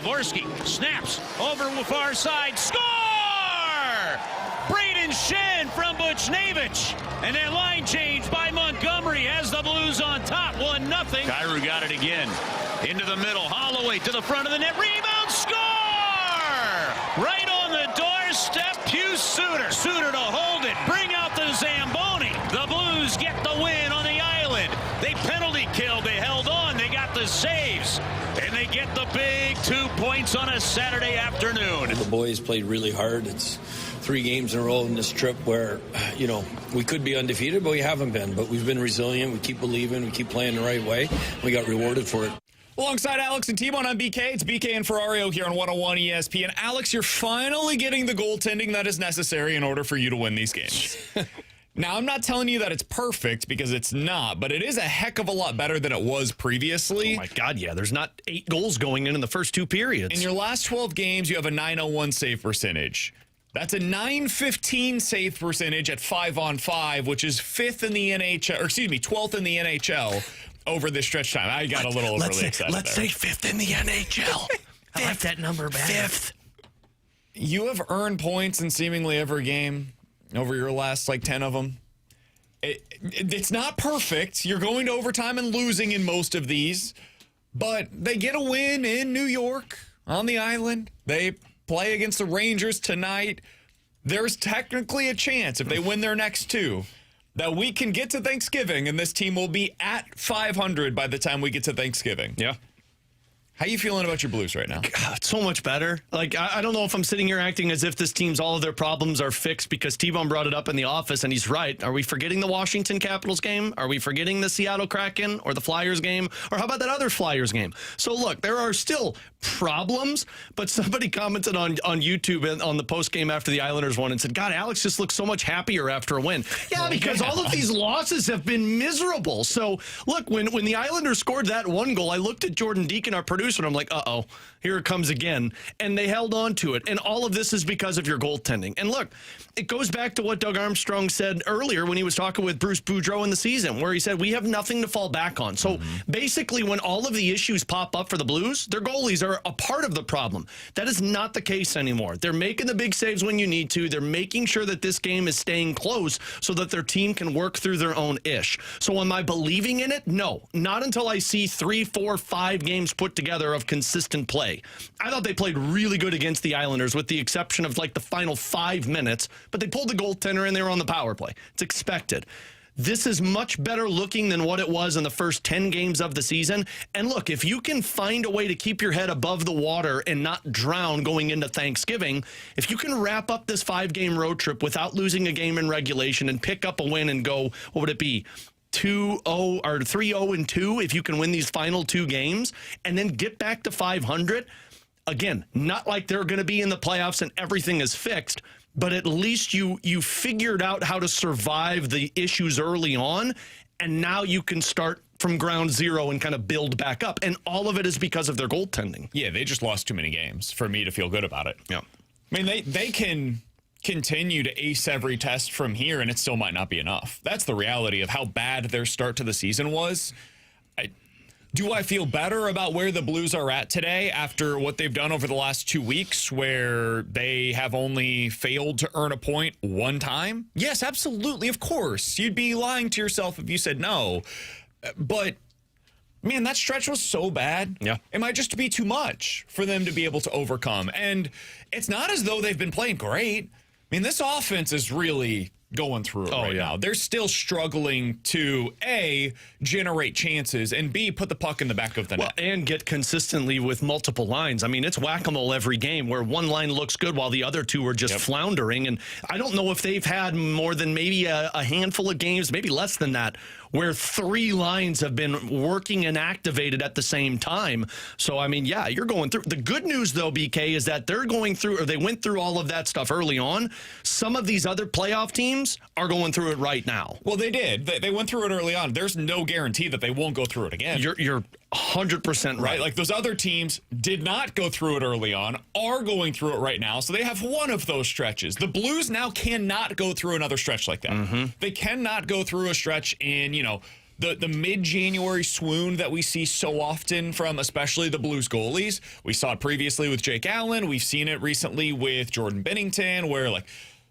Dvorsky snaps over the far side. Score! Braden Shen from Buchnevich. And that line change by Montgomery has the Blues on top. 1-0. Kyrou got it again. Into the middle. Holloway to the front of the net. Rebound. Score! Right on the doorstep. Hugh Suter. Suter to hold it. Bring out the Zamboni. The Blues get the win on the island. They penalty killed. They held on. They got the saves. And they get the big 2 points on a Saturday afternoon. The boys played really hard. It's 3 games in a row in this trip where, we could be undefeated, but we haven't been. But we've been resilient. We keep believing. We keep playing the right way. We got rewarded for it. Alongside Alex and T-Bone on BK, it's BK and Ferrario here on 101 ESPN. Alex, you're finally getting the goaltending that is necessary in order for you to win these games. Now, I'm not telling you that it's perfect because it's not, but it is a heck of a lot better than it was previously. Oh, my God, yeah. There's not 8 goals going in the first 2 periods. In your last 12 games, you have a .901 save percentage. That's a .915 save percentage at 5-on-5, which is 5th in the NHL, or excuse me, 12th in the NHL over this stretch time. I got a little overly excited Let's say 5th in the NHL. I like that number better. 5th. You have earned points in seemingly every game over your last, 10 of them. It's not perfect. You're going to overtime and losing in most of these, but they get a win in New York on the island. They play against the Rangers tonight. There's technically a chance, if they win their next 2, that we can get to Thanksgiving and this team will be at 500 by the time we get to Thanksgiving. Yeah. How you feeling about your Blues right now? God, so much better. I don't know if I'm sitting here acting as if this team's all of their problems are fixed because T-Bone brought it up in the office, and he's right. Are we forgetting the Washington Capitals game? Are we forgetting the Seattle Kraken or the Flyers game? Or how about that other Flyers game? So, look, there are still problems, but somebody commented on YouTube and on the post-game after the Islanders won and said, God, Alex just looks so much happier after a win. Yeah, because all of these losses have been miserable. So, look, when the Islanders scored that 1 goal, I looked at Jordan Deacon, our producer, and I'm like, uh-oh, here it comes again. And they held on to it. And all of this is because of your goaltending. And look, it goes back to what Doug Armstrong said earlier when he was talking with Bruce Boudreau in the season, where he said, we have nothing to fall back on. So basically, when all of the issues pop up for the Blues, their goalies are a part of the problem. That is not the case anymore. They're making the big saves when you need to. They're making sure that this game is staying close so that their team can work through their own ish. So am I believing in it? No, not until I see 3, 4, 5 games put together of consistent play. I thought they played really good against the Islanders with the exception of the final 5 minutes, but they pulled the goaltender and they were on the power play. It's expected. This is much better looking than what it was in the first 10 games of the season. And look, if you can find a way to keep your head above the water and not drown going into Thanksgiving, if you can wrap up this 5-game road trip without losing a game in regulation and pick up a win and go, what would it be? 2-0 or 3-0-2 if you can win these final 2 games and then get back to 500. Again, not like they're going to be in the playoffs and everything is fixed, but at least you figured out how to survive the issues early on, and now you can start from ground zero and kind of build back up. And all of it is because of their goaltending. Yeah, they just lost too many games for me to feel good about it. Yeah. I mean, they can continue to ace every test from here, and it still might not be enough. That's the reality of how bad their start to the season was. Do I feel better about where the Blues are at today after what they've done over the last 2 weeks where they have only failed to earn a point 1 time? Yes, absolutely, of course. You'd be lying to yourself if you said no. But, man, that stretch was so bad. Yeah. It might just be too much for them to be able to overcome. And it's not as though they've been playing great. I mean, this offense is really going through it now. They're still struggling to, A, generate chances, and B, put the puck in the back of the net. And get consistently with multiple lines. I mean, it's whack-a-mole every game where one line looks good while the other 2 are just floundering. And I don't know if they've had more than maybe a handful of games, maybe less than that, where 3 lines have been working and activated at the same time. So, I mean, yeah, you're going through. The good news, though, BK, is that they're going through, or they went through all of that stuff early on. Some of these other playoff teams are going through it right now. Well, they did. They went through it early on. There's no guarantee that they won't go through it again. You're 100% right. Like those other teams did not go through it early on, are going through it right now. So they have one of those stretches. The Blues now cannot go through another stretch like that. They cannot go through a stretch in, the mid-January swoon that we see so often from especially the Blues goalies. We saw it previously with Jake Allen. We've seen it recently with Jordan Binnington, where like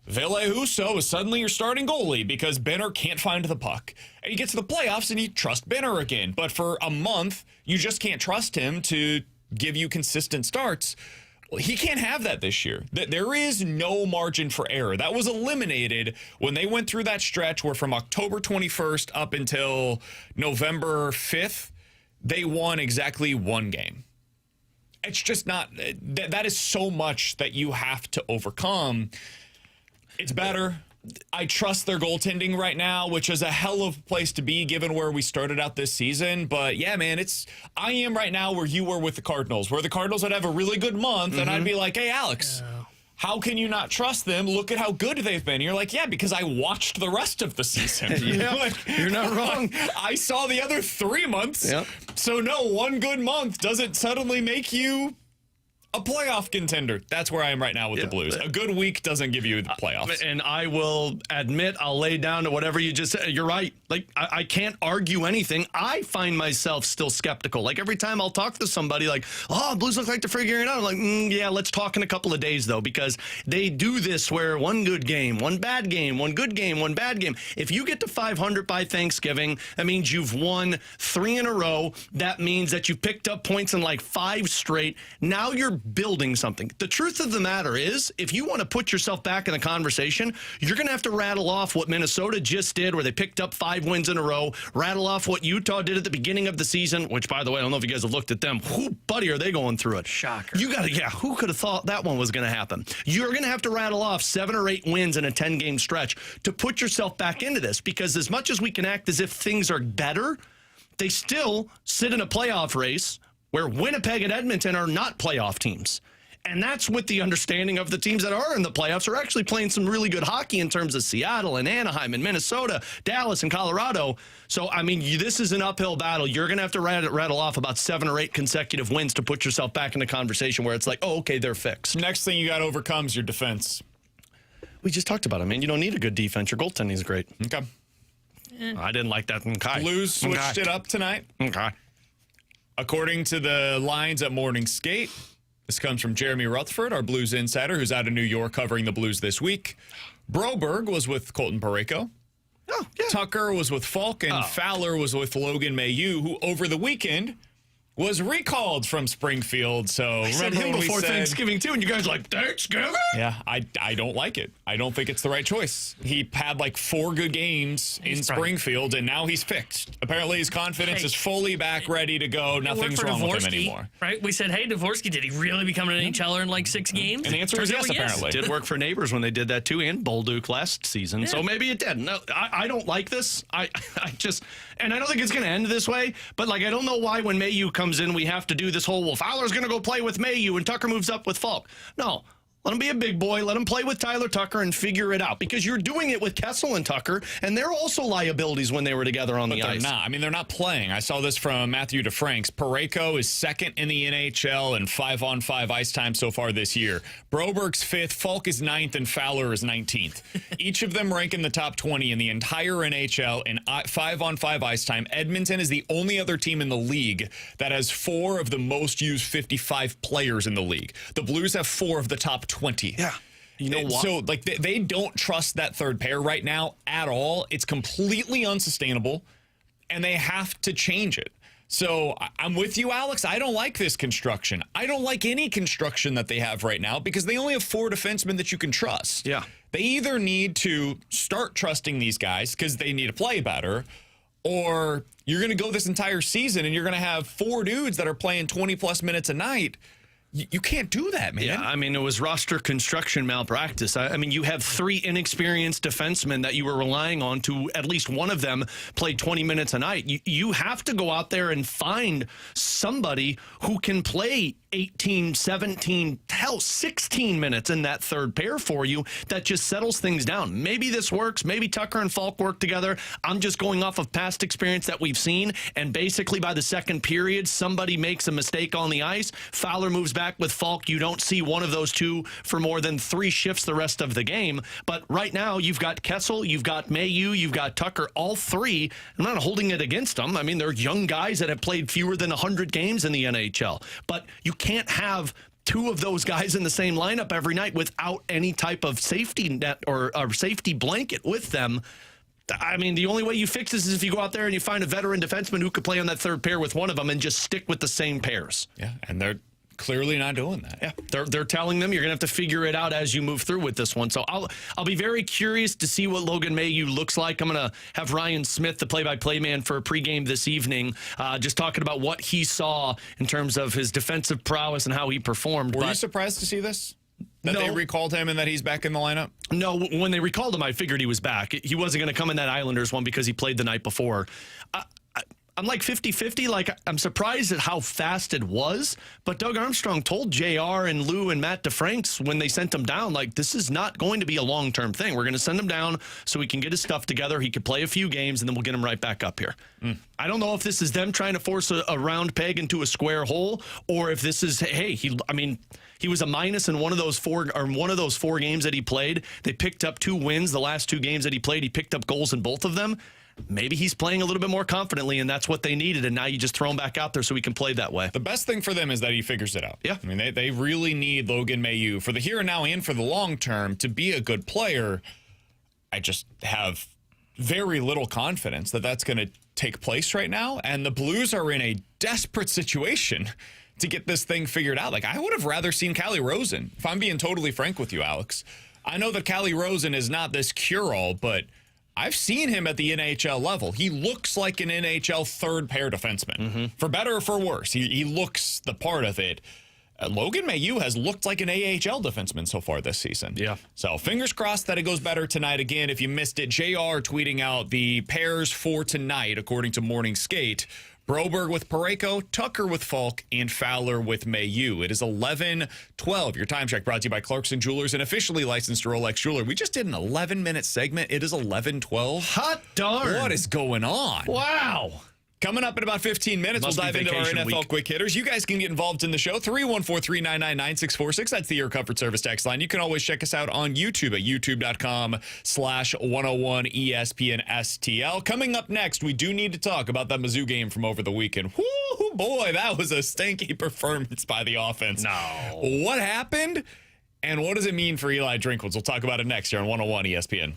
Ville Husso is suddenly your starting goalie because Benner can't find the puck. And you get to the playoffs and you trust Benner again. But for a month, you just can't trust him to give you consistent starts. He can't have that this year. There is no margin for error. That was eliminated when they went through that stretch where from October 21st up until November 5th, they won exactly one game. It's just not, that is so much that you have to overcome. It's better. I trust their goaltending right now, which is a hell of a place to be given where we started out this season. But yeah, man, I am right now where you were with the Cardinals, where the Cardinals would have a really good month, and I'd be like, hey, Alex, how can you not trust them? Look at how good they've been. You're like, yeah, because I watched the rest of the season. You're not wrong. I saw the other 3 months. Yep. So no, one good month doesn't suddenly make you a playoff contender. That's where I am right now with the Blues. A good week doesn't give you the playoffs. And I will admit, I'll lay down to whatever you just said. You're right. Like, I can't argue anything. I find myself still skeptical. Like, every time I'll talk to somebody like, oh, Blues look like they're figuring it out. I'm like, yeah, let's talk in a couple of days, though, because they do this where one good game, one bad game, one good game, one bad game. If you get to 500 by Thanksgiving, that means you've won 3 in a row. That means that you picked up points in like 5 straight. Now you're building something. The truth of the matter is, if you want to put yourself back in the conversation, you're going to have to rattle off what Minnesota just did, where they picked up 5 wins in a row, rattle off what Utah did at the beginning of the season, which, by the way, I don't know if you guys have looked at them. Who, buddy, are they going through it? Shocker. Who could have thought that one was going to happen? You're going to have to rattle off 7 or 8 wins in a 10-game stretch to put yourself back into this, because as much as we can act as if things are better, they still sit in a playoff race where Winnipeg and Edmonton are not playoff teams. And that's with the understanding of the teams that are in the playoffs are actually playing some really good hockey in terms of Seattle and Anaheim and Minnesota, Dallas and Colorado. So, I mean, this is an uphill battle. You're going to have to rattle off about 7 or 8 consecutive wins to put yourself back in the conversation where it's like, oh, okay, they're fixed. Next thing you got to overcome is your defense. We just talked about it, man. You don't need a good defense. Your goaltending is great. Okay. I didn't like that. Okay. Blues switched it up tonight. Okay. According to the lines at Morning Skate, this comes from Jeremy Rutherford, our Blues insider, who's out of New York covering the Blues this week. Broberg was with Colton Parayko. Oh, yeah. Tucker was with Falk, and Fowler was with Logan Mailloux, who over the weekend was recalled from Springfield. So I said him before Thanksgiving, too, and you guys are like, Thanksgiving? Yeah, I don't like it. I don't think it's the right choice. He had like 4 good games in Springfield, and now he's fixed. Apparently his confidence is fully back, ready to go. Nothing's wrong with him anymore. Right? We said, hey, Dvorsky, did he really become an NHLer in like 6 games? And the answer was yes, apparently. Did work for Neighbors when they did that, too, and Bolduc last season. Yeah. So maybe it did. No, I don't like this. I just... And I don't think it's going to end this way, but like I don't know why when Mailloux comes in, we have to do this whole, well, Fowler's going to go play with Mailloux and Tucker moves up with Falk. No. Let him be a big boy. Let him play with Tyler Tucker and figure it out, because you're doing it with Kessel and Tucker, and they're also liabilities when they were together on the ice. They're not. I mean, they're not playing. I saw this from Matthew DeFranks. Parayko is 2nd in the NHL in 5-on-5 ice time so far this year. Broberg's 5th, Falk is 9th, and Fowler is 19th. Each of them rank in the top 20 in the entire NHL in 5-on-5 ice time. Edmonton is the only other team in the league that has 4 of the most used 55 players in the league. The Blues have 4 of the top 20. Yeah. You know what? So, like, they don't trust that third pair right now at all. It's completely unsustainable, and they have to change it. So, I'm with you, Alex. I don't like this construction. I don't like any construction that they have right now, because they only have 4 defensemen that you can trust. Yeah. They either need to start trusting these guys because they need to play better, or you're going to go this entire season and you're going to have 4 dudes that are playing 20-plus minutes a night. You can't do that, man. Yeah, I mean, it was roster construction malpractice. I mean, you have 3 inexperienced defensemen that you were relying on to at least one of them play 20 minutes a night. You have to go out there and find somebody who can play 18, 17, hell, 16 minutes in that third pair for you that just settles things down. Maybe this works. Maybe Tucker and Falk work together. I'm just going off of past experience that we've seen, and basically by the second period, somebody makes a mistake on the ice. Fowler moves back with Falk. You don't see one of those two for more than 3 shifts the rest of the game. But right now, you've got Kessel, you've got Mayu, you've got Tucker, all three. I'm not holding it against them. I mean, they're young guys that have played fewer than 100 games in the NHL. But you can't have 2 of those guys in the same lineup every night without any type of safety net or safety blanket with them. I mean, the only way you fix this is if you go out there and you find a veteran defenseman who could play on that third pair with one of them and just stick with the same pairs. Yeah, and they're clearly not doing that. Yeah, they're telling them you're going to have to figure it out as you move through with this one. So I'll be very curious to see what Logan Mailloux looks like. I'm going to have Ryan Smith, the play-by-play man, for a pregame this evening, just talking about what he saw in terms of his defensive prowess and how he performed. Were you surprised to see this? That they recalled him and that he's back in the lineup? No, when they recalled him, I figured he was back. He wasn't going to come in that Islanders one because he played the night before. I'm like 50-50. Like, I'm surprised at how fast it was. But Doug Armstrong told JR and Lou and Matt DeFranks when they sent him down, like, this is not going to be a long-term thing. We're going to send him down so he can get his stuff together. He could play a few games, and then we'll get him right back up here. I don't know if this is them trying to force a round peg into a square hole, or if this is, hey, he was a minus in one of those four games that he played. They picked up 2 wins. The last 2 games that he played, he picked up goals in both of them. Maybe he's playing a little bit more confidently, and that's what they needed, and now you just throw him back out there so he can play that way. The best thing for them is that he figures it out. Yeah. I mean, they really need Logan Mailloux for the here and now and for the long term to be a good player. I just have very little confidence that that's going to take place right now, and the Blues are in a desperate situation to get this thing figured out. Like, I would have rather seen Calle Rosen, if I'm being totally frank with you, Alex. I know that Calle Rosen is not this cure-all, but I've seen him at the NHL level. He looks like an NHL third-pair defenseman. For better or for worse, he looks the part of it. Logan Mailloux has looked like an AHL defenseman so far this season. Yeah. So fingers crossed that it goes better tonight. Again, if you missed it, JR tweeting out the pairs for tonight, according to Morning Skate. Broberg with Parayko, Tucker with Falk, and Fowler with Mailloux. It is 11:12. Your time check brought to you by Clarkson Jewelers, an officially licensed Rolex jeweler. We just did an 11-minute segment. It is 11:12. Hot darn. What is going on? Wow. Coming up in about 15 minutes, Must we'll dive into our vacation NFL week. quick hitters. You guys can get involved in the show. 314-399-9646. That's the Air Comfort Service text line. You can always check us out on YouTube at youtube.com/101ESPN-STL. Coming up next, we do need to talk about that Mizzou game from over the weekend. Whoo, boy, that was a stanky performance by the offense. No. What happened, and what does it mean for Eli Drinkwitz? We'll talk about it next here on 101 ESPN.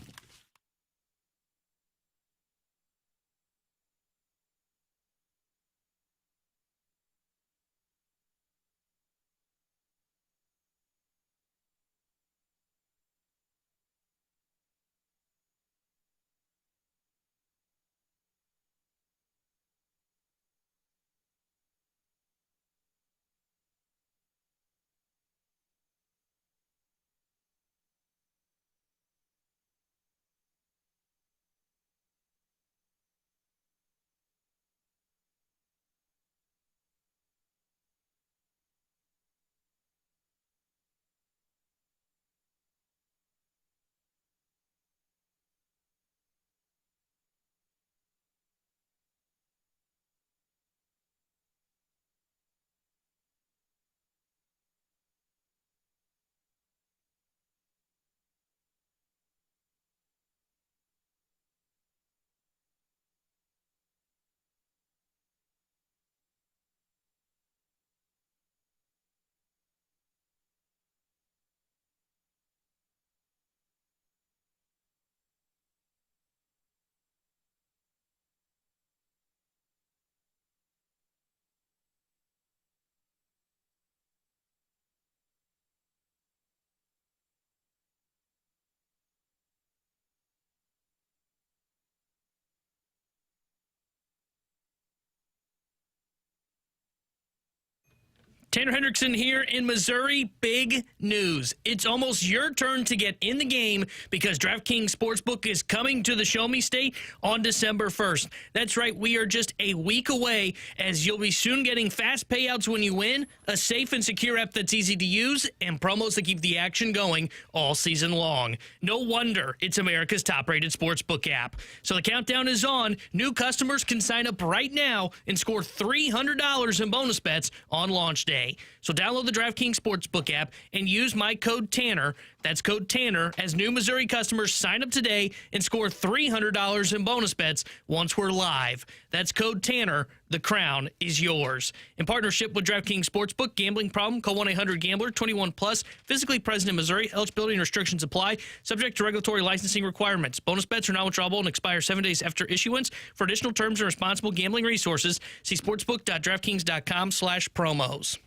Tanner Hendrickson here in Missouri. Big news. It's almost your turn to get in the game because DraftKings Sportsbook is coming to the Show Me State on December 1st. That's right. We are just a week away as you'll be soon getting fast payouts when you win, a safe and secure app that's easy to use, and promos that keep the action going all season long. No wonder it's America's top-rated sportsbook app. So the countdown is on. New customers can sign up right now and score $300 in bonus bets on launch day. So download the DraftKings Sportsbook app and use my code Tanner. That's code Tanner as new Missouri customers sign up today and score $300 in bonus bets once we're live. That's code Tanner. The crown is yours. In partnership with DraftKings Sportsbook, gambling problem, call 1-800-GAMBLER, 21 plus, physically present in Missouri. Eligibility and restrictions apply, subject to regulatory licensing requirements. Bonus bets are not withdrawable and expire 7 days after issuance. For additional terms and responsible gambling resources, see sportsbook.draftkings.com/promos.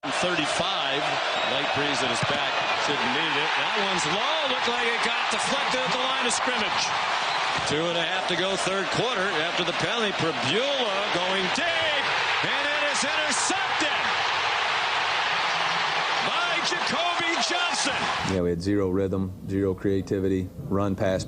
.35, light breeze at his back, shouldn't need it. That one's low, looked like it got deflected at the line of scrimmage. 2.5 to go, third quarter. After the penalty, Prabula going deep, and it is intercepted by Jacoby Johnson. Yeah, we had zero rhythm, zero creativity, run, pass,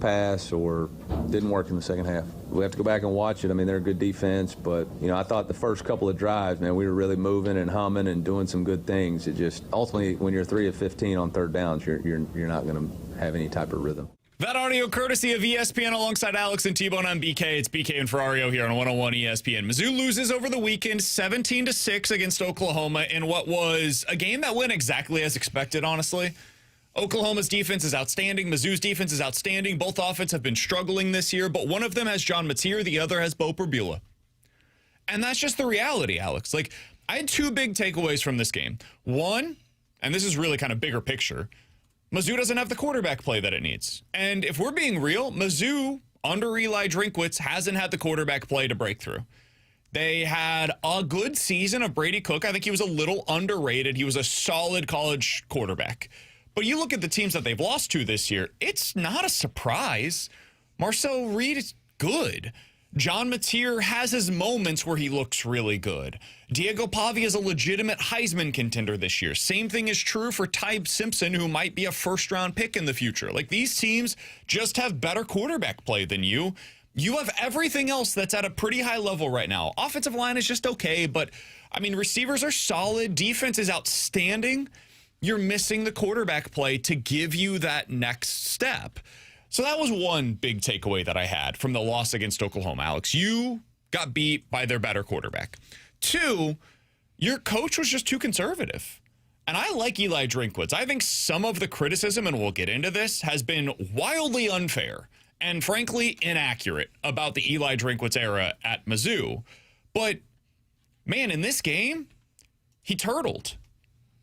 or didn't work in the second half. We have to go back and watch it. I mean, they're a good defense, but, I thought the first couple of drives, man, we were really moving and humming and doing some good things. It just, ultimately, when you're 3 of 15 on third downs, you're not going to have any type of rhythm. That audio courtesy of ESPN alongside Alex and T-Bone on BK. It's BK and Ferrario here on 101 ESPN. Mizzou loses over the weekend 17-6 against Oklahoma in what was a game that went exactly as expected, honestly. Oklahoma's defense is outstanding. Mizzou's defense is outstanding. Both offenses have been struggling this year, but one of them has John Mateer, the other has Bo Prabula. And that's just the reality, Alex. Like, I had two big takeaways from this game. One, and this is really kind of bigger picture, Mizzou doesn't have the quarterback play that it needs. And if we're being real, Mizzou, under Eli Drinkwitz, hasn't had the quarterback play to break through. They had a good season of Brady Cook. I think he was a little underrated. He was a solid college quarterback. But you look at the teams that they've lost to this year, it's not a surprise. Marcel Reed is good. John Mateer has his moments where he looks really good. Diego Pavia is a legitimate Heisman contender this year. Same thing is true for Ty Simpson, who might be a first-round pick in the future. Like, these teams just have better quarterback play than you. You have everything else that's at a pretty high level right now. Offensive line is just okay, but, I mean, receivers are solid. Defense is outstanding. You're missing the quarterback play to give you that next step. So that was one big takeaway that I had from the loss against Oklahoma, Alex. You got beat by their better quarterback. Two, your coach was just too conservative. And I like Eli Drinkwitz. I think some of the criticism, and we'll get into this, has been wildly unfair and frankly inaccurate about the Eli Drinkwitz era at Mizzou. But, man, in this game, he turtled.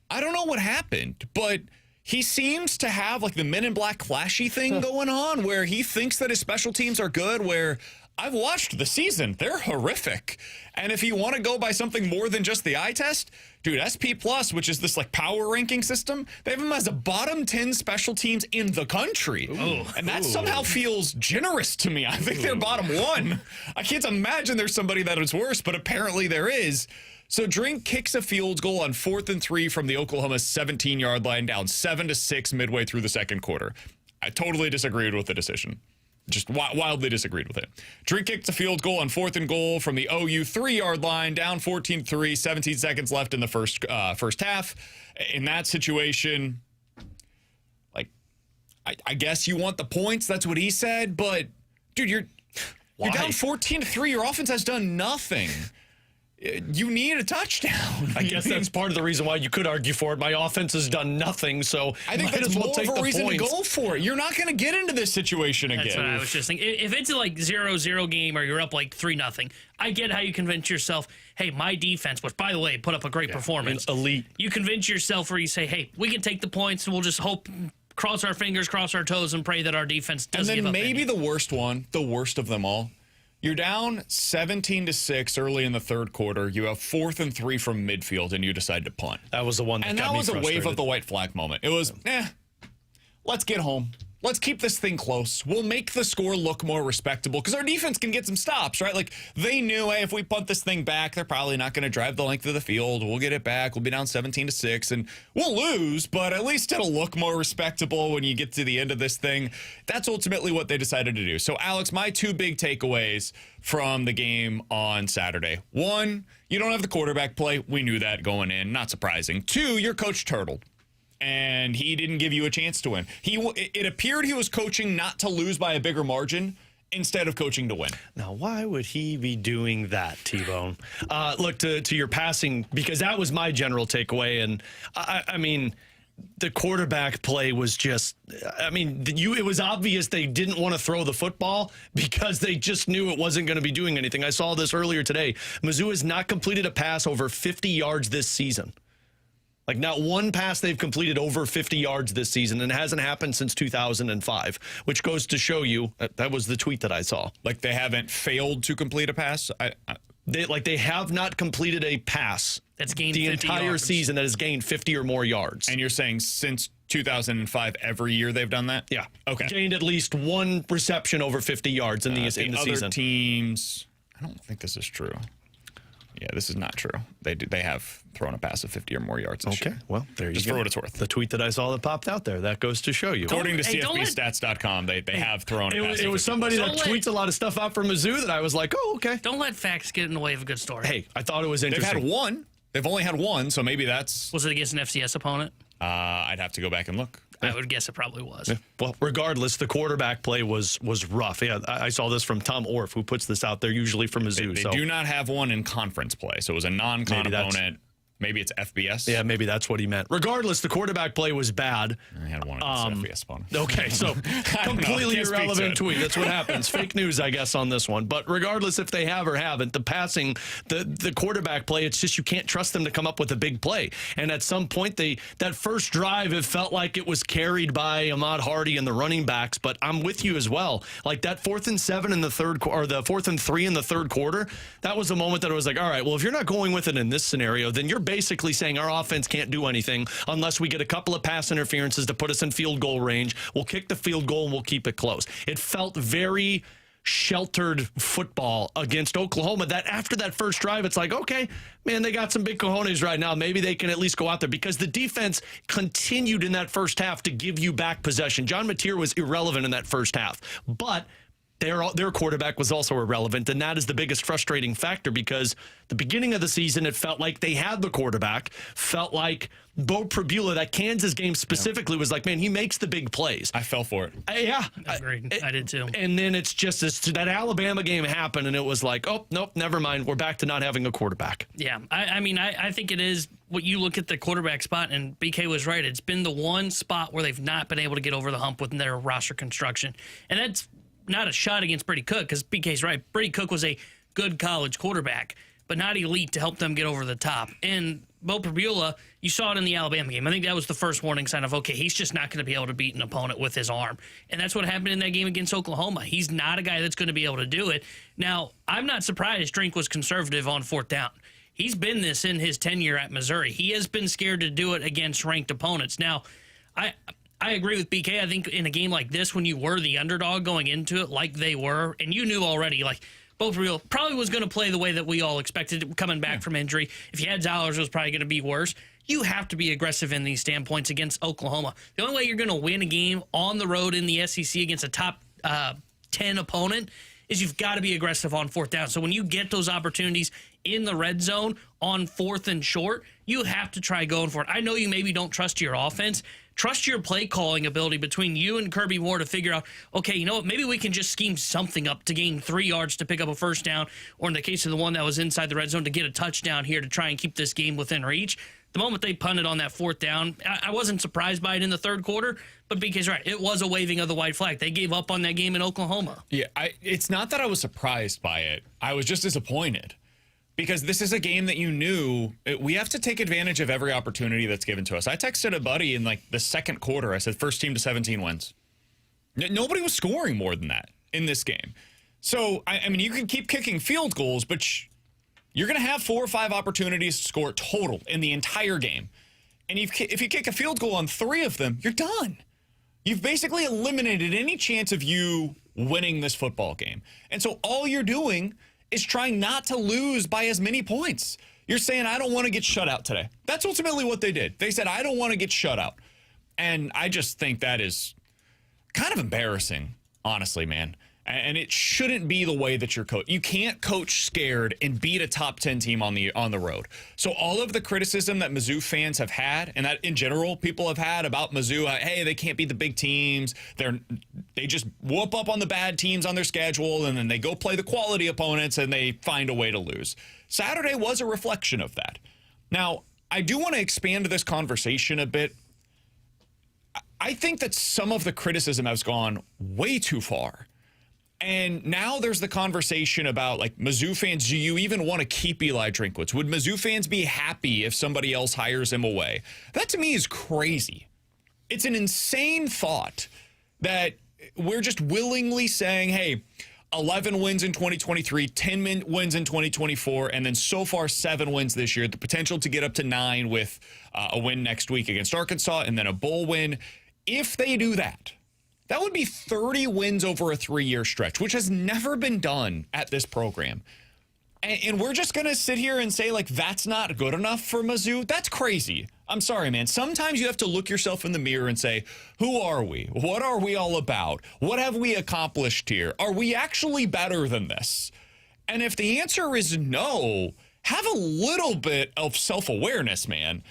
I don't know what happened, but he seems to have like the Men in Black flashy thing going on where he thinks that his special teams are good, where I've watched the season. They're horrific. And if you want to go by something more than just the eye test, dude, SP Plus, which is this like power ranking system, they have him as a bottom 10 special teams in the country. Ooh. And that somehow feels generous to me. I think they're bottom 1. I can't imagine there's somebody that is worse, but apparently there is. So Drink kicks a field goal on 4th and 3 from the Oklahoma 17-yard line, down 7-6 midway through the second quarter. I totally disagreed with the decision. Just wildly disagreed with it. Drink kicked a field goal on 4th and goal from the OU 3-yard line, down 14-3, 17 seconds left in the first half. In that situation, like, I guess you want the points. That's what he said. But, dude, you're down 14-3. Your offense has done nothing. You need a touchdown. I guess that's part of the reason why you could argue for it. My offense has done nothing, so I think that's more of a reason to go for it. You're not going to get into this situation again. That's what I was just thinking. If it's a like 0-0 game or you're up like 3-0, I get how you convince yourself, hey, my defense, which by the way put up a great performance, elite. You convince yourself where you say, hey, we can take the points and we'll just hope. Cross our fingers, cross our toes, and pray that our defense doesn't give up. And then maybe the worst one, the worst of them all. You're down 17-6 early in the third quarter. You have 4th and 3 from midfield, and you decide to punt. That was the one that got me frustrated. And that was a wave of the white flag moment. It was, let's get home. Let's keep this thing close. We'll make the score look more respectable because our defense can get some stops, right? Like, they knew, hey, if we punt this thing back, they're probably not going to drive the length of the field. We'll get it back. We'll be down 17-6, and we'll lose, but at least it'll look more respectable when you get to the end of this thing. That's ultimately what they decided to do. So, Alex, my 2 big takeaways from the game on Saturday. 1, you don't have the quarterback play. We knew that going in. Not surprising. 2, your coach turtled. And he didn't give you a chance to win. It appeared he was coaching not to lose by a bigger margin instead of coaching to win. Now, why would he be doing that, T-Bone? Look, to your passing, because that was my general takeaway. And, I mean, the quarterback play was just, it was obvious they didn't want to throw the football because they just knew it wasn't going to be doing anything. I saw this earlier today. Mizzou has not completed a pass over 50 yards this season. Like, not one pass they've completed over 50 yards this season, and it hasn't happened since 2005, which goes to show you, that was the tweet that I saw. Like, they haven't failed to complete a pass? They have not completed a pass that's gained the 50 entire yards. season that has gained 50 or more yards. And you're saying since 2005, every year they've done that? Yeah. Okay. Gained at least one reception over 50 yards in the season. Other teams, I don't think this is true. Yeah, this is not true. They have thrown a pass of 50 or more yards this year. Well, there you go. Just for what it's worth. The tweet that I saw that popped out there, that goes to show you. According to CFBstats.com, they have thrown a pass. It was somebody that tweets a lot of stuff out for Mizzou that I was like, oh, okay. Don't let facts get in the way of a good story. Hey, I thought it was interesting. They've had one. They've only had one, so maybe that's... Was it against an FCS opponent? I'd have to go back and look. I would guess it probably was. Yeah. Well, regardless, the quarterback play was rough. Yeah, I saw this from Tom Orff, who puts this out there usually for Mizzou. They do not have one in conference play, so it was a non-con opponent. Maybe it's FBS. Yeah, maybe that's what he meant. Regardless, the quarterback play was bad. I had one against FBS opponent. Okay, so completely irrelevant tweet. That's what happens. Fake news, I guess, on this one. But regardless if they have or haven't, the passing, the quarterback play, it's just you can't trust them to come up with a big play. And at some point, that first drive, it felt like it was carried by Ahmad Hardy and the running backs. But I'm with you as well. Like that 4th and 7 in the third quarter, or the 4th and 3 in the third quarter, that was a moment that I was like, all right, well, if you're not going with it in this scenario, then you're basically saying our offense can't do anything unless we get a couple of pass interferences to put us in field goal range. We'll kick the field goal and we'll keep it close. It felt very sheltered football against Oklahoma that after that first drive, it's like, okay, man, they got some big cojones right now. Maybe they can at least go out there because the defense continued in that first half to give you back possession. John Mateer was irrelevant in that first half, but their quarterback was also irrelevant, and that is the biggest frustrating factor because the beginning of the season, it felt like they had the quarterback, felt like Bo Prabula, that Kansas game specifically, was like, man, he makes the big plays. I fell for it. I agreed. I did too. And then it's just that Alabama game happened, and it was like, oh, nope, never mind. We're back to not having a quarterback. Yeah, I think it is what you look at the quarterback spot, and BK was right. It's been the one spot where they've not been able to get over the hump with their roster construction. And that's not a shot against Brady Cook, because BK's right. Brady Cook was a good college quarterback, but not elite to help them get over the top. And Bo Pribula, you saw it in the Alabama game. I think that was the first warning sign of, okay, he's just not going to be able to beat an opponent with his arm. And that's what happened in that game against Oklahoma. He's not a guy that's going to be able to do it. Now, I'm not surprised Drink was conservative on fourth down. He's been this in his tenure at Missouri. He has been scared to do it against ranked opponents. Now, I agree with BK. I think in a game like this, when you were the underdog going into it like they were, and you knew already, like, both real probably was going to play the way that we all expected coming back from injury. If you had Zellers, it was probably going to be worse. You have to be aggressive in these standpoints against Oklahoma. The only way you're going to win a game on the road in the SEC against a top 10 opponent is you've got to be aggressive on fourth down. So when you get those opportunities in the red zone on fourth and short, you have to try going for it. I know you maybe don't trust your offense. Trust your play calling ability between you and Kirby Moore to figure out, okay, you know what, maybe we can just scheme something up to gain 3 yards to pick up a first down, or in the case of the one that was inside the red zone, to get a touchdown here to try and keep this game within reach. The moment they punted on that fourth down, I wasn't surprised by it in the third quarter, but BK's right. It was a waving of the white flag. They gave up on that game in Oklahoma. Yeah, it's not that I was surprised by it. I was just disappointed. Because this is a game that you knew we have to take advantage of every opportunity that's given to us. I texted a buddy in like the second quarter. I said, first team to 17 wins. Nobody was scoring more than that in this game. So, I mean, you can keep kicking field goals, but you're going to have 4 or 5 opportunities to score total in the entire game. And if you kick a field goal on 3 of them, you're done. You've basically eliminated any chance of you winning this football game. And so all you're doing is trying not to lose by as many points. You're saying, I don't want to get shut out today. That's ultimately what they did. They said, I don't want to get shut out. And I just think that is kind of embarrassing, honestly, man. And it shouldn't be the way that you're coached. You can't coach scared and beat a top 10 team on the road. So all of the criticism that Mizzou fans have had, and that in general people have had about Mizzou, hey, they can't beat the big teams. They just whoop up on the bad teams on their schedule, and then they go play the quality opponents, and they find a way to lose. Saturday was a reflection of that. Now, I do want to expand this conversation a bit. I think that some of the criticism has gone way too far. And now there's the conversation about, like, Mizzou fans, do you even want to keep Eli Drinkwitz? Would Mizzou fans be happy if somebody else hires him away? That, to me, is crazy. It's an insane thought that we're just willingly saying, hey, 11 wins in 2023, 10 wins in 2024, and then so far 7 wins this year. The potential to get up to 9 with a win next week against Arkansas and then a bowl win. If they do that, that would be 30 wins over a 3-year stretch, which has never been done at this program. And we're just going to sit here and say, like, that's not good enough for Mizzou? That's crazy. I'm sorry, man. Sometimes you have to look yourself in the mirror and say, who are we? What are we all about? What have we accomplished here? Are we actually better than this? And if the answer is no, have a little bit of self-awareness, man.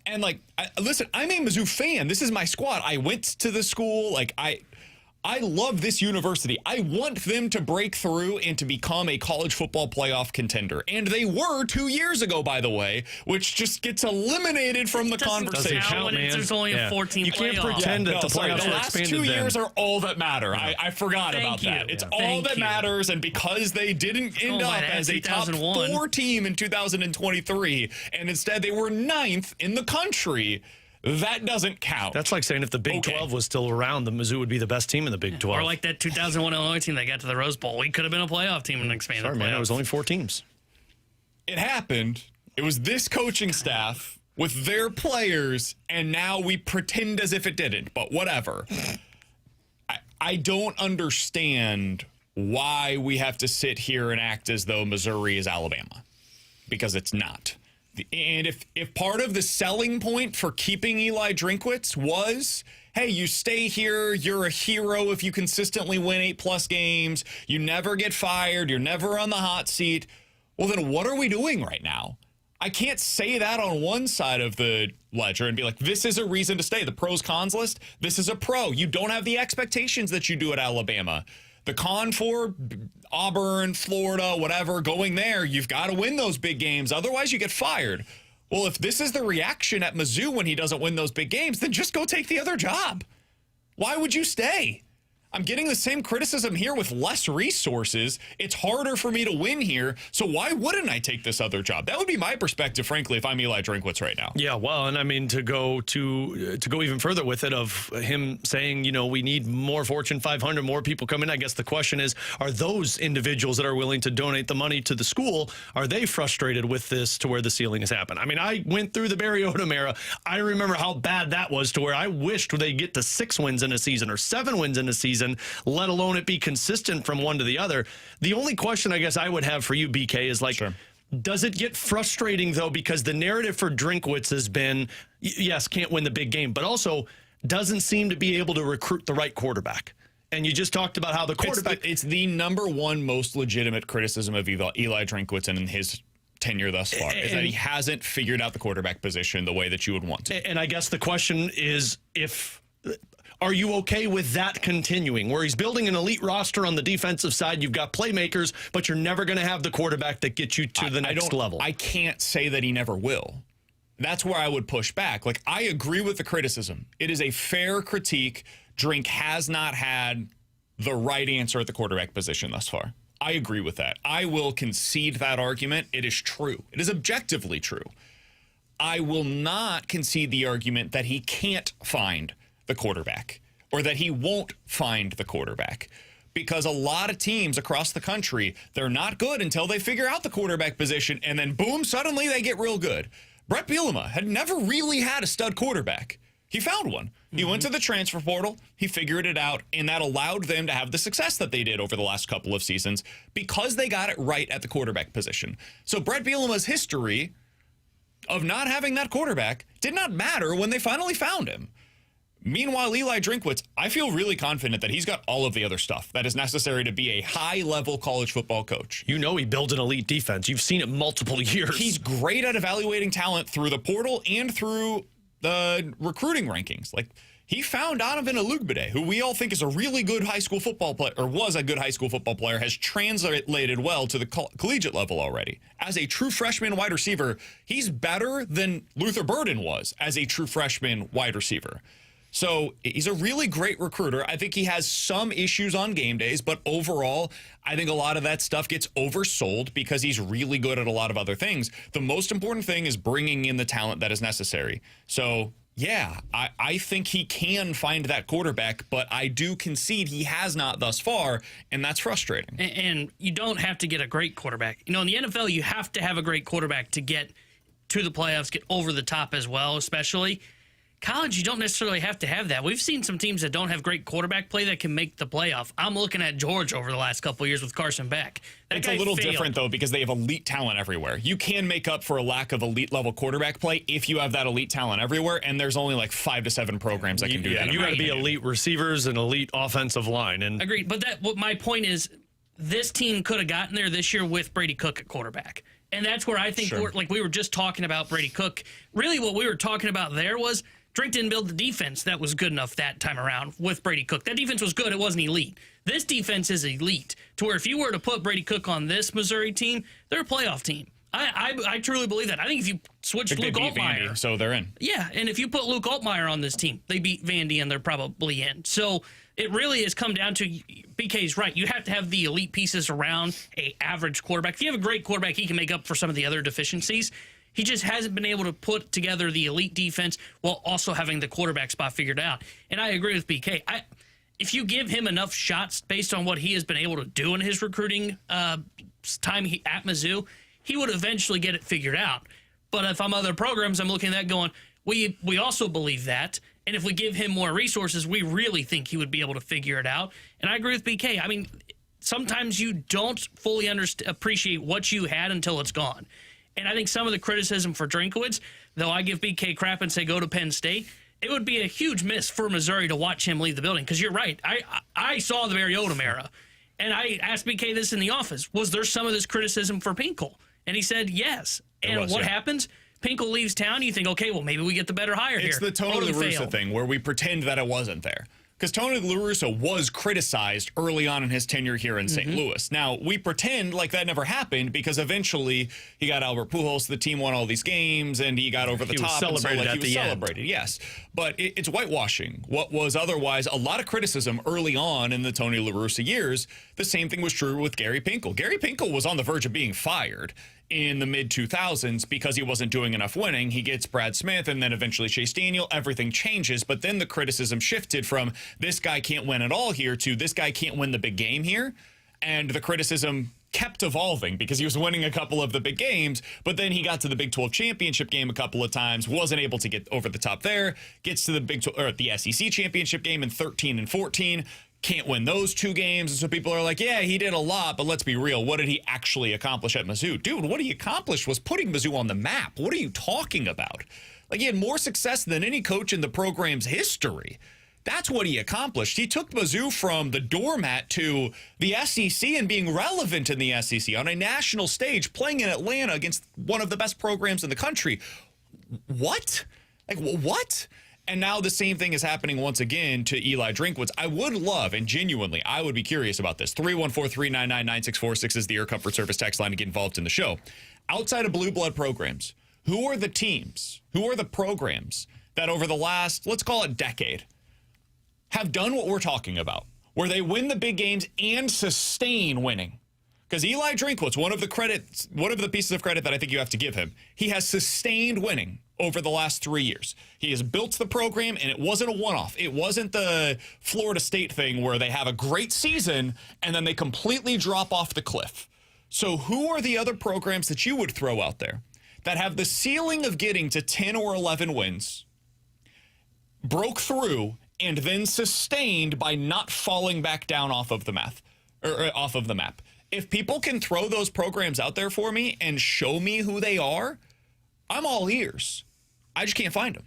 And, like, listen, I'm a Mizzou fan. This is my squad. I went to the school. Like, I love this university. I want them to break through and to become a college football playoff contender. And they were 2 years ago, by the way, which just gets eliminated from the conversation. Count, man. There's only a 14 You can't pretend that the playoffs the are last expanded 2 years then. are all that matter. I forgot about that. It's all that matters. And because they didn't end up as a top 4 team in 2023, and instead they were 9th in the country, that doesn't count. That's like saying if the Big 12 was still around, the Mizzou would be the best team in the Big 12. Or like that 2001 Illinois team that got to the Rose Bowl. We could have been a playoff team and expanded. Sorry, man, it was only 4 teams. It happened. It was this coaching staff with their players, and now we pretend as if it didn't, but whatever. I don't understand why we have to sit here and act as though Missouri is Alabama, because it's not. And if part of the selling point for keeping Eli Drinkwitz was, hey, you stay here, you're a hero if you consistently win 8+ games, you never get fired, you're never on the hot seat, well, then what are we doing right now? I can't say that on one side of the ledger and be like, this is a reason to stay. The pros cons list, this is a pro. You don't have the expectations that you do at Alabama. The con for Auburn, Florida, whatever, going there, you've got to win those big games. Otherwise, you get fired. Well, if this is the reaction at Mizzou when he doesn't win those big games, then just go take the other job. Why would you stay? I'm getting the same criticism here with less resources. It's harder for me to win here, so why wouldn't I take this other job? That would be my perspective, frankly, if I'm Eli Drinkwitz right now. Yeah, well, and I mean, to go even further with it, of him saying, we need more Fortune 500, more people coming. I guess the question is, are those individuals that are willing to donate the money to the school, are they frustrated with this to where the ceiling has happened? I mean, I went through the Barry Odom era. I remember how bad that was, to where I wished they'd get to 6 wins in a season or 7 wins in a season, let alone it be consistent from one to the other. The only question I guess I would have for you, BK, is like, does it get frustrating, though, because the narrative for Drinkwitz has been, yes, can't win the big game, but also doesn't seem to be able to recruit the right quarterback. And you just talked about how the quarterback... It's the number one most legitimate criticism of Eli Drinkwitz and in his tenure thus far, is that he hasn't figured out the quarterback position the way that you would want to. And I guess the question is, are you okay with that continuing, where he's building an elite roster on the defensive side? You've got playmakers, but you're never going to have the quarterback that gets you to the next level. I can't say that he never will. That's where I would push back. Like, I agree with the criticism. It is a fair critique. Drink has not had the right answer at the quarterback position thus far. I agree with that. I will concede that argument. It is true. It is objectively true. I will not concede the argument that he can't find the quarterback, or that he won't find the quarterback, because a lot of teams across the country, they're not good until they figure out the quarterback position, and then boom, suddenly they get real good. Brett Bielema had never really had a stud quarterback. He found one. He went to the transfer portal, he figured it out, and that allowed them to have the success that they did over the last couple of seasons because they got it right at the quarterback position. So Brett Bielema's history of not having that quarterback did not matter when they finally found him. Meanwhile, Eli Drinkwitz, I feel really confident that he's got all of the other stuff that is necessary to be a high-level college football coach. He builds an elite defense. You've seen it multiple years. He's great at evaluating talent through the portal and through the recruiting rankings. Like, he found Donovan Alugbade, who we all think is a really good high school football player, or was a good high school football player, has translated well to the collegiate level already. As a true freshman wide receiver, he's better than Luther Burden was as a true freshman wide receiver. So he's a really great recruiter. I think he has some issues on game days, but overall, I think a lot of that stuff gets oversold because he's really good at a lot of other things. The most important thing is bringing in the talent that is necessary. So, yeah, I think he can find that quarterback, but I do concede he has not thus far, and that's frustrating. And you don't have to get a great quarterback. In the NFL, you have to have a great quarterback to get to the playoffs, get over the top as well, especially. College, you don't necessarily have to have that. We've seen some teams that don't have great quarterback play that can make the playoff. I'm looking at Georgia over the last couple of years with Carson Beck. It's a little different, though, because they have elite talent everywhere. You can make up for a lack of elite-level quarterback play if you have that elite talent everywhere, and there's only like 5 to 7 programs that can do that. You got to be elite receivers and elite offensive line. And agreed. But what my point is, this team could have gotten there this year with Brady Cook at quarterback. And that's where I think, we were just talking about Brady Cook. Really what we were talking about there was Drink didn't build the defense that was good enough that time around with Brady Cook. That defense was good. It wasn't elite. This defense is elite, to where if you were to put Brady Cook on this Missouri team, they're a playoff team. I truly believe that. I think if you switched Luke Altmaier. Vandy, so they're in. Yeah, and if you put Luke Altmaier on this team, they beat Vandy and they're probably in. So it really has come down to, BK's right, you have to have the elite pieces around a average quarterback. If you have a great quarterback, he can make up for some of the other deficiencies. He just hasn't been able to put together the elite defense while also having the quarterback spot figured out. And I agree with BK. If you give him enough shots based on what he has been able to do in his recruiting time at Mizzou, he would eventually get it figured out. But if I'm other programs, I'm looking at that going, we also believe that. And if we give him more resources, we really think he would be able to figure it out. And I agree with BK. I mean, sometimes you don't fully appreciate what you had until it's gone. And I think some of the criticism for Drinkwitz, though I give BK crap and say go to Penn State, it would be a huge miss for Missouri to watch him leave the building. Because you're right. I saw the Barry Odom era. And I asked BK this in the office. Was there some of this criticism for Pinkel? And he said yes. And what happens? Pinkel leaves town. You think, okay, well, maybe we get the better hire here. It's the Tony La Russa thing where we pretend that it wasn't there. Because Tony La Russa was criticized early on in his tenure here in St. Louis. Now, we pretend like that never happened because eventually he got Albert Pujols, the team won all these games, and he got over the top. Celebrated and so, he was celebrated, yes. But it's whitewashing. What was otherwise a lot of criticism early on in the Tony La Russa years, the same thing was true with Gary Pinkel. Gary Pinkel was on the verge of being fired in the mid-2000s because he wasn't doing enough winning. He gets Brad Smith and then eventually Chase Daniel. Everything changes, but then the criticism shifted from this guy can't win at all here to this guy can't win the big game here. And the criticism kept evolving because he was winning a couple of the big games, but then he got to the Big 12 championship game a couple of times, wasn't able to get over the top there, gets to the Big 12 or the SEC championship game in 13 and 14. Can't win those two games. And so people are like, yeah, he did a lot, but let's be real. What did he actually accomplish at Mizzou? Dude, what he accomplished was putting Mizzou on the map. What are you talking about? Like, he had more success than any coach in the program's history. That's what he accomplished. He took Mizzou from the doormat to the SEC and being relevant in the SEC on a national stage, playing in Atlanta against one of the best programs in the country. What? Like, what? And now the same thing is happening once again to Eli Drinkwitz. I would love, and genuinely, I would be curious about this. 314-399-9646 is the Air Comfort Service text line to get involved in the show. Outside of blue blood programs, who are the teams, who are the programs that over the last, let's call it decade, have done what we're talking about, where they win the big games and sustain winning? Because Eli Drinkwitz, one of the pieces of credit that I think you have to give him, he has sustained winning over the last 3 years. He has built the program, and it wasn't a one-off. It wasn't the Florida State thing where they have a great season and then they completely drop off the cliff. So who are the other programs that you would throw out there that have the ceiling of getting to 10 or 11 wins, broke through, and then sustained by not falling back down off of the map? If people can throw those programs out there for me and show me who they are, I'm all ears. I just can't find them.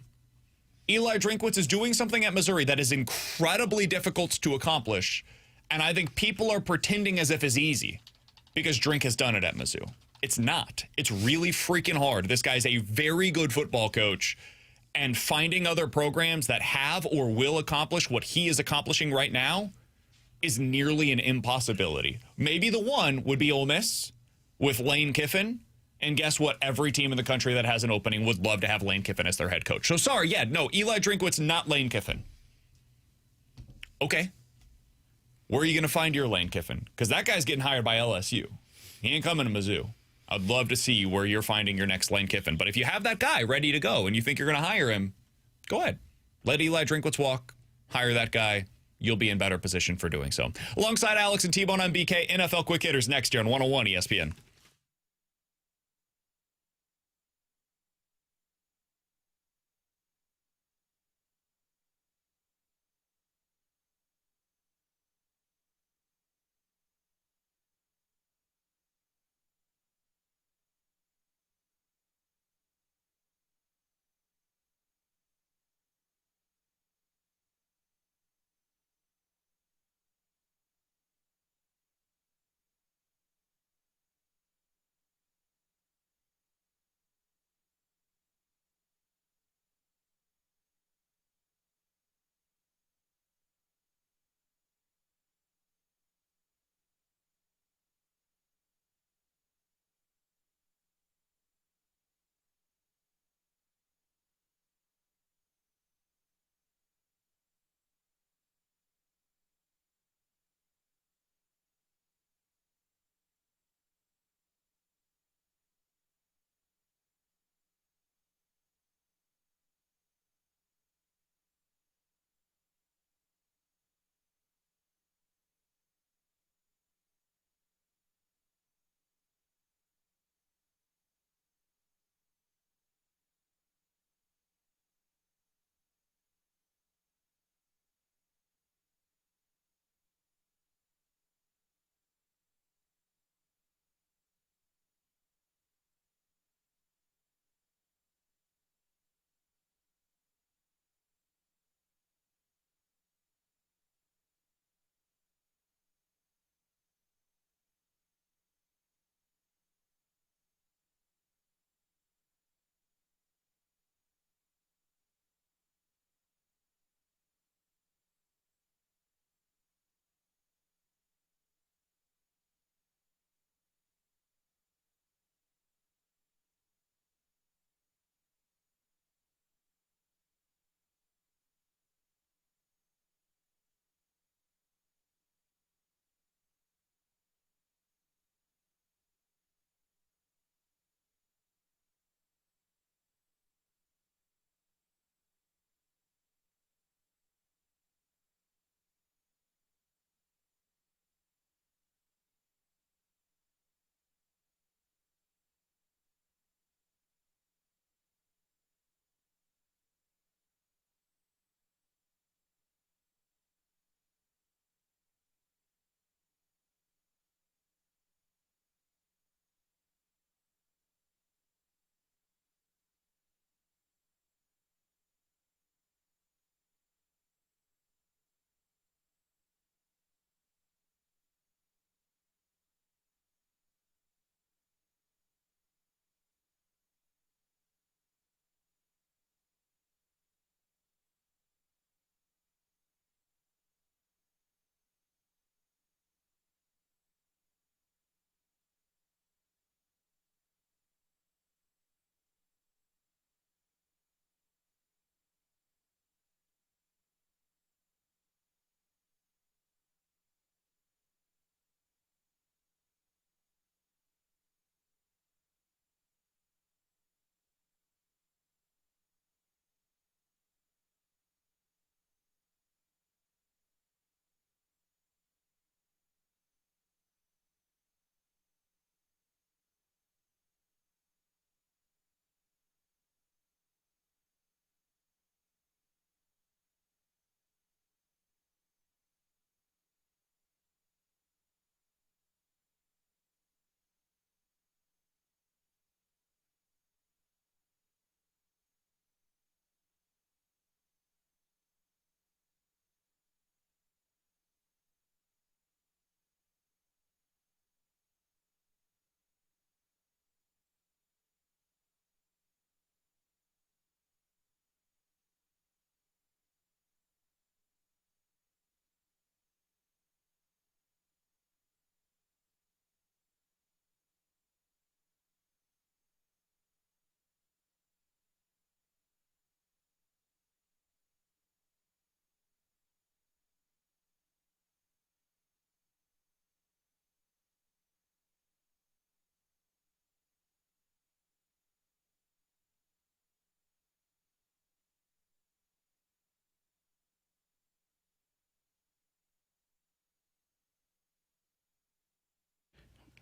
Eli Drinkwitz is doing something at Missouri that is incredibly difficult to accomplish, and I think people are pretending as if it's easy because Drink has done it at Mizzou. It's not. It's really freaking hard. This guy's a very good football coach, and finding other programs that have or will accomplish what he is accomplishing right now is nearly an impossibility. Maybe the one would be Ole Miss with Lane Kiffin. And guess what? Every team in the country that has an opening would love to have Lane Kiffin as their head coach. So sorry, Eli Drinkwitz, not Lane Kiffin. Okay. Where are you going to find your Lane Kiffin? Because that guy's getting hired by LSU. He ain't coming to Mizzou. I'd love to see where you're finding your next Lane Kiffin. But if you have that guy ready to go and you think you're going to hire him, go ahead. Let Eli Drinkwitz walk. Hire that guy. You'll be in better position for doing so. Alongside Alex and T-Bone on BK, NFL Quick Hitters next year on 101 ESPN.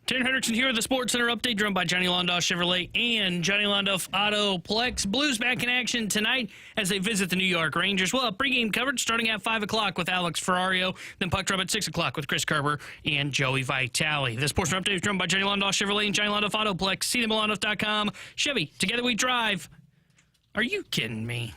Taryn Hendrickson here with the Sports Center update, driven by Johnny Londoff Chevrolet and Johnny Londoff Autoplex. Blues back in action tonight as they visit the New York Rangers. We'll have pregame coverage starting at 5 o'clock with Alex Ferrario, then puck drop at 6 o'clock with Chris Kerber and Joey Vitale. The Sports Center update is driven by Johnny Londoff Chevrolet and Johnny Londoff Autoplex. See them at Londoff.com. Chevy, together we drive. Are you kidding me?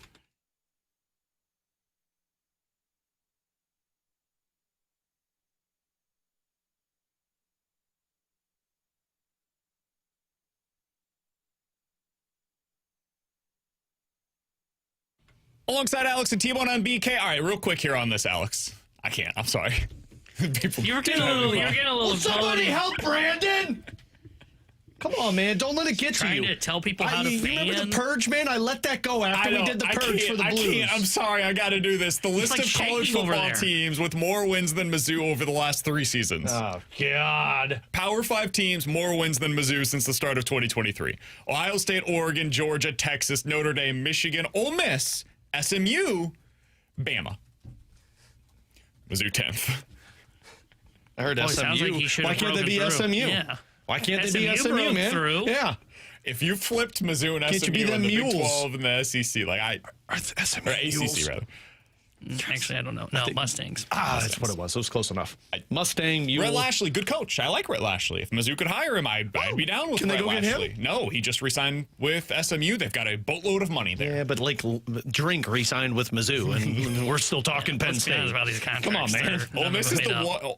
Alongside Alex and T-Bone on BK. All right, real quick here on this, Alex. I can't. I'm sorry. You're getting a little. Somebody help Brandon! Come on, man. Don't let it get to you. Trying to tell people how to fan. Remember the Purge, man? I let that go after we did the Purge for the Blues. I can't. I'm sorry. I got to do this. The list of college football teams with more wins than Mizzou over the last 3 seasons. Oh, God. Power 5 teams, more wins than Mizzou since the start of 2023. Ohio State, Oregon, Georgia, Texas, Notre Dame, Michigan, Ole Miss, SMU, Bama. Mizzou 10th. I heard SMU. Sounds like he should have Why can't they be broken through. SMU? Yeah. Why can't they be SMU, man? Through. Yeah. If you flipped Mizzou and Can't SMU you be in them the Big mules? 12 and the SEC, like SMU or ACC mules. rather. Actually, I don't know. No, Mustangs. That's what it was. It was close enough. Mustang, mule. Rhett Lashley, good coach. I like Rhett Lashley. If Mizzou could hire him, I'd be down with Can they Rhett go get him? Lashley. No, he just re-signed with SMU. They've got a boatload of money there. Yeah, but like Drink re-signed with Mizzou, and we're still talking Penn Let's be honest State. about these contracts. Come on, man.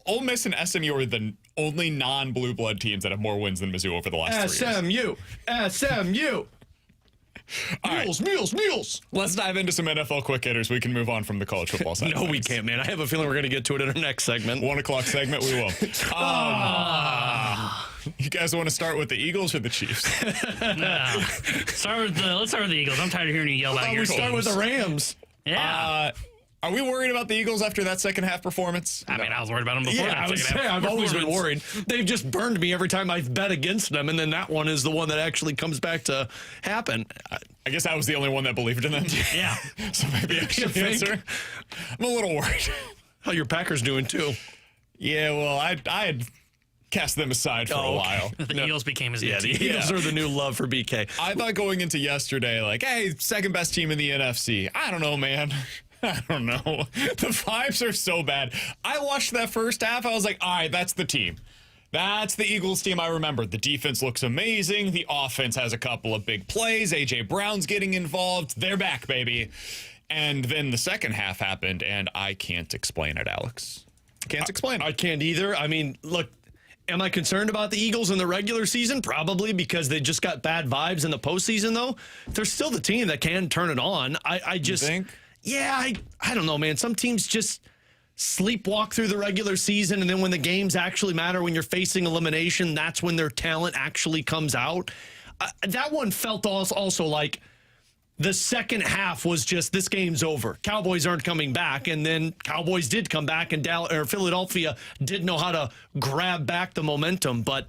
Ole Miss and SMU are the only non-blue blood teams that have more wins than Mizzou over the last 3 years. SMU. Mules. Let's dive into some NFL quick hitters. We can move on from the college football side. No, we can't, man. I have a feeling we're going to get to it in our next segment. 1 o'clock segment, we will. You guys want to start with the Eagles or the Chiefs? Let's start with the Eagles. I'm tired of hearing you yell about your We start with the Rams. Yeah. Are we worried about the Eagles after that second half performance? I mean, I was worried about them before. Yeah, I would say I've always been worried. They've just burned me every time I've bet against them, and then that one is the one that actually comes back to happen. I guess I was the only one that believed in them. Yeah. So maybe I should answer. I'm a little worried. How your Packers doing, too? Yeah, well, I had cast them aside for a while. The Eagles became his Yeah, new the team. Eagles are the new love for BK. I thought going into yesterday, like, hey, second best team in the NFC. I don't know, man. I don't know. The vibes are so bad. I watched that first half. I was like, all right, that's the team. That's the Eagles team I remember. The defense looks amazing. The offense has a couple of big plays. A.J. Brown's getting involved. They're back, baby. And then the second half happened, and I can't explain it, Alex. Can't explain it. I can't either. I mean, look, am I concerned about the Eagles in the regular season? Probably, because they just got bad vibes in the postseason, though. They're still the team that can turn it on. I just... You think? Yeah, I don't know, man. Some teams just sleepwalk through the regular season, and then when the games actually matter, when you're facing elimination, that's when their talent actually comes out. That one felt also like the second half was just, this game's over. Cowboys aren't coming back, and then Cowboys did come back, and Philadelphia did know how to grab back the momentum. But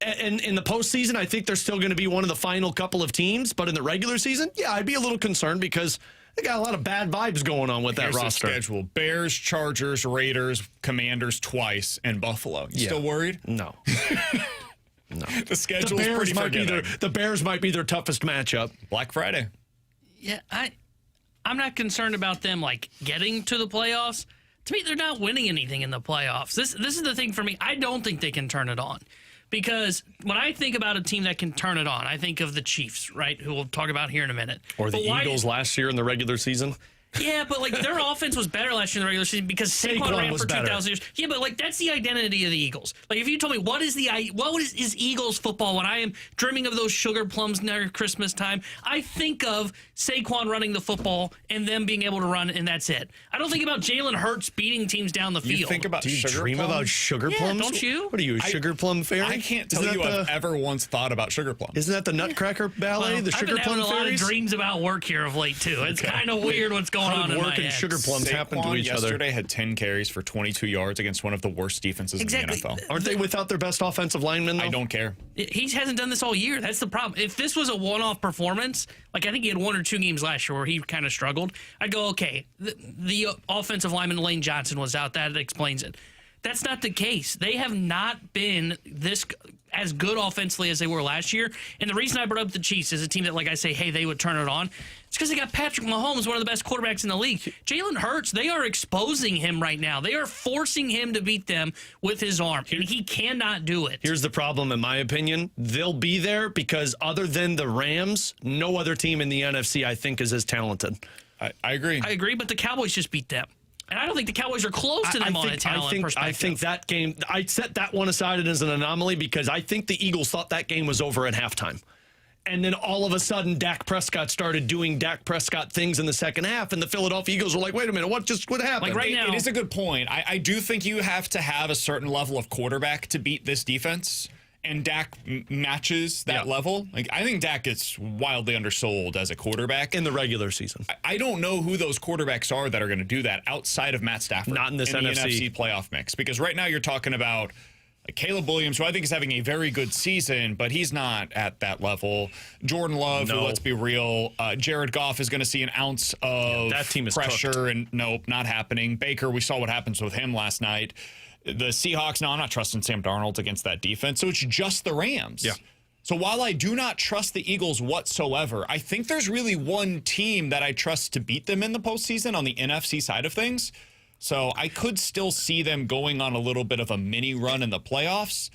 in the postseason, I think they're still going to be one of the final couple of teams. But in the regular season, yeah, I'd be a little concerned because they got a lot of bad vibes going on with that roster. The schedule: Bears, Chargers, Raiders, Commanders twice, and Buffalo. You still worried? No. No. The schedule is pretty forgiving. The Bears might be their toughest matchup. Black Friday. Yeah, I'm not concerned about them like getting to the playoffs. To me, they're not winning anything in the playoffs. This is the thing for me. I don't think they can turn it on. Because when I think about a team that can turn it on, I think of the Chiefs, right, who we'll talk about here in a minute. Or the Eagles last year in the regular season. Yeah, but like their offense was better last year in the regular season because Saquon ran for 2,000 years. Yeah, but like that's the identity of the Eagles. Like if you told me what is Eagles football when I am dreaming of those sugar plums near Christmas time, I think of Saquon running the football and them being able to run, and that's it. I don't think about Jalen Hurts beating teams down the field. You think about Do you sugar dream plums? about sugar plums? Don't you? What are you, a sugar plum fairy? I can't tell you I've ever once thought about sugar plums. Isn't that the Nutcracker Ballet? Well, the sugar I've been plum having a lot of fairies? dreams about work here of late too. It's kind of weird what's going on in my Work and head. sugar plums happen to each other. Yesterday had 10 carries for 22 yards against one of the worst defenses in the NFL. Aren't they without their best offensive lineman, though? I don't care. He hasn't done this all year. That's the problem. If this was a one-off performance, like I think he had 1 or 2 games last year where he kind of struggled, I'd go, okay, the offensive lineman Lane Johnson was out. That explains it. That's not the case. They have not been this as good offensively as they were last year. And the reason I brought up the Chiefs is a team that, like I say, hey, they would turn it on. It's because they got Patrick Mahomes, one of the best quarterbacks in the league. Jalen Hurts, they are exposing him right now. They are forcing him to beat them with his arm, and he cannot do it. Here's the problem, in my opinion. They'll be there because other than the Rams, no other team in the NFC, I think, is as talented. I agree. I agree, but the Cowboys just beat them. And I don't think the Cowboys are close to them on a talent perspective. I think that game, I set that one aside as an anomaly because I think the Eagles thought that game was over at halftime. And then all of a sudden, Dak Prescott started doing Dak Prescott things in the second half, and the Philadelphia Eagles were like, wait a minute, what happened? Like right now, it is a good point. I do think you have to have a certain level of quarterback to beat this defense. And Dak matches that level. Like, I think Dak gets wildly undersold as a quarterback in the regular season. I don't know who those quarterbacks are that are going to do that outside of Matt Stafford. Not in this in NFC. the NFC playoff mix. Because right now you're talking about like Caleb Williams, who I think is having a very good season, but he's not at that level. Jordan Love, who, let's be real, Jared Goff is going to see an ounce of that team is pressure, cooked. and nope, not happening. Baker, we saw what happens with him last night. The Seahawks, no, I'm not trusting Sam Darnold against that defense. So it's just the Rams. Yeah. So while I do not trust the Eagles whatsoever, I think there's really one team that I trust to beat them in the postseason on the NFC side of things. So I could still see them going on a little bit of a mini run in the playoffs.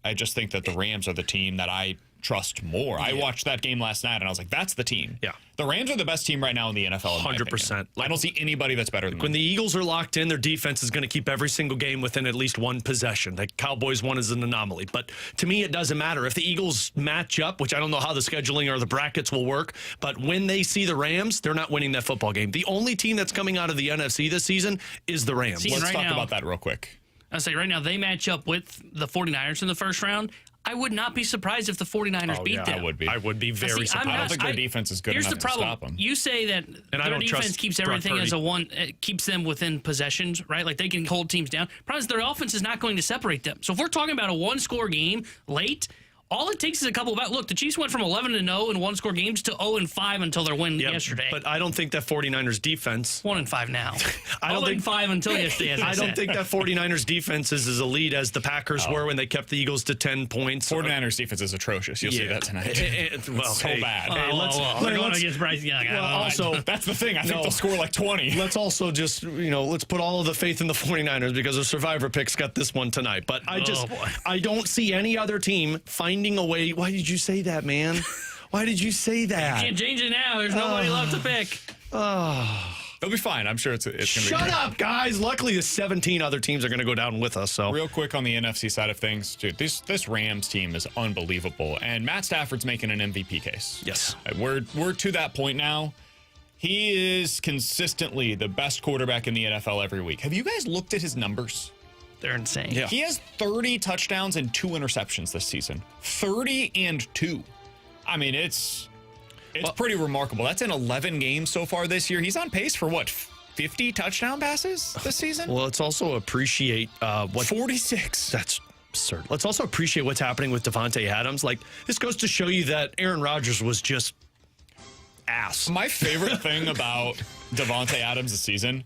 I just think that the Rams are the team that I trust more. I watched that game last night, and I was like, that's the team. Yeah. The Rams are the best team right now in the NFL, in my 100%. opinion. I don't see anybody that's better than them. When the Eagles are locked in, their defense is going to keep every single game within at least one possession. The Cowboys one is an anomaly. But to me, it doesn't matter. If the Eagles match up, which I don't know how the scheduling or the brackets will work, but when they see the Rams, they're not winning that football game. The only team that's coming out of the NFC this season is the Rams. See, Let's right talk now, about that real quick. I'll say right now, they match up with the 49ers in the first round. I would not be surprised if the 49ers beat them. I would be. I would be very surprised. I don't think their defense is good enough to stop them. You say that their defense keeps everything as a one, keeps them within possessions, right? Like they can hold teams down. Problem is their offense is not going to separate them. So if we're talking about a one-score game late, all it takes is a couple of... Look, the Chiefs went from 11-0 in one-score games to 0-5 until their win yesterday. But I don't think that 49ers defense... 1-5 now. I don't think 5 until yesterday, as I don't think that 49ers defense is as elite as the Packers were when they kept the Eagles to 10 points. 49ers defense is atrocious. You'll see that tonight. So bad. They're going against Bryce Young. Also, that's the thing. I think they'll score like 20. Let's also just, let's put all of the faith in the 49ers because the survivor picks got this one tonight. But I don't see any other team finding a way. Why did you say that, man? Why did you say that? You can't change it now. There's nobody left to pick. They'll be fine. I'm sure it's going to be Shut up, guys. Luckily, the 17 other teams are going to go down with us. So real quick on the NFC side of things, dude, this Rams team is unbelievable. And Matt Stafford's making an MVP case. Yes. We're to that point now. He is consistently the best quarterback in the NFL every week. Have you guys looked at his numbers? They're insane. Yeah. He has 30 touchdowns and 2 interceptions this season. 30 and 2. I mean, it's pretty remarkable. That's in 11 games so far this year. He's on pace for, 50 touchdown passes this season? Well, let's also appreciate 46. That's absurd. Let's also appreciate what's happening with Davante Adams. Like, this goes to show you that Aaron Rodgers was just ass. My favorite thing about Davante Adams this season,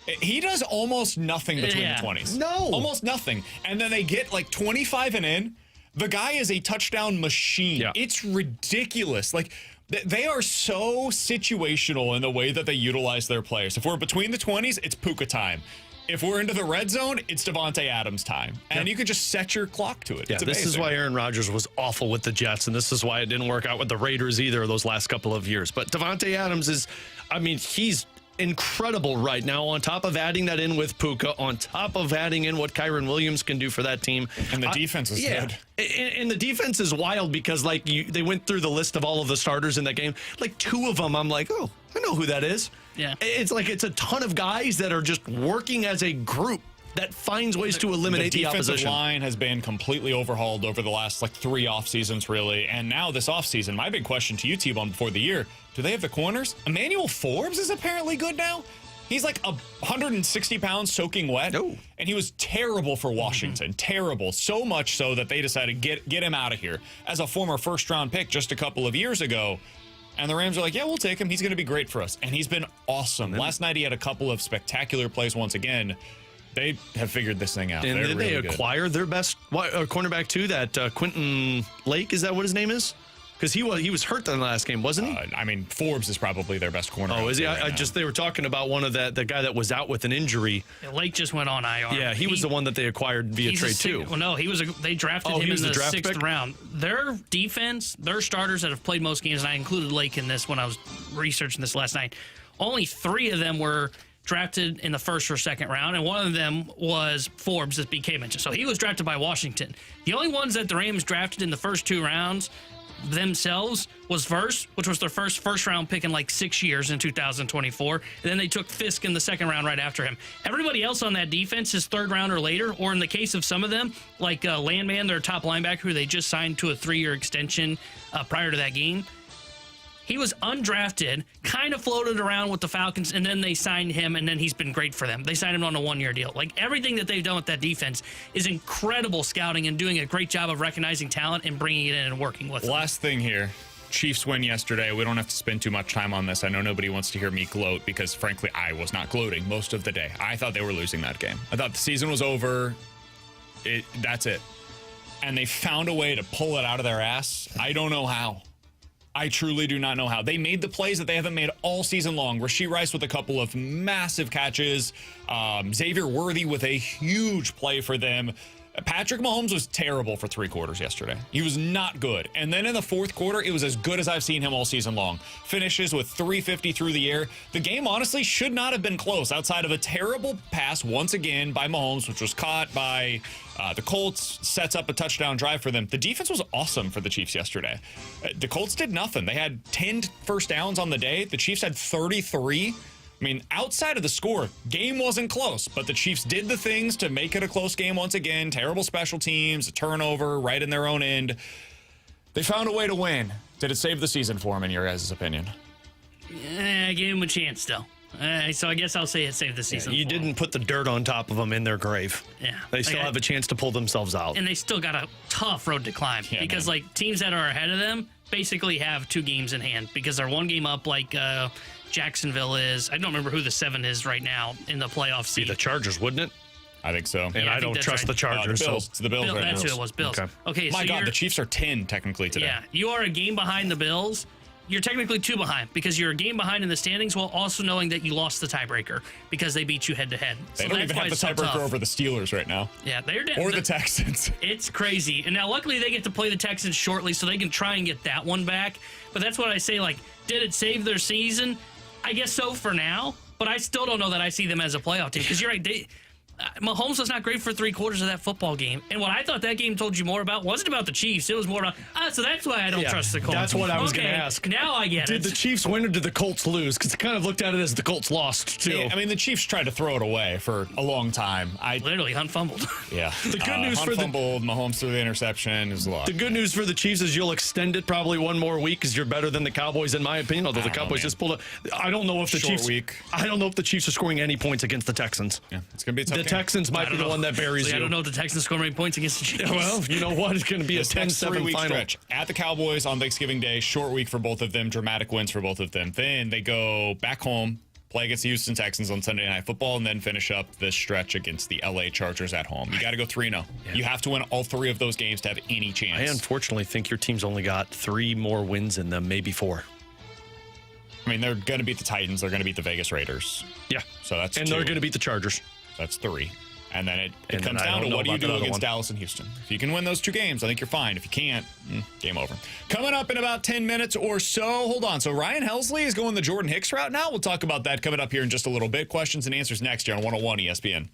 he does almost nothing between the 20s. No. Almost nothing. And then they get like 25 and in. The guy is a touchdown machine. Yeah. It's ridiculous. Like, they are so situational in the way that they utilize their players. If we're between the 20s, it's Puka time. If we're into the red zone, it's Davante Adams time. And you can just set your clock to it. Yeah, it's this is why Aaron Rodgers was awful with the Jets, and this is why it didn't work out with the Raiders either those last couple of years. But Davante Adams he's incredible right now, on top of adding that in with Puka, on top of adding in what Kyron Williams can do for that team. And the defense is good. And the defense is wild because, they went through the list of all of the starters in that game. Like, 2 of them, I'm like, oh, I know who that is. Yeah. It's a ton of guys that are just working as a group that finds ways to eliminate the opposition. The defensive line has been completely overhauled over the last 3 off seasons, really. And now this offseason, my big question to you, T-Bone, before the year, do they have the corners? Emmanuel Forbes is apparently good now. He's 160 pounds soaking wet. No. And he was terrible for Washington. Terrible. So much so that they decided to get him out of here as a former first-round pick just a couple of years ago. And the Rams are like, yeah, we'll take him. He's going to be great for us. And he's been awesome. Last night he had a couple of spectacular plays once again. They have figured this thing out. And They're did really they good. acquire their best cornerback too? That Quentin Lake, is that what his name is? Because he was hurt in the last game, wasn't he? Forbes is probably their best corner. Oh, is he? Right now. They were talking about one of the guy that was out with an injury. Yeah, Lake just went on IR. Yeah, he was the one that they acquired via trade too. Well, no, they drafted him in the draft sixth pick? round. Their defense, their starters that have played most games, and I included Lake in this when I was researching this last night. Only 3 of them were drafted in the first or second round, and one of them was Forbes, as BK mentioned. So he was drafted by Washington. The only ones that the Rams drafted in the first 2 rounds themselves was Verse, which was their first round pick in like 6 years in 2024. And then they took Fisk in the second round right after him. Everybody else on that defense is third round or later, or in the case of some of them, like Landman, their top linebacker, who they just signed to a 3-year extension prior to that game. He was undrafted, kind of floated around with the Falcons, and then they signed him, and then he's been great for them. They signed him on a 1-year deal. Like, everything that they've done with that defense is incredible scouting and doing a great job of recognizing talent and bringing it in and working with them. Last thing here. Chiefs win yesterday. We don't have to spend too much time on this. I know nobody wants to hear me gloat because, frankly, I was not gloating most of the day. I thought they were losing that game. I thought the season was over. That's it. And they found a way to pull it out of their ass. I don't know how. I truly do not know how. They made the plays that they haven't made all season long. Rashee Rice with a couple of massive catches. Xavier Worthy with a huge play for them. Patrick Mahomes was terrible for 3 quarters yesterday. He was not good. And then in the fourth quarter, it was as good as I've seen him all season long. Finishes with 350 through the air. The game honestly should not have been close outside of a terrible pass once again by Mahomes, which was caught by the Colts, sets up a touchdown drive for them. The defense was awesome for the Chiefs yesterday. The Colts did nothing. They had 10 first downs on the day. The Chiefs had 33. I mean, outside of the score, game wasn't close, but the Chiefs did the things to make it a close game once again. Terrible special teams, a turnover right in their own end. They found a way to win. Did it save the season for them, in your guys' opinion? I gave him a chance still. So I guess I'll say it saved the season. You didn't put the dirt on top of them in their grave. Yeah. They still have a chance to pull themselves out. And they still got a tough road to climb because, like, teams that are ahead of them basically have 2 games in hand because they're 1 game up, like Jacksonville is. I don't remember who the 7 is right now in the playoff seed. Be the Chargers, wouldn't it? I think so. And I I think don't that's trust right. the Chargers. The Bills. It's the Bills right That's now. who it was, Bills. Okay. My God, the Chiefs are 10 technically today. Yeah, you are a game behind the Bills. You're technically 2 behind because you're a game behind in the standings while also knowing that you lost the tiebreaker because they beat you head to head. They don't even have the tiebreaker over the Steelers right now. Yeah, they're down. Or the Texans. It's crazy. And now, luckily, they get to play the Texans shortly, so they can try and get that one back. But that's what I say, like, did it save their season? I guess so for now, but I still don't know that I see them as a playoff team because you're right. Mahomes was not great for 3 quarters of that football game. And what I thought that game told you more about wasn't about the Chiefs. It was more about, so that's why I don't trust the Colts. That's what I was going to ask. Now I get Did it. the Chiefs win or did the Colts lose? Because I kind of looked at it as the Colts lost, too. Yeah, I mean, the Chiefs tried to throw it away for a long time. Literally, Hunt fumbled. Yeah. The good news Hunt for the fumbled, Mahomes threw the interception. Is a lot. The good news for the Chiefs is you'll extend it probably 1 more week because you're better than the Cowboys, in my opinion. Although the Cowboys just pulled up. I don't know if the Short Chiefs. week. I don't know if the Chiefs are scoring any points against the Texans. Yeah, it's gonna be a tough The game. Texans might be the one that buries you. I don't know if the Texans score many points against the Chiefs. Well, you know what? It's going to be a This next 10-7 3-week final. stretch at the Cowboys on Thanksgiving Day. Short week for both of them. Dramatic wins for both of them. Then they go back home, play against the Houston Texans on Sunday Night Football, and then finish up this stretch against the LA Chargers at home. You got to go 3-0. Yeah. You have to win all 3 of those games to have any chance. I unfortunately think your team's only got 3 more wins in them, maybe 4. I mean, they're going to beat the Titans. They're going to beat the Vegas Raiders. Yeah. So that's and 2. they're going to beat the Chargers. That's 3. And then it And comes then I down don't to know what do you about that do other against one. Dallas and Houston. If you can win those 2 games, I think you're fine. If you can't, game over. Coming up in about 10 minutes or so. Hold on. So Ryan Helsley is going the Jordan Hicks route now. We'll talk about that coming up here in just a little bit. Questions and answers next year on 101 ESPN.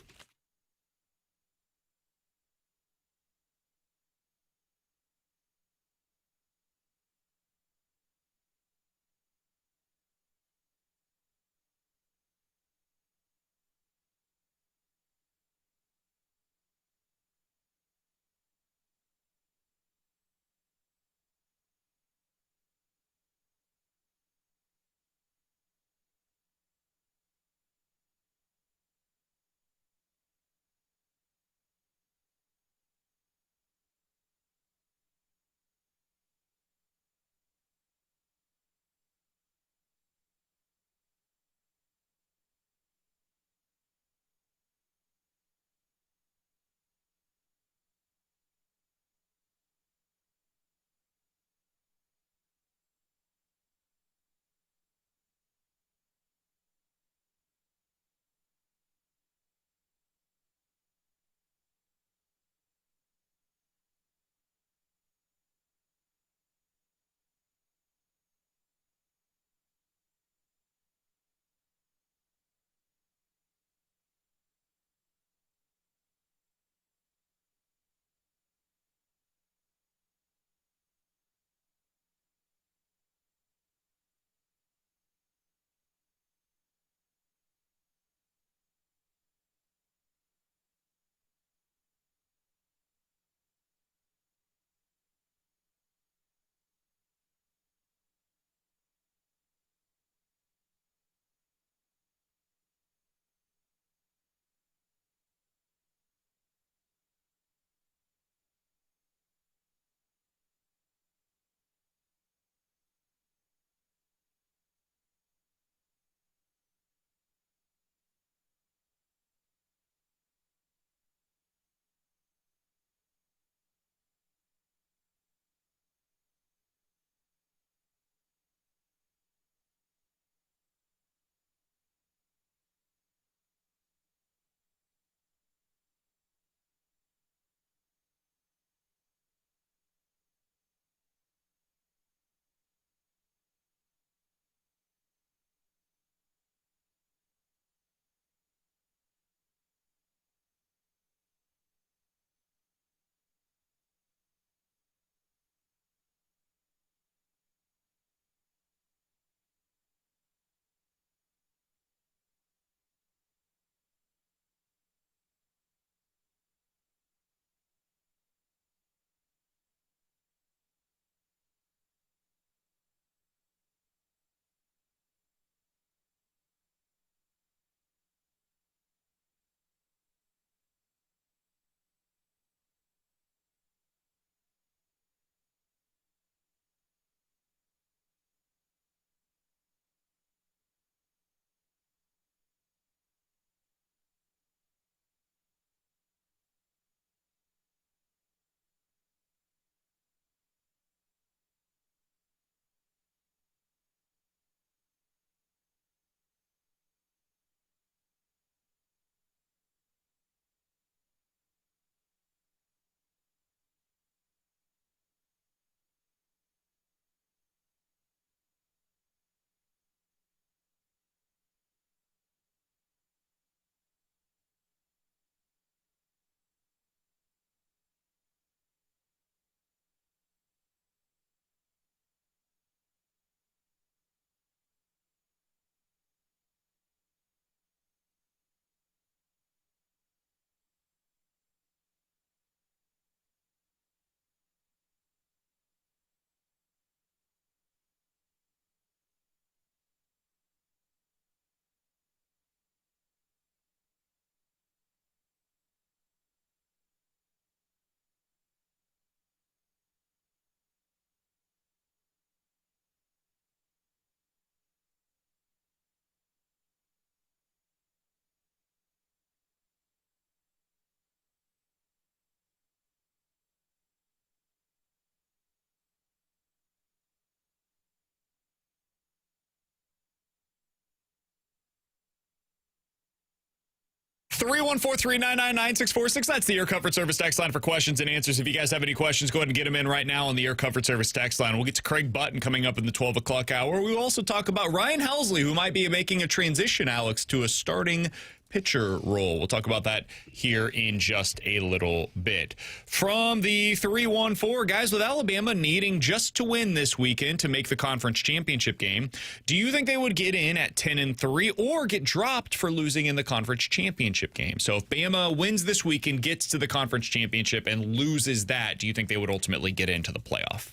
314-399-9646. That's the Air Comfort Service text line for questions and answers. If you guys have any questions, go ahead and get them in right now on the Air Comfort Service text line. We'll get to Craig Button coming up in the 12 o'clock hour. We'll also talk about Ryan Helsley, who might be making a transition, Alex, to a starting pitcher role. We'll talk about that here in just a little bit. From the 314, guys, with Alabama needing just to win this weekend to make the conference championship game, do you think they would get in at 10-3 or get dropped for losing in the conference championship game? So if Bama wins this weekend, gets to the conference championship, and loses that, do you think they would ultimately get into the playoff?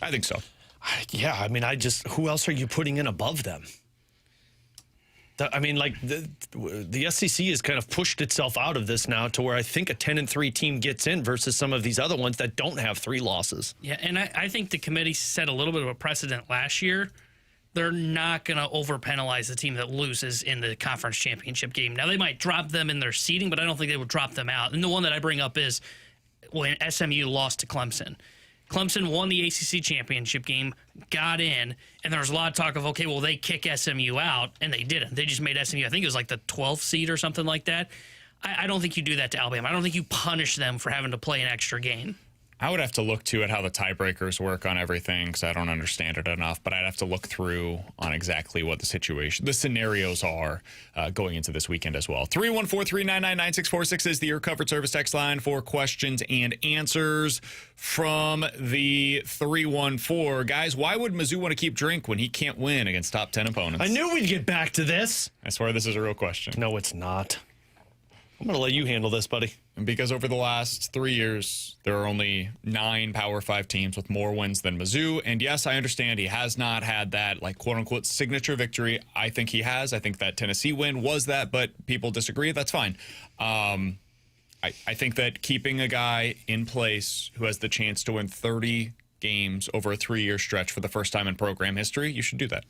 I think so. Yeah, I mean, who else are you putting in above them? I mean, like, the SEC has kind of pushed itself out of this now to where I think a 10-3 team gets in versus some of these other ones that don't have 3 losses. Yeah, and I think the committee set a little bit of a precedent last year. They're not going to over-penalize the team that loses in the conference championship game. Now, they might drop them in their seeding, but I don't think they would drop them out. And the one that I bring up is when SMU lost to Clemson. Clemson won the ACC championship game, got in, and there was a lot of talk of, okay, well, they kick SMU out, and they didn't. They just made SMU, I think it was like the 12th seed or something like that. I don't think you do that to Alabama. I don't think you punish them for having to play an extra game. I would have to look, too, at how the tiebreakers work on everything because I don't understand it enough. But I'd have to look through on exactly what the scenarios are going into this weekend as well. 314-399-9646 is the Air Comfort Service text line for questions and answers. From the 314, guys, why would Mizzou want to keep Drink when he can't win against top 10 opponents? I knew we'd get back to this. I swear this is a real question. No, it's not. I'm going to let you handle this, buddy. Because over the last 3 years, there are only 9 Power 5 teams with more wins than Mizzou. And yes, I understand he has not had that, like, quote-unquote, signature victory. I think he has. I think that Tennessee win was that, but people disagree. That's fine. I think that keeping a guy in place who has the chance to win 30 games over a 3-year stretch for the first time in program history, you should do that.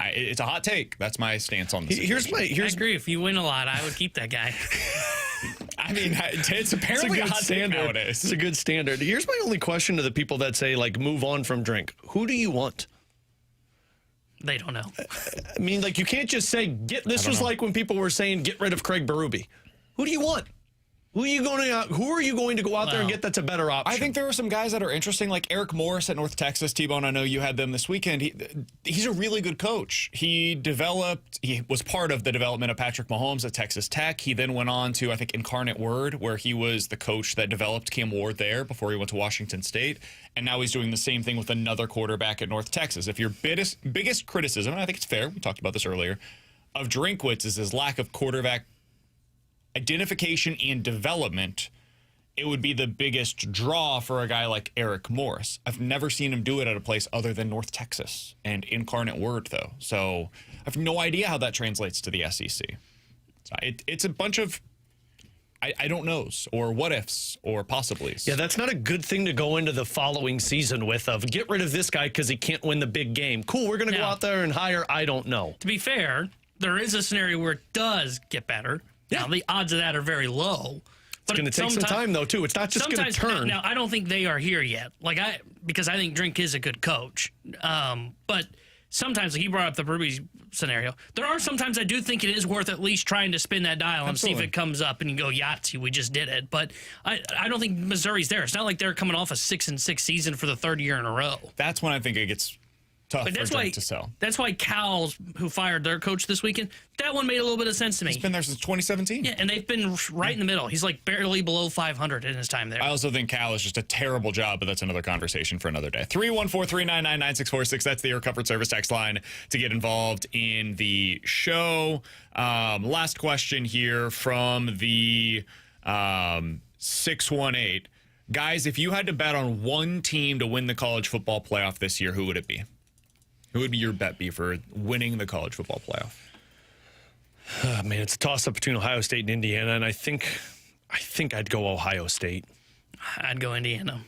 It's a hot take. That's my stance on this. I agree. If you win a lot, I would keep that guy. I mean, it's apparently a hot standard nowadays. It's a good standard. Here's my only question to the people that say, like, move on from Drink. Who do you want? They don't know. I mean, like, you can't just say, this was like when people were saying, get rid of Craig Berube. Who do you want? Who are you going to go out there and get that's a better option? I think there are some guys that are interesting, like Eric Morris at North Texas. T-Bone, I know you had them this weekend. He's a really good coach. He was part of the development of Patrick Mahomes at Texas Tech. He then went on to, I think, Incarnate Word, where he was the coach that developed Cam Ward there before he went to Washington State. And now he's doing the same thing with another quarterback at North Texas. If your biggest criticism, and I think it's fair, we talked about this earlier, of Drinkwitz is his lack of quarterback identification and development, it would be the biggest draw for a guy like Eric Morris. I've never seen him do it at a place other than North Texas and Incarnate Word, though. So I have no idea how that translates to the SEC. It's a bunch of I don't knows or what ifs or possiblies. Yeah, that's not a good thing to go into the following season with of get rid of this guy because he can't win the big game. Cool, we're going to go out there and hire I don't know. To be fair, there is a scenario where it does get better. Now, the odds of that are very low. It's going to take some time, though, too. It's not just going to turn. Now, I don't think they are here yet. Because I think Drink is a good coach. But sometimes, like he brought up the Berube scenario, there are sometimes I do think it is worth at least trying to spin that dial and see if it comes up and you go, Yahtzee, we just did it. But I don't think Missouri's there. It's not like they're coming off a 6-6 season for the 3rd year in a row. That's when I think it gets tough for Drink to sell. That's why Cal's, who fired their coach this weekend, that one made a little bit of sense to me. He's been there since 2017. Yeah, and they've been right in the middle. He's like barely below 500 in his time there. I also think Cal is just a terrible job, but that's another conversation for another day. 314-399-9646. That's the Air Comfort Service text line to get involved in the show. Last question here from the 618. Guys, if you had to bet on one team to win the college football playoff this year, who would it be? Who would your bet be for winning the college football playoff? Man, it's a toss-up between Ohio State and Indiana, and I think I'd go Ohio State. I'd go Indiana.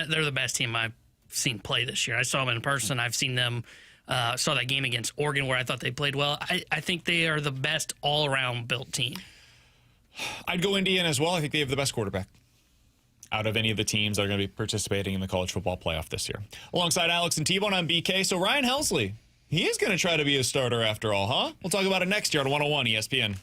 They're the best team I've seen play this year. I saw them in person. I've seen them, saw that game against Oregon where I thought they played well. I think they are the best all-around built team. I'd go Indiana as well. I think they have the best quarterback out of any of the teams that are going to be participating in the college football playoff this year. Alongside Alex and T-Bone on BK. So Ryan Helsley, he is going to try to be a starter after all, huh? We'll talk about it next year on 101 ESPN.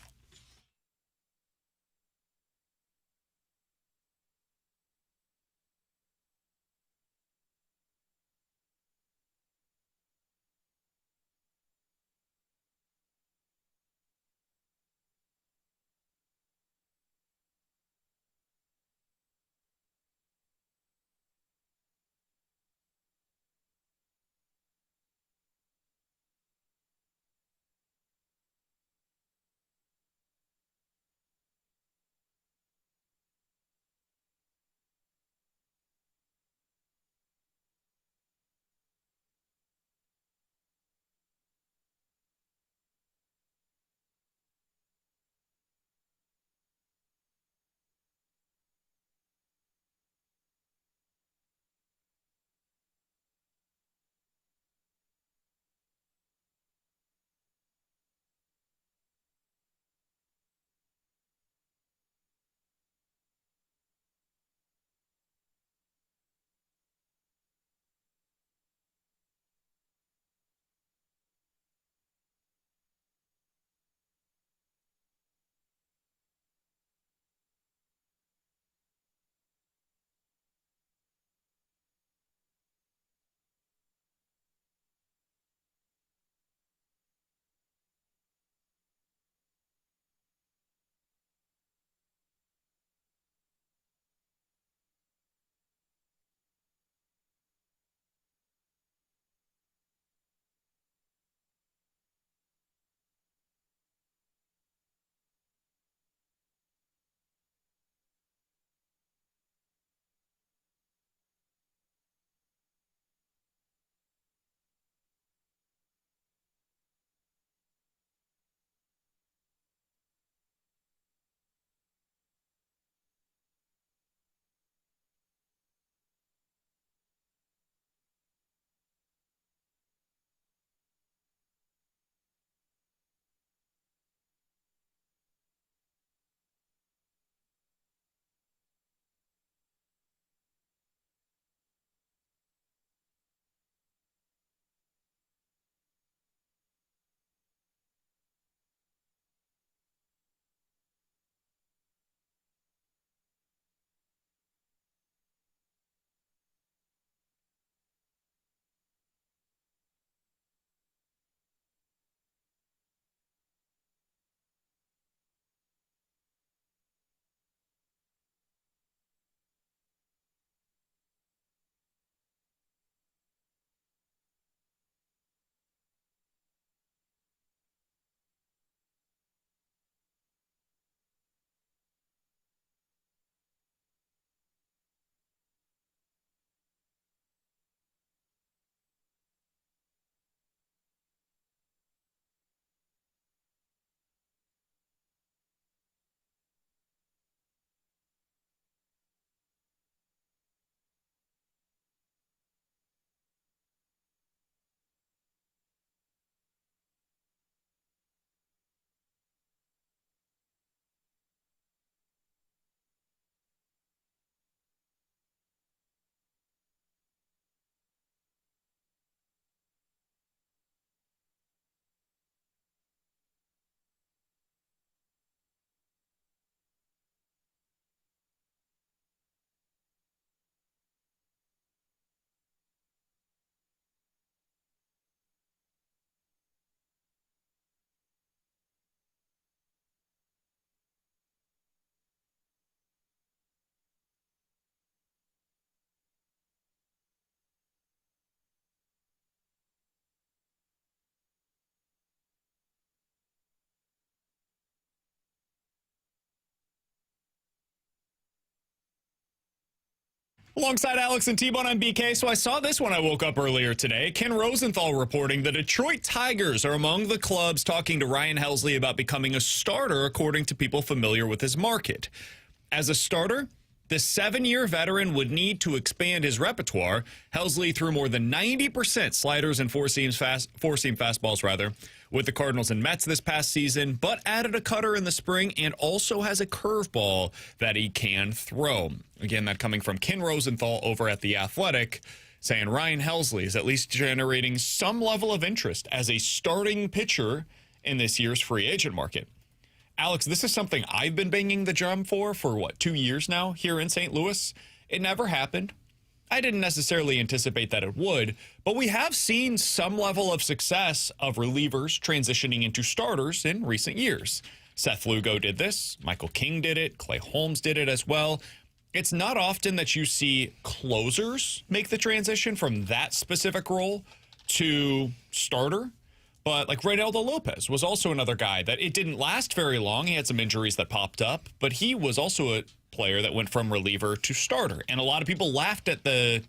Alongside Alex and T-Bone on BK, so I saw this when I woke up earlier today. Ken Rosenthal reporting the Detroit Tigers are among the clubs talking to Ryan Helsley about becoming a starter, according to people familiar with his market. As a starter, the 7-year veteran would need to expand his repertoire. Helsley threw more than 90% sliders and four-seam fastballs, with the Cardinals and Mets this past season, but added a cutter in the spring and also has a curveball that he can throw. Again, that coming from Ken Rosenthal over at The Athletic, saying Ryan Helsley is at least generating some level of interest as a starting pitcher in this year's free agent market. Alex, this is something I've been banging the drum for 2 years now here in St. Louis. It never happened. I didn't necessarily anticipate that it would, but we have seen some level of success of relievers transitioning into starters in recent years. Seth Lugo did this. Michael King did it. Clay Holmes did it as well. It's not often that you see closers make the transition from that specific role to starter. But like Reynaldo Lopez was also another guy that it didn't last very long. He had some injuries that popped up, but he was also a player that went from reliever to starter. And a lot of people laughed at the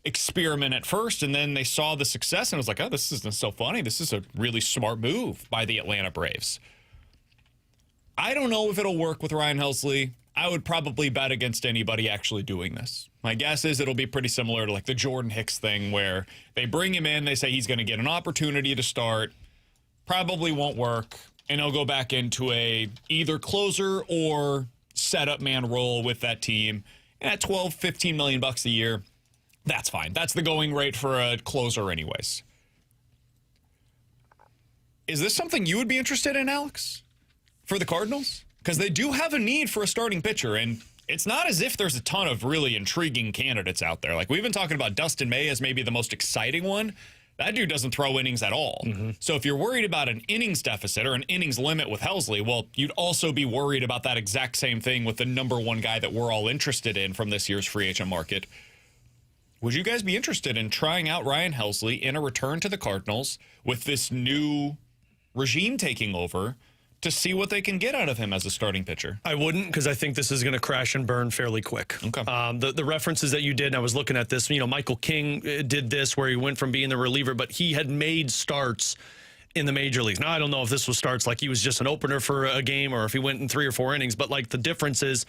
experiment at first, and then they saw the success and was like, oh, this isn't so funny. This is a really smart move by the Atlanta Braves. I don't know if it'll work with Ryan Helsley. I would probably bet against anybody actually doing this. My guess is it'll be pretty similar to like the Jordan Hicks thing where they bring him in, they say he's going to get an opportunity to start, probably won't work, and he'll go back into a either closer or setup man role with that team. And at $12-15 million a year, that's fine. That's the going rate for a closer anyways. Is this something you would be interested in, Alex, for the Cardinals? Because they do have a need for a starting pitcher, and it's not as if there's a ton of really intriguing candidates out there. Like, we've been talking about Dustin May as maybe the most exciting one. That dude doesn't throw innings at all. Mm-hmm. So if you're worried about an innings deficit or an innings limit with Helsley, well, you'd also be worried about that exact same thing with the number one guy that we're all interested in from this year's free agent market. Would you guys be interested in trying out Ryan Helsley in a return to the Cardinals with this new regime taking over to see what they can get out of him as a starting pitcher? I wouldn't, because I think this is going to crash and burn fairly quick. Okay. The references that you did, and I was looking at this, Michael King did this where he went from being the reliever, but he had made starts in the major leagues. Now, I don't know if this was starts like he was just an opener for a game or if he went in 3 or 4 innings, but like the difference is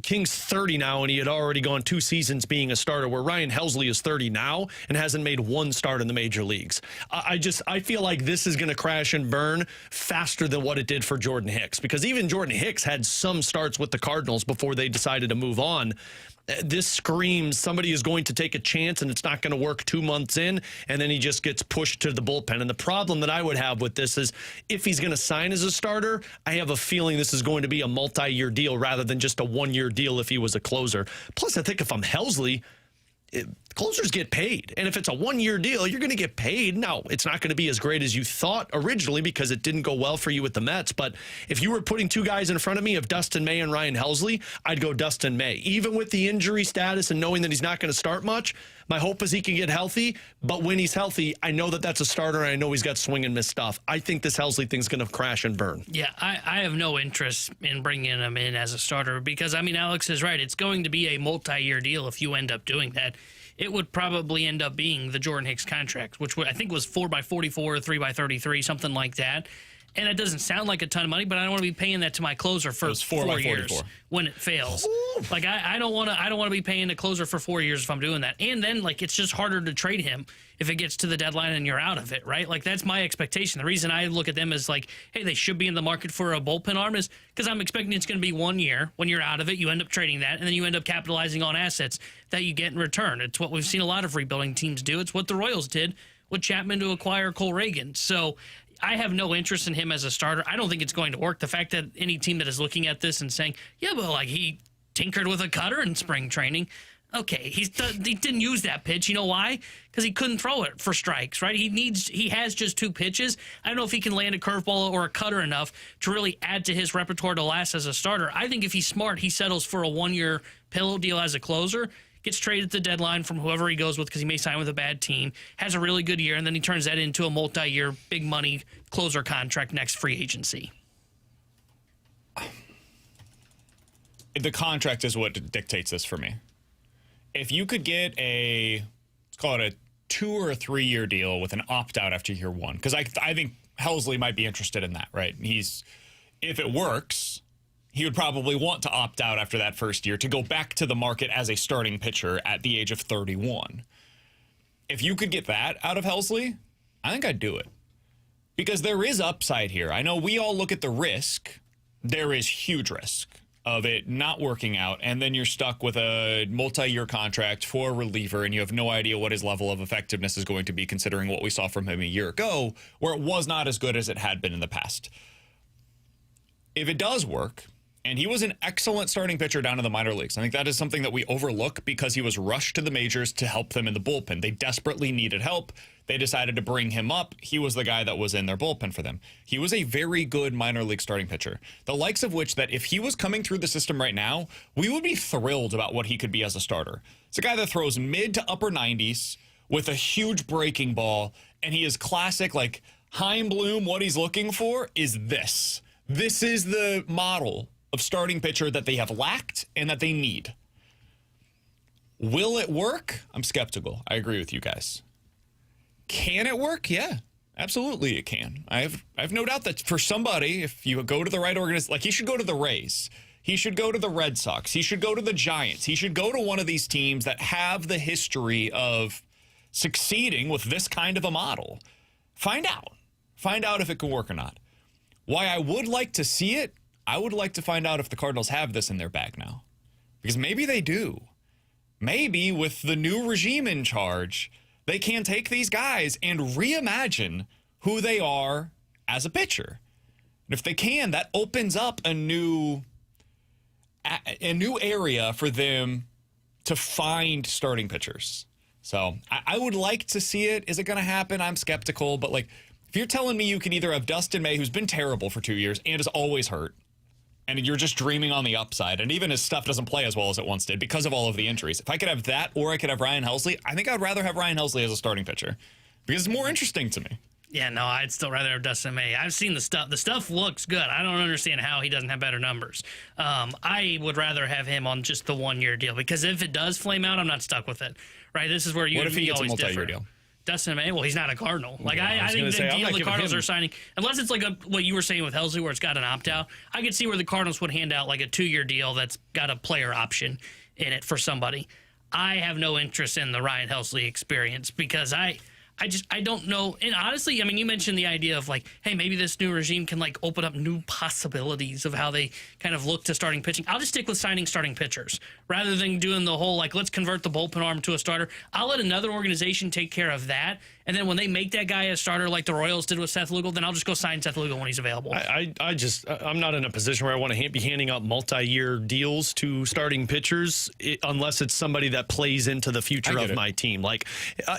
King's 30 now, and he had already gone 2 seasons being a starter, where Ryan Helsley is 30 now and hasn't made 1 start in the major leagues. I feel like this is going to crash and burn faster than what it did for Jordan Hicks, because even Jordan Hicks had some starts with the Cardinals before they decided to move on. This screams somebody is going to take a chance and it's not going to work 2 months in, and then he just gets pushed to the bullpen. And the problem that I would have with this is if he's going to sign as a starter, I have a feeling this is going to be a multi-year deal rather than just a 1-year deal if he was a closer. Plus, I think if I'm Helsley, closers get paid. And if it's a 1-year deal, you're going to get paid. Now, it's not going to be as great as you thought originally because it didn't go well for you with the Mets. But if you were putting 2 guys in front of me of Dustin May and Ryan Helsley, I'd go Dustin May. Even with the injury status and knowing that he's not going to start much, my hope is he can get healthy. But when he's healthy, I know that that's a starter, and I know he's got swing and miss stuff. I think this Helsley thing's going to crash and burn. Yeah, I have no interest in bringing him in as a starter because, Alex is right. It's going to be a multi-year deal if you end up doing that. It would probably end up being the Jordan Hicks contract, which I think was 4x44, 3x33, something like that. And it doesn't sound like a ton of money, but I don't want to be paying that to my closer for 4 years when it fails. Ooh. Like I don't want to be paying a closer for 4 years if I'm doing that. And then it's just harder to trade him if it gets to the deadline and you're out of it, right? Like that's my expectation. The reason I look at them as like, hey, they should be in the market for a bullpen arm is because I'm expecting it's going to be 1 year. When you're out of it, you end up trading that, and then you end up capitalizing on assets that you get in return. It's what we've seen a lot of rebuilding teams do. It's what the Royals did with Chapman to acquire Cole Reagan. So I have no interest in him as a starter. I don't think it's going to work. The fact that any team that is looking at this and saying, yeah, but he tinkered with a cutter in spring training. Okay, he didn't use that pitch. You know why? Because he couldn't throw it for strikes, right? He has just 2 pitches. I don't know if he can land a curveball or a cutter enough to really add to his repertoire to last as a starter. I think if he's smart, he settles for a 1-year pillow deal as a closer, gets traded at the deadline from whoever he goes with because he may sign with a bad team, has a really good year, and then he turns that into a multi-year, big money closer contract next free agency. The contract is what dictates this for me. if you could get let's call it a 2 or 3 year deal with an opt-out after year 1, because I think Helsley might be interested in that, right? If it works, he would probably want to opt out after that first year to go back to the market as a starting pitcher at the age of 31. If you could get that out of Helsley, I think I'd do it. Because there is upside here. I know we all look at the risk. There is huge risk of it not working out, and then you're stuck with a multi-year contract for a reliever, and you have no idea what his level of effectiveness is going to be, considering what we saw from him a year ago, where it was not as good as it had been in the past. If it does work, and he was an excellent starting pitcher down in the minor leagues, I think that is something that we overlook because he was rushed to the majors to help them in the bullpen. They desperately needed help. They decided to bring him up. He was the guy that was in their bullpen for them. He was a very good minor league starting pitcher, the likes of which that if he was coming through the system right now, we would be thrilled about what he could be as a starter. It's a guy that throws mid to upper 90s with a huge breaking ball, and he is classic, like Chaim Bloom. What he's looking for is this. This is the model of starting pitcher that they have lacked and that they need. Will it work? I'm skeptical. I agree with you guys. Can it work? Yeah, absolutely it can. I have no doubt that for somebody, if you go to the right organization, like he should go to the Rays, he should go to the Red Sox, he should go to the Giants, he should go to one of these teams that have the history of succeeding with this kind of a model. Find out if it can work or not. Why I would like to see it, I would like to find out if the Cardinals have this in their bag now. Because maybe they do. Maybe with the new regime in charge, they can take these guys and reimagine who they are as a pitcher. And if they can, that opens up a new area for them to find starting pitchers. So I would like to see it. Is it going to happen? I'm skeptical. But like, if you're telling me you can either have Dustin May, who's been terrible for 2 years and is always hurt, and you're just dreaming on the upside, and even his stuff doesn't play as well as it once did because of all of the injuries. If I could have that, or I could have Ryan Helsley, I think I'd rather have Ryan Helsley as a starting pitcher because it's more interesting to me. Yeah, no, I'd still rather have Dustin May. I've seen the stuff. The stuff looks good. I don't understand how he doesn't have better numbers. I would rather have him on just the 1 year deal because if it does flame out, I'm not stuck with it. Right? This is where you. What if he gets a always multi-year differ. deal? Dustin May, well, he's not a Cardinal. Like, yeah, I think the deal the Cardinals him. are signing, unless it's like what you were saying with Helsley, where it's got an opt-out, I could see where the Cardinals would hand out like a 2 year deal that's got a player option in it for somebody. I have no interest in the Ryan Helsley experience because I don't know. And honestly, I mean, you mentioned the idea of like, hey, maybe this new regime can like open up new possibilities of how they kind of look to starting pitching. I'll just stick with signing starting pitchers rather than doing the whole like, let's convert the bullpen arm to a starter. I'll let another organization take care of that. And then when they make that guy a starter like the Royals did with Seth Lugo, then I'll just go sign Seth Lugo when he's available. I'm not in a position where I want to be handing out multi-year deals to starting pitchers unless it's somebody that plays into the future of my team. Like,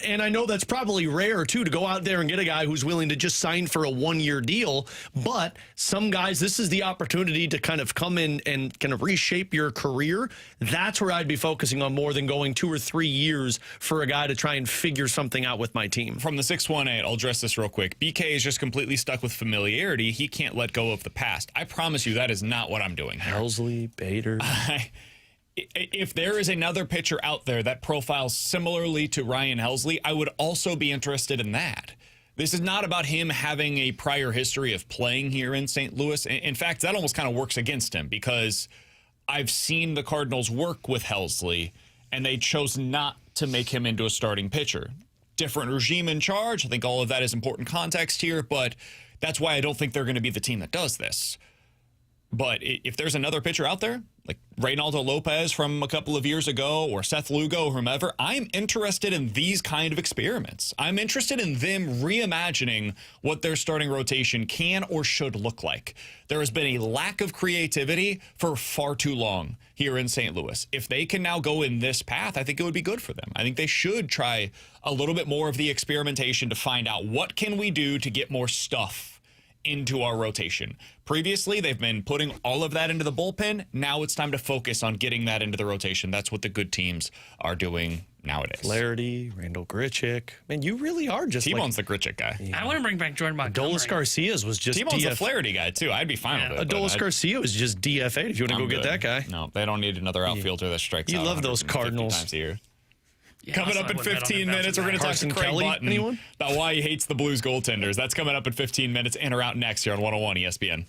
and I know that's probably rare too to go out there and get a guy who's willing to just sign for a 1 year deal. But some guys, this is the opportunity to kind of come in and kind of reshape your career. That's where I'd be focusing on more than going 2 or 3 years for a guy to try and figure something out with my team. From the 618, I'll address this real quick. BK is just completely stuck with familiarity. He can't let go of the past. I promise you that is not what I'm doing here. Helsley, Bader. If there is another pitcher out there that profiles similarly to Ryan Helsley, I would also be interested in that. This is not about him having a prior history of playing here in St. Louis. In fact, that almost kind of works against him because I've seen the Cardinals work with Helsley, and they chose not to make him into a starting pitcher. Different regime in charge. I think all of that is important context here, but that's why I don't think they're going to be the team that does this. But if there's another pitcher out there, like Reynaldo Lopez from a couple of years ago or Seth Lugo or whomever, I'm interested in these kind of experiments. I'm interested in them reimagining what their starting rotation can or should look like. There has been a lack of creativity for far too long here in St. Louis. If they can now go in this path, I think it would be good for them. I think they should try a little bit more of the experimentation to find out what can we do to get more stuff into our rotation. Previously, they've been putting all of that into the bullpen. Now it's time to focus on getting that into the rotation. That's what the good teams are doing nowadays. Flaherty, Randall Grichuk. Man, you really are just T-Bone's the Grichuk guy. I want to bring back Jordan Montgomery. Adolis Garcia's was just T-Bone's the Flaherty guy, too. I'd be fine with it. Adolis Garcia was just DFA if you want to go get that guy. No, they don't need another outfielder that strikes out. You love those 150 Cardinals. times a year. Coming up in 15 minutes, we're going to talk to Carson Craig Kelly, Button anyone? about why he hates the Blues goaltenders. That's coming up in 15 minutes. In or out next here on 101 ESPN.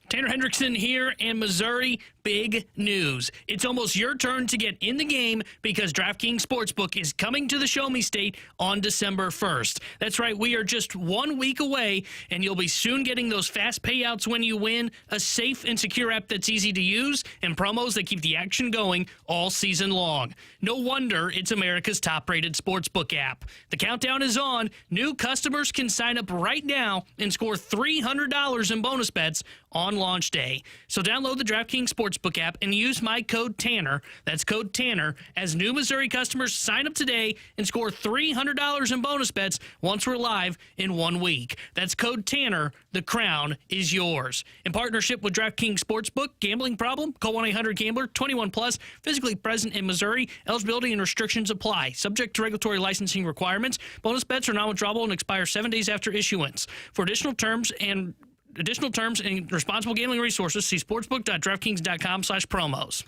Tanner Hendrickson here in Missouri. Big news. It's almost your turn to get in the game because DraftKings Sportsbook is coming to the Show Me State on December 1st. That's right, we are just 1 week away, and you'll be soon getting those fast payouts when you win, a safe and secure app that's easy to use, and promos that keep the action going all season long. No wonder it's America's top-rated sportsbook app. The countdown is on. New customers can sign up right now and score $300 in bonus bets on launch day. So download the DraftKings Sportsbook app and use my code TANNER, that's code TANNER, as new Missouri customers sign up today and score $300 in bonus bets once we're live in 1 week. That's code TANNER. The crown is yours. In partnership with DraftKings Sportsbook, gambling problem? Call 1-800-GAMBLER, 21 plus, physically present in Missouri. Eligibility and restrictions apply. Subject to regulatory licensing requirements. Bonus bets are non-withdrawable and expire 7 days after issuance. For additional terms and responsible gambling resources, see sportsbook.draftkings.com/promos.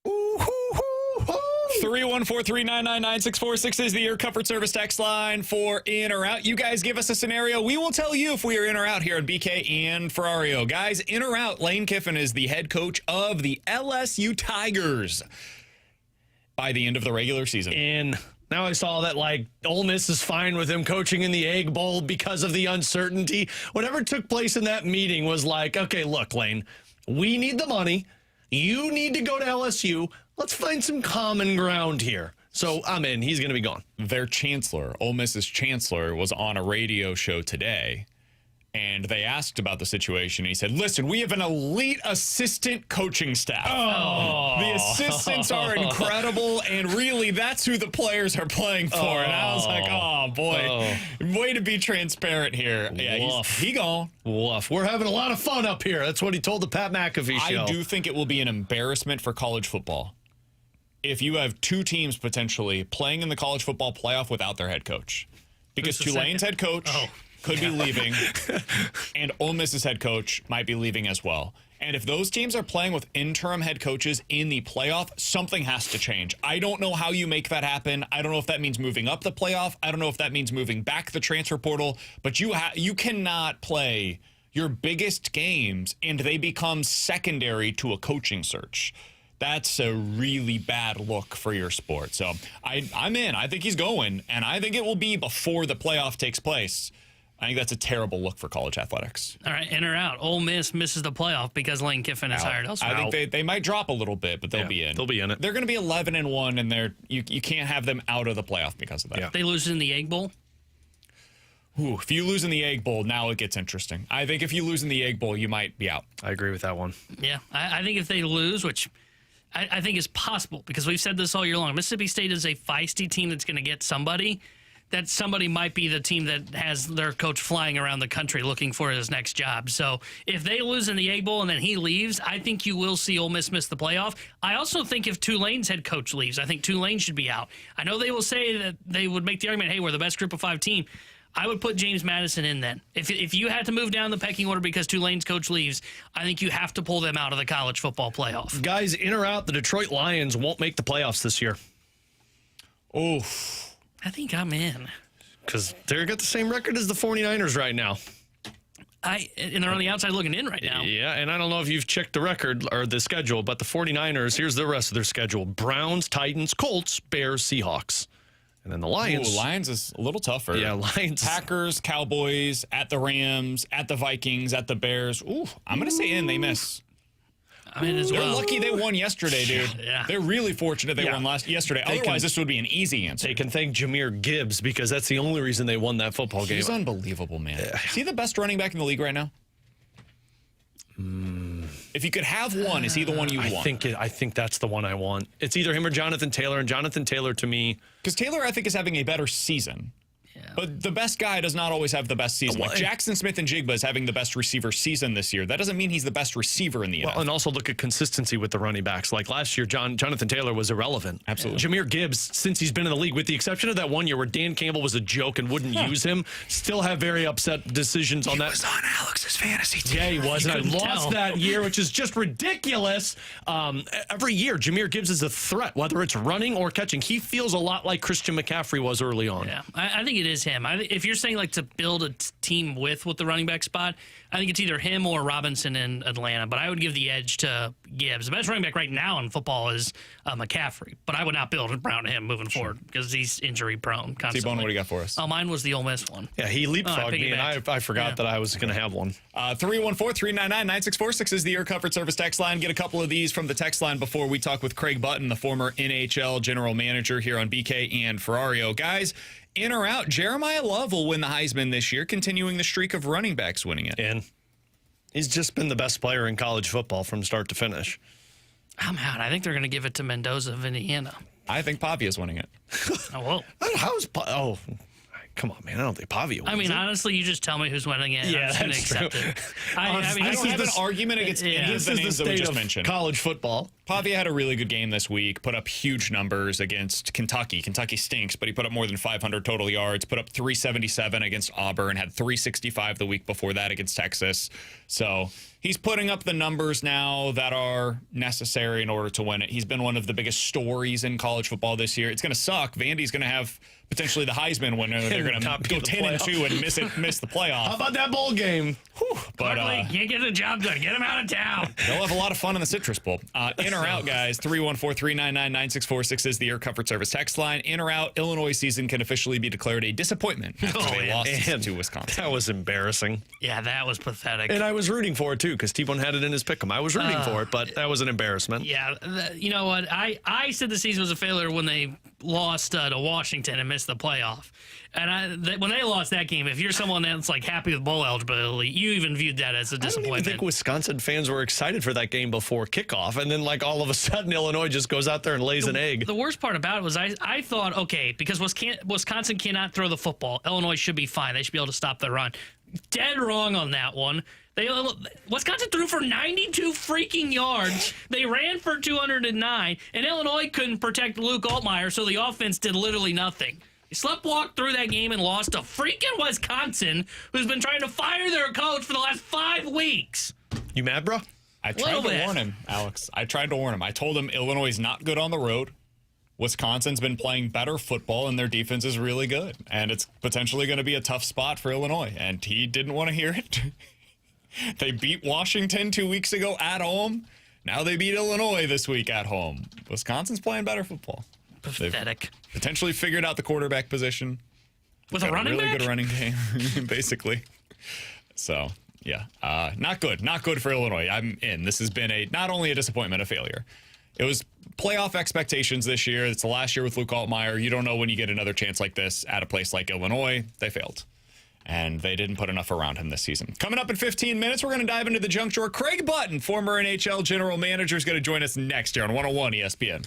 Ooh, 314-399-9646 is the Air Comfort Service text line for in or out. You guys give us a scenario. We will tell you if we are in or out here on BK and Ferrario. Guys, in or out, Lane Kiffin is the head coach of the LSU Tigers by the end of the regular season. In. Now I saw that, like, Ole Miss is fine with him coaching in the Egg Bowl because of the uncertainty. Whatever took place in that meeting was like, okay, look, Lane, we need the money. You need to go to LSU. Let's find some common ground here. So I'm in. He's going to be gone. Their chancellor, Ole Miss's chancellor, was on a radio show today, and they asked about the situation. He said, listen, we have an elite assistant coaching staff. Oh. The assistants are incredible, and really, that's who the players are playing for. And I was like, oh, boy, way to be transparent here. Yeah, he gone. Woof. We're having a lot of fun up here. That's what he told the Pat McAfee show. I do think it will be an embarrassment for college football if you have two teams potentially playing in the college football playoff without their head coach. Because Tulane's head coach could be leaving, and Ole Miss's head coach might be leaving as well. And if those teams are playing with interim head coaches in the playoff, something has to change. I don't know how you make that happen. I don't know if that means moving up the playoff. I don't know if that means moving back the transfer portal. But you cannot play your biggest games and they become secondary to a coaching search. That's a really bad look for your sport. So I'm in. I think he's going, and I think it will be before the playoff takes place. I think that's a terrible look for college athletics. All right, in or out. Ole Miss misses the playoff because Lane Kiffin is hired elsewhere. I think they might drop a little bit, but they'll be in. They'll be in it. They're going to be 11-1, and you can't have them out of the playoff because of that. Yeah. They lose in the Egg Bowl. Ooh, if you lose in the Egg Bowl, now it gets interesting. I think if you lose in the Egg Bowl, you might be out. I agree with that one. Yeah, I think if they lose, which I think is possible because we've said this all year long, Mississippi State is a feisty team that's going to get somebody. That somebody might be the team that has their coach flying around the country looking for his next job. So if they lose in the Egg Bowl and then he leaves, I think you will see Ole Miss miss the playoff. I also think if Tulane's head coach leaves, I think Tulane should be out. I know they will say that they would make the argument, hey, we're the best group of 5 team. I would put James Madison in then. If you had to move down the pecking order because Tulane's coach leaves, I think you have to pull them out of the college football playoff. Guys, in or out, the Detroit Lions won't make the playoffs this year. Oof. I think I'm in. Because they've got the same record as the 49ers right now. And they're on the outside looking in right now. Yeah, and I don't know if you've checked the record or the schedule, but the 49ers, here's the rest of their schedule. Browns, Titans, Colts, Bears, Seahawks. And then the Lions. Ooh, Lions is a little tougher. Yeah, Lions. Packers, Cowboys, at the Rams, at the Vikings, at the Bears. Ooh, I'm going to say in. They miss. I mean, as They're well. lucky they won yesterday, dude. Yeah. They're really fortunate they won yesterday. Otherwise, this would be an easy answer. They can thank Jahmyr Gibbs because that's the only reason they won that football game. He's unbelievable, man. Is he the best running back in the league right now? If you could have one, is he the one you want? I think that's the one I want. It's either him or Jonathan Taylor, and Jonathan Taylor to me. Because Taylor, I think, is having a better season. Yeah. But the best guy does not always have the best season. Like Jackson Smith and Jigba is having the best receiver season this year. That doesn't mean he's the best receiver in the NFL. And also look at consistency with the running backs. Like last year, Jonathan Taylor was irrelevant. Absolutely. Jahmyr Gibbs, since he's been in the league, with the exception of that 1 year where Dan Campbell was a joke and wouldn't use him, still have very upset decisions on that. He was on Alex's fantasy team. Yeah, he was. And I lost that year, which is just ridiculous. Every year, Jahmyr Gibbs is a threat, whether it's running or catching. He feels a lot like Christian McCaffrey was early on. Yeah, I think it is him. If you're saying like to build a team with the running back spot, I think it's either him or Robinson in Atlanta. But I would give the edge to Gibbs. The best running back right now in football is McCaffrey. But I would not build around him moving forward because he's injury prone constantly. T-Bone, what do you got for us? Oh, mine was the Ole Miss one. Yeah, he leapfrogged me, and I forgot that I was going to have one. 314-399-9646 is the Air Comfort Service text line. Get a couple of these from the text line before we talk with Craig Button, the former NHL general manager here on BK and Ferrario. Guys, in or out, Jeremiah Love will win the Heisman this year, continuing the streak of running backs winning it. And he's just been the best player in college football from start to finish. I'm out. I think they're going to give it to Mendoza of Indiana. I think Pavia's winning it. Oh, whoa. Come on, man. I don't think Pavia wins. I mean, honestly, you just tell me who's winning it. Yeah, I'm just going to accept it. I don't have an argument against any of the names that we just mentioned. College football. Pavia had a really good game this week, put up huge numbers against Kentucky. Kentucky stinks, but he put up more than 500 total yards, put up 377 against Auburn, had 365 the week before that against Texas. So he's putting up the numbers now that are necessary in order to win it. He's been one of the biggest stories in college football this year. It's going to suck. Vandy's going to have potentially the Heisman winner. They're going to go 10-2 and miss the playoff. How about that bowl game? Whew, but can't get the job done. Get him out of town. they'll have a lot of fun in the Citrus Bowl. In or out, guys. 314-399-9646 is the Air Comfort Service text line. In or out, Illinois season can officially be declared a disappointment after they lost to Wisconsin. That was embarrassing. Yeah, that was pathetic. And I was rooting for it, too, because T-Bone had it in his pick'em. I was rooting for it, but that was an embarrassment. Yeah, you know what? I said the season was a failure when they lost to Washington and missed the playoff. And when they lost that game, if you're someone that's like happy with bowl eligibility, you even viewed that as a I disappointment. don't even think Wisconsin fans were excited for that game before kickoff, and then like all of a sudden Illinois just goes out there and lays an egg. The worst part about it was I thought, okay, because Wisconsin cannot throw the football, Illinois should be fine. They should be able to stop the run. Dead wrong on that one. Wisconsin threw for 92 freaking yards. They ran for 209, and Illinois couldn't protect Luke Altmaier, so the offense did literally nothing. They sleptwalked through that game and lost to freaking Wisconsin, who's been trying to fire their coach for the last 5 weeks. You mad, bro? I tried to warn him, Alex. I tried to warn him. I told him Illinois is not good on the road. Wisconsin's been playing better football, and their defense is really good. And it's potentially going to be a tough spot for Illinois. And he didn't want to hear it. They beat Washington 2 weeks ago at home. Now they beat Illinois this week at home. Wisconsin's playing better football. Pathetic. They've potentially figured out the quarterback position. With a running really back? good running game, basically. So, yeah, not good. Not good for Illinois. I'm in. This has been not only a disappointment, a failure. It was playoff expectations this year. It's the last year with Luke Altmaier. You don't know when you get another chance like this at a place like Illinois. They failed. And they didn't put enough around him this season. Coming up in 15 minutes, we're going to dive into the junk drawer. Craig Button, former NHL general manager, is going to join us next year on 101 ESPN.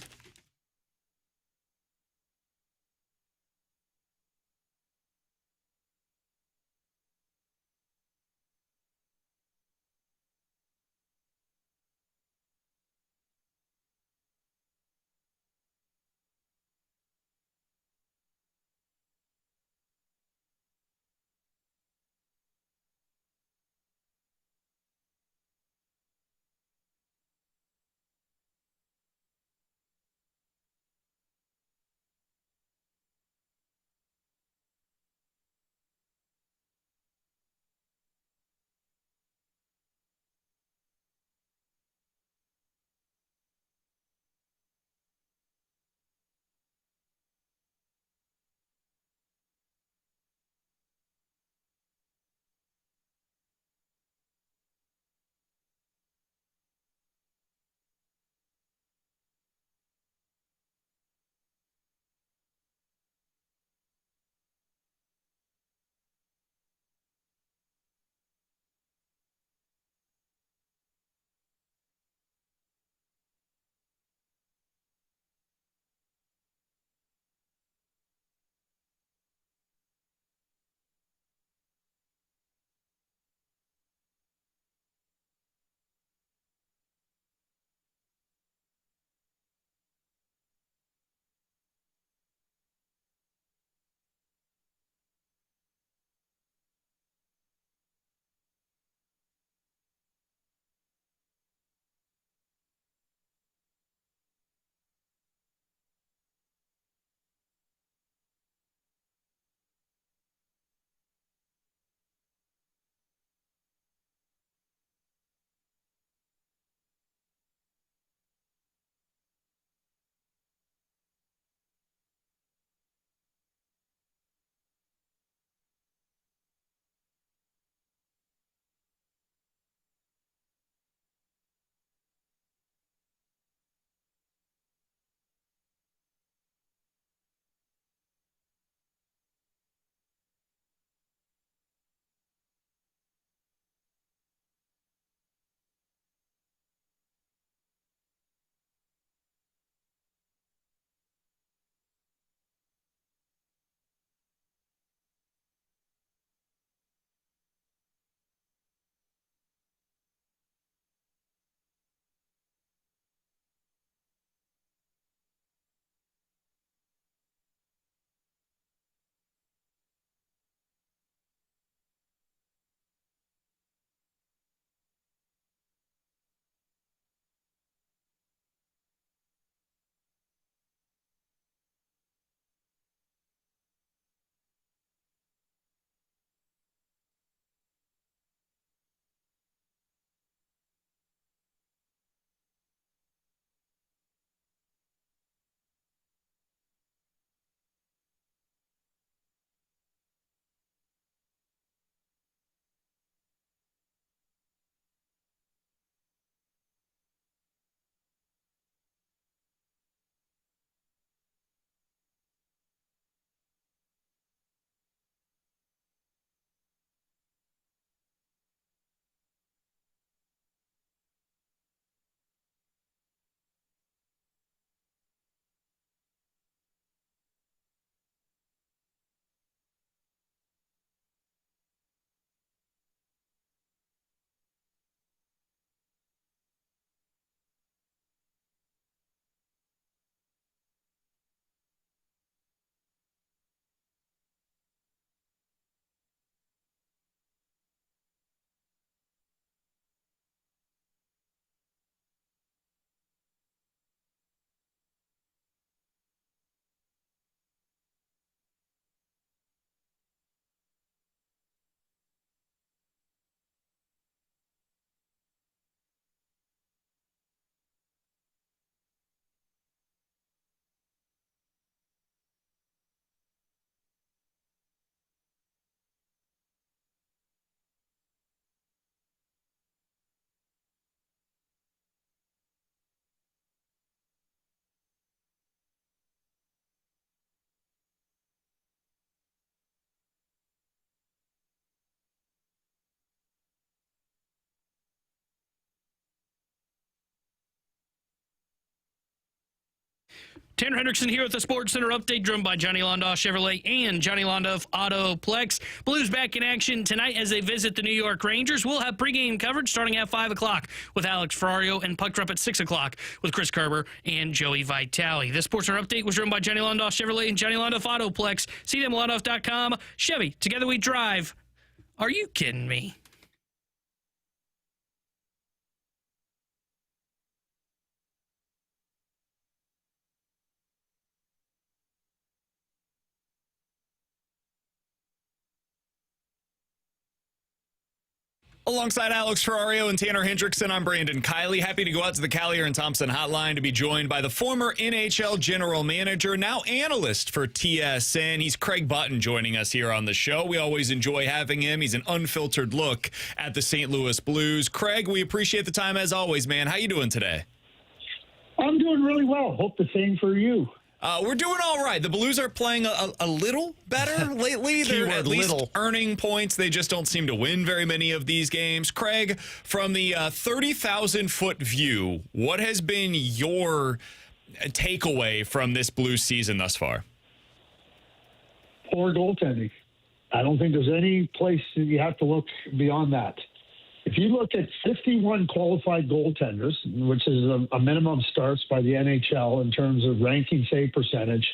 Tanner Hendrickson here with the Sports Center update, driven by Johnny Londoff Chevrolet and Johnny Londoff Autoplex. Blues back in action tonight as they visit the New York Rangers. We'll have pregame coverage starting at 5 o'clock with Alex Ferrario, and puck drop at 6 o'clock with Chris Kerber and Joey Vitale. This Sports Center update was driven by Johnny Londoff Chevrolet and Johnny Londoff Autoplex. See them at Londoff.com. Chevy, together we drive. Are you kidding me? Alongside Alex Ferrario and Tanner Hendrickson, I'm Brandon Kiley. Happy to go out to the Callier and Thompson hotline to be joined by the former NHL general manager, now analyst for TSN. He's Craig Button joining us here on the show. We always enjoy having him. He's an unfiltered look at the St. Louis Blues. Craig, we appreciate the time as always, man. How you doing today? I'm doing really well. Hope the same for you. We're doing all right. The Blues are playing a little better lately. They're at least earning points. They just don't seem to win very many of these games. Craig, from the 30,000-foot view, what has been your takeaway from this Blues season thus far? Poor goaltending. I don't think there's any place that you have to look beyond that. If you look at 51 qualified goaltenders, which is a minimum starts by the NHL in terms of ranking save percentage,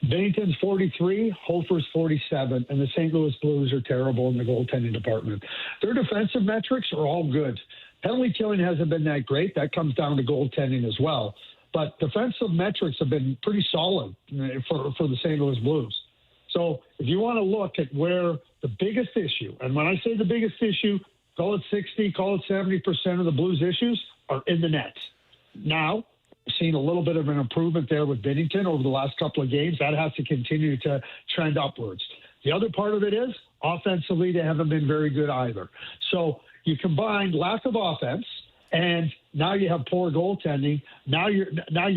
Bennington's 43, Hofer's 47, and the St. Louis Blues are terrible in the goaltending department. Their defensive metrics are all good. Penalty killing hasn't been that great. That comes down to goaltending as well. But defensive metrics have been pretty solid for the St. Louis Blues. So if you want to look at where the biggest issue, and when I say the biggest issue, call it 60, call it 70% of the Blues' issues are in the net. Now, we've seen a little bit of an improvement there with Bennington over the last couple of games. That has to continue to trend upwards. The other part of it is, offensively, they haven't been very good either. So you combine lack of offense, and now you have poor goaltending. Now you're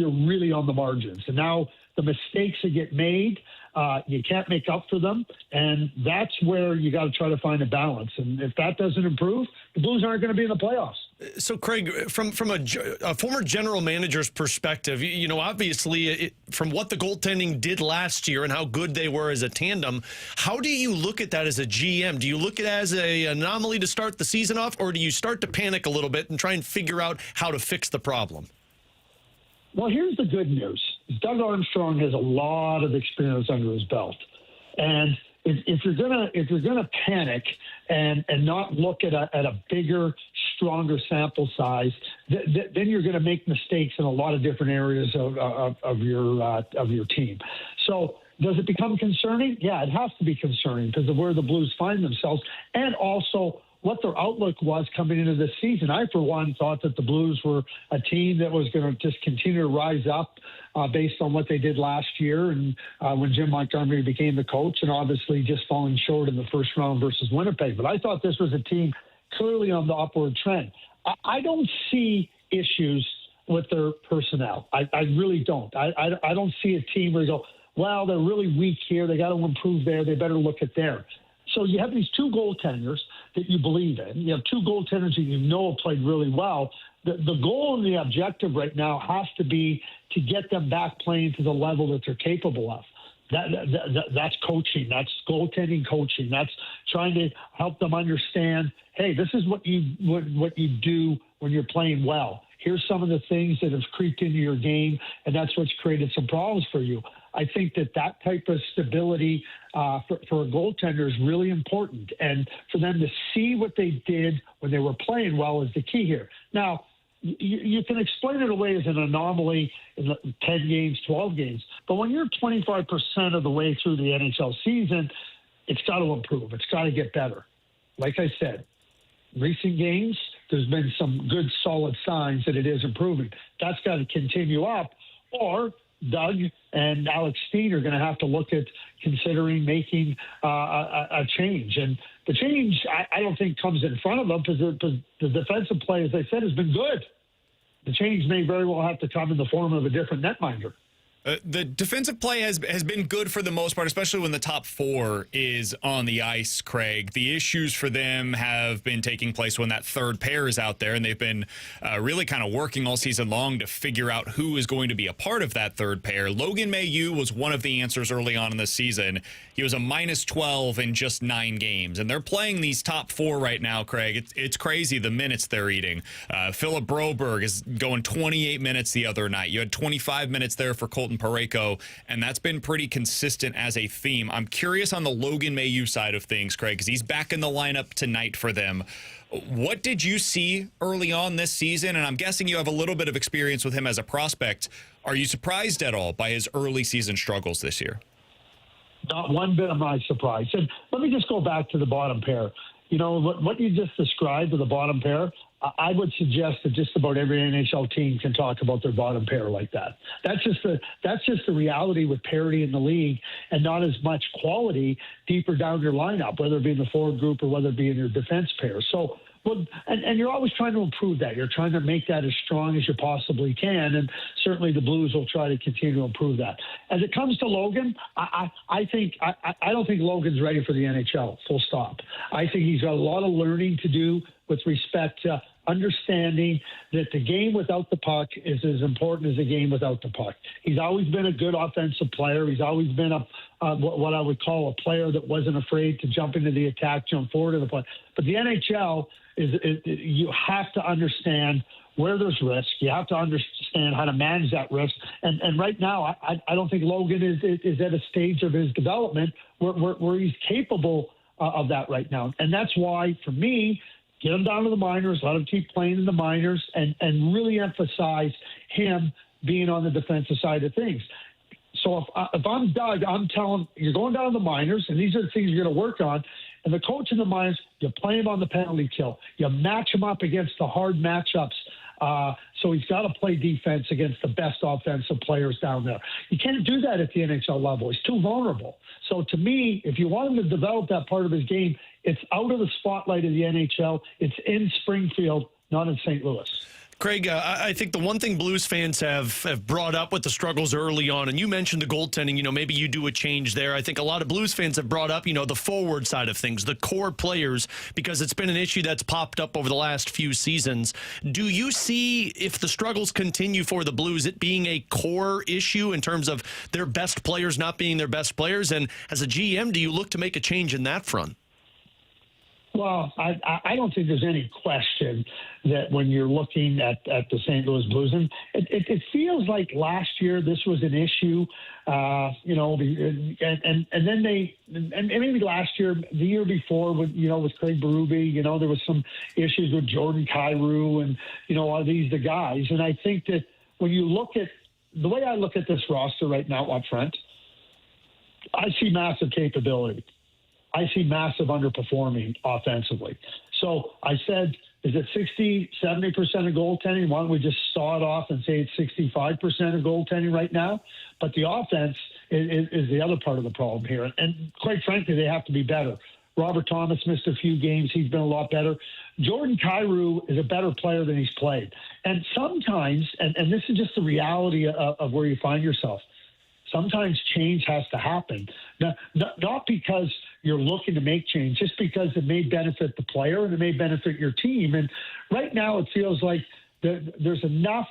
really on the margins. And now the mistakes that get made, you can't make up for them, and that's where you got to try to find a balance. And if that doesn't improve, the Blues aren't going to be in the playoffs. So, Craig, from a former general manager's perspective, obviously, from what the goaltending did last year and how good they were as a tandem, how do you look at that as a GM? Do you look at it as an anomaly to start the season off, or do you start to panic a little bit and try and figure out how to fix the problem? Well, here's the good news. Doug Armstrong has a lot of experience under his belt. And if you're gonna panic and not look at a bigger, stronger sample size, then you're going to make mistakes in a lot of different areas of your team. So does it become concerning? Yeah, it has to be concerning because of where the Blues find themselves, and also what their outlook was coming into this season. I, for one, thought that the Blues were a team that was going to just continue to rise up based on what they did last year and when Jim Montgomery became the coach, and obviously just falling short in the first round versus Winnipeg. But I thought this was a team clearly on the upward trend. I don't see issues with their personnel. I really don't. I don't see a team where you go, well, they're really weak here. They got to improve there. They better look at there. So you have these two goaltenders that you believe in. You have two goaltenders that you know have played really well. The goal and the objective right now has to be to get them back playing to the level that they're capable of. That's coaching. That's goaltending coaching. That's trying to help them understand, hey, this is what you do when you're playing well. Here's some of the things that have creeped into your game, and that's what's created some problems for you. I think that type of stability for a goaltender is really important. And for them to see what they did when they were playing well is the key here. Now, you can explain it away as an anomaly in 10 games, 12 games. But when you're 25% of the way through the NHL season, it's got to improve. It's got to get better. Like I said, recent games, there's been some good, solid signs that it is improving. That's got to continue up, or Doug and Alex Steen are going to have to look at considering making a change. And the change, I don't think, comes in front of them because the defensive play, as I said, has been good. The change may very well have to come in the form of a different netminder. The defensive play has been good for the most part, especially when the top four is on the ice, Craig. The issues for them have been taking place when that third pair is out there, and they've been really kind of working all season long to figure out who is going to be a part of that third pair. Logan Mailloux was one of the answers early on in the season. He was a -12 in just 9 games, and they're playing these top four right now, Craig. It's crazy the minutes they're eating. Philip Broberg is going 28 minutes the other night. You had 25 minutes there for Colton Parayko, and that's been pretty consistent as a theme. I'm curious on the Logan Mailloux side of things, Craig, because he's back in the lineup tonight for them. What did you see early on this season? And I'm guessing you have a little bit of experience with him as a prospect. Are you surprised at all by his early season struggles this year? Not one bit am I surprised. And let me just go back to the bottom pair. You know, what you just described with the bottom pair, I would suggest that just about every NHL team can talk about their bottom pair like that. That's just the reality with parity in the league, and not as much quality deeper down your lineup, whether it be in the forward group or whether it be in your defense pair. So, and you're always trying to improve that. You're trying to make that as strong as you possibly can, and certainly the Blues will try to continue to improve that. As it comes to Logan, I don't think Logan's ready for the NHL, full stop. I think he's got a lot of learning to do with respect to understanding that the game without the puck is as important as the game without the puck. He's always been a good offensive player. He's always been what I would call a player that wasn't afraid to jump into the attack, jump forward to the play. But the NHL is you have to understand where there's risk. You have to understand how to manage that risk. And right now, I don't think Logan is at a stage of his development where he's capable of that right now. And that's why, for me, get him down to the minors, let him keep playing in the minors, and really emphasize him being on the defensive side of things. So if I'm Doug, I'm telling you're going down to the minors, and these are the things you're going to work on. And the coach in the minors, you play him on the penalty kill. You match him up against the hard matchups. So he's got to play defense against the best offensive players down there. You can't do that at the NHL level. He's too vulnerable. So to me, if you want him to develop that part of his game, it's out of the spotlight of the NHL. It's in Springfield, not in St. Louis. Craig, I think the one thing Blues fans have brought up with the struggles early on, and you mentioned the goaltending, maybe you do a change there. I think a lot of Blues fans have brought up, the forward side of things, the core players, because it's been an issue that's popped up over the last few seasons. Do you see, if the struggles continue for the Blues, it being a core issue in terms of their best players not being their best players? And as a GM, do you look to make a change in that front? Well, I don't think there's any question that when you're looking at the St. Louis Blues, and it feels like last year this was an issue, and then and maybe last year, the year before, with Craig Berube, there was some issues with Jordan Kyrou and are these the guys? And I think that when you look at the way I look at this roster right now up front, I see massive capability. I see massive underperforming offensively. So I said, is it 60, 70% of goaltending? Why don't we just saw it off and say it's 65% of goaltending right now? But the offense is the other part of the problem here. And quite frankly, they have to be better. Robert Thomas missed a few games. He's been a lot better. Jordan Kyrou is a better player than he's played. And sometimes, and this is just the reality of where you find yourself, sometimes change has to happen. Not because you're looking to make change, just because it may benefit the player and it may benefit your team. And right now it feels like there's enough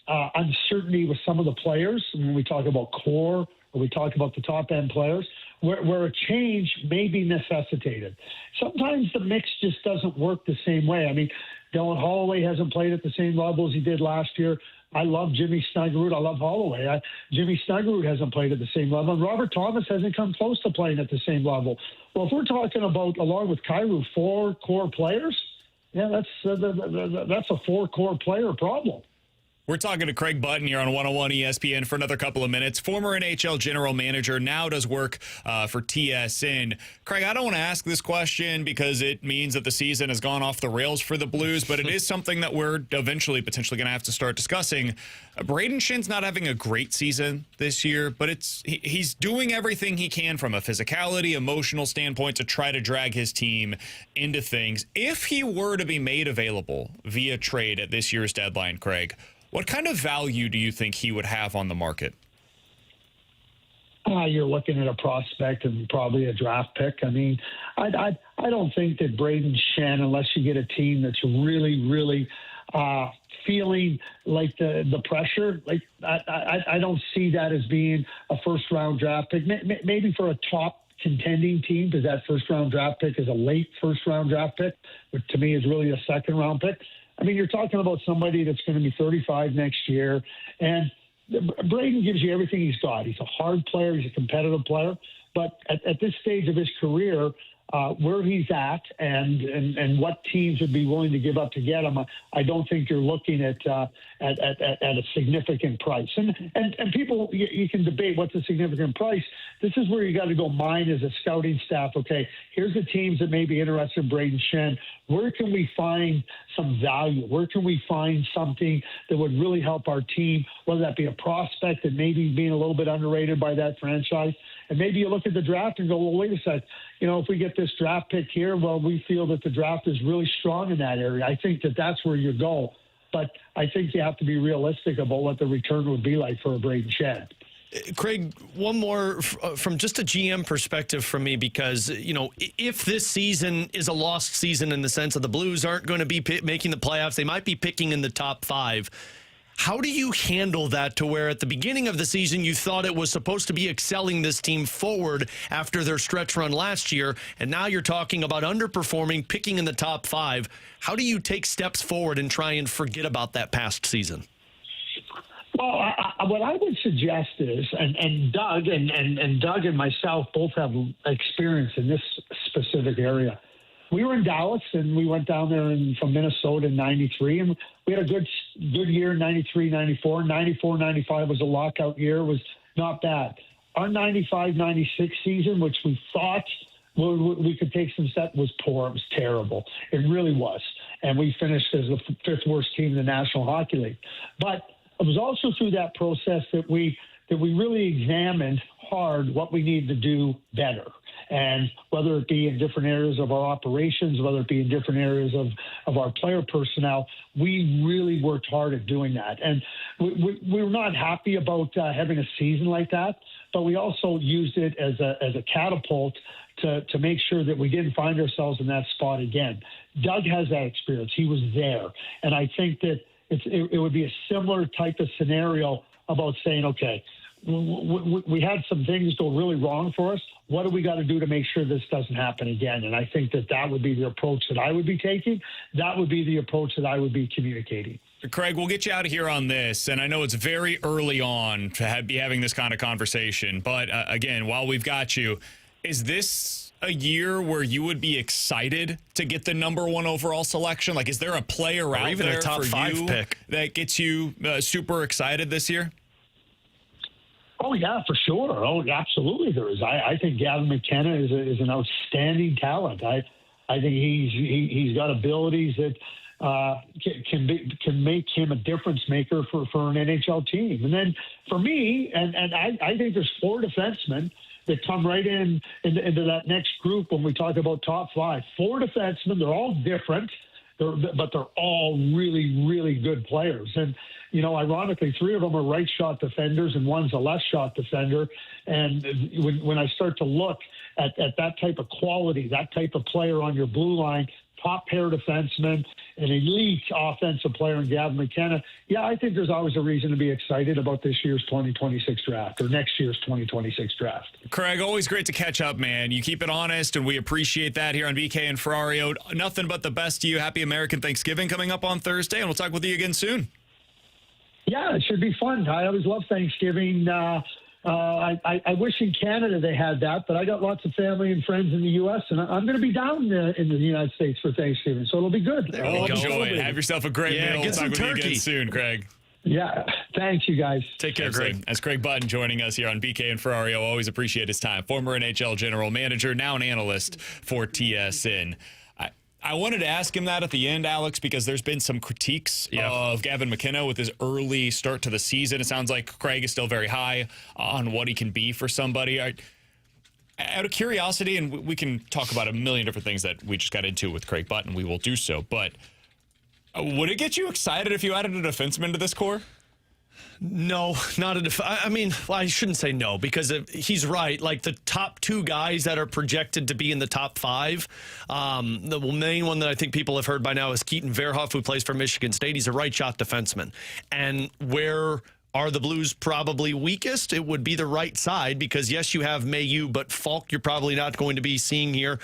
uncertainty with some of the players. When we talk about core or we talk about the top-end players, where a change may be necessitated. Sometimes the mix just doesn't work the same way. I mean, Dylan Holloway hasn't played at the same level as he did last year. I love Jimmy Snuggerud. I love Holloway. Jimmy Snuggerud hasn't played at the same level. And Robert Thomas hasn't come close to playing at the same level. Well, if we're talking about, along with Kyrou, 4 core players, yeah, that's a 4 core player problem. We're talking to Craig Button here on 101 ESPN for another couple of minutes. Former NHL general manager, now does work for TSN. Craig, I don't want to ask this question because it means that the season has gone off the rails for the Blues, but it is something that we're eventually potentially going to have to start discussing. Braden Shin's not having a great season this year, but he's doing everything he can from a physicality, emotional standpoint to try to drag his team into things. If he were to be made available via trade at this year's deadline, Craig, what kind of value do you think he would have on the market? you're looking at a prospect and probably a draft pick. I mean, I don't think that Braden Shen, unless you get a team that's really, really feeling like the pressure, like I don't see that as being a first-round draft pick. Maybe for a top contending team, because that first-round draft pick is a late first-round draft pick, which to me is really a second-round pick. I mean, you're talking about somebody that's going to be 35 next year, and Braden gives you everything he's got. He's a hard player. He's a competitive player. But at this stage of his career, where he's at and what teams would be willing to give up to get him, I don't think you're looking at a significant price. And people, you can debate what's a significant price. This is where you got to go mine as a scouting staff. Okay, here's the teams that may be interested in Braden Shen. Where can we find some value? Where can we find something that would really help our team, whether that be a prospect that maybe being a little bit underrated by that franchise? And maybe you look at the draft and go, well, wait a sec. You know, if we get this draft pick here, well, we feel that the draft is really strong in that area. I think that that's where you go. But I think you have to be realistic about what the return would be like for a Braden Shen. Craig, one more from just a GM perspective from me, because, you know, if this season is a lost season in the sense of the Blues aren't going to be making the playoffs, they might be picking in the top 5. How do you handle that to where at the beginning of the season you thought it was supposed to be excelling this team forward after their stretch run last year, and now you're talking about underperforming, picking in the top 5? How do you take steps forward and try and forget about that past season? Well, what I would suggest is, and Doug and Doug and myself both have experience in this specific area. We were in Dallas, and we went down there from Minnesota in '93, and we had a good year in '93, '94. '94, '95 was a lockout year. It was not bad. Our '95, '96 season, which we thought we could take some steps, was poor. It was terrible. It really was. And we finished as the 5th worst team in the National Hockey League. But it was also through that process that we really examined hard what we need to do better. And whether it be in different areas of our operations, whether it be in different areas of our player personnel, we really worked hard at doing that. And we were not happy about having a season like that, but we also used it as a catapult to make sure that we didn't find ourselves in that spot again. Doug has that experience. He was there. And I think that it would be a similar type of scenario about saying, okay, we had some things go really wrong for us. What do we got to do to make sure this doesn't happen again? And I think that would be the approach that I would be taking. That would be the approach that I would be communicating. Craig, we'll get you out of here on this, and I know it's very early on to be having this kind of conversation, but again, while we've got you, is this a year where you would be excited to get the number 1 overall selection? Like, is there a player out even there a top for 5 you pick that gets you super excited this year? Oh, yeah, for sure. Oh, absolutely there is. I think Gavin McKenna is an outstanding talent. I think he's got abilities that can make him a difference maker for an NHL team. And then for me, and I think there's 4 defensemen that come right into that next group when we talk about top 5. 4 defensemen, they're all different, but they're all really, really good players. And, you know, ironically, 3 of them are right shot defenders and one's a left shot defender. And when I start to look at that type of quality, that type of player on your blue line, top pair defenseman, an elite offensive player in Gavin McKenna, yeah, I think there's always a reason to be excited about this year's 2026 draft or next year's 2026 draft. Craig, always great to catch up, man. You keep it honest, and we appreciate that here on BK and Ferrario. Nothing but the best to you. Happy American Thanksgiving coming up on Thursday, and we'll talk with you again soon. Yeah, it should be fun. I always love Thanksgiving. I wish in Canada they had that, but I got lots of family and friends in the U.S., and I'm going to be down in the United States for Thanksgiving, so it'll be good. Enjoy it. Have yourself a great meal. We'll talk with you again soon, Craig. Yeah, thanks, you guys. Take care, Craig. That's Craig Button joining us here on BK and Ferrario. Always appreciate his time. Former NHL general manager, now an analyst for TSN. I wanted to ask him that at the end, Alex, because there's been some critiques of Gavin McKenna with his early start to the season. It sounds like Craig is still very high on what he can be for somebody. Out of curiosity, and we can talk about a million different things that we just got into with Craig Button, we will do so, but would it get you excited if you added a defenseman to this core? No, not a I mean, well, I shouldn't say no because he's right. Like the top two guys that are projected to be in the top five, the main one that I think people have heard by now is Keaton Verhoff, who plays for Michigan State. He's a right shot defenseman. And where are the Blues probably weakest? It would be the right side because, yes, you have Mayu, but Falk you're probably not going to be seeing here.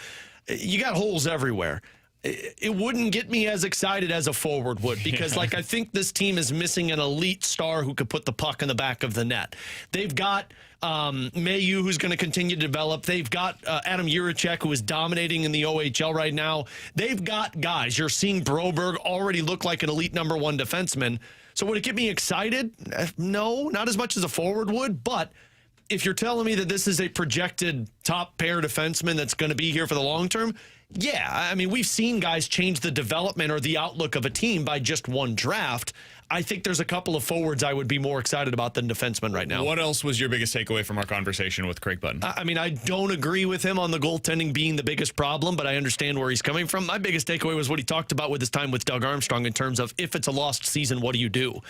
You got holes everywhere. It wouldn't get me as excited as a forward would because, like, I think this team is missing an elite star who could put the puck in the back of the net. They've got Mayu, who's going to continue to develop. They've got Adam Juracek, who is dominating in the OHL right now. They've got guys. You're seeing Broberg already look like an elite number one defenseman. So would it get me excited? No, not as much as a forward would, but if you're telling me that this is a projected top pair defenseman that's going to be here for the long term, yeah. I mean, we've seen guys change the development or the outlook of a team by just one draft. I think there's a couple of forwards I would be more excited about than defensemen right now. What else was your biggest takeaway from our conversation with Craig Button? I mean, I don't agree with him on the goaltending being the biggest problem, but I understand where he's coming from. My biggest takeaway was what he talked about with his time with Doug Armstrong in terms of if it's a lost season, what do you do?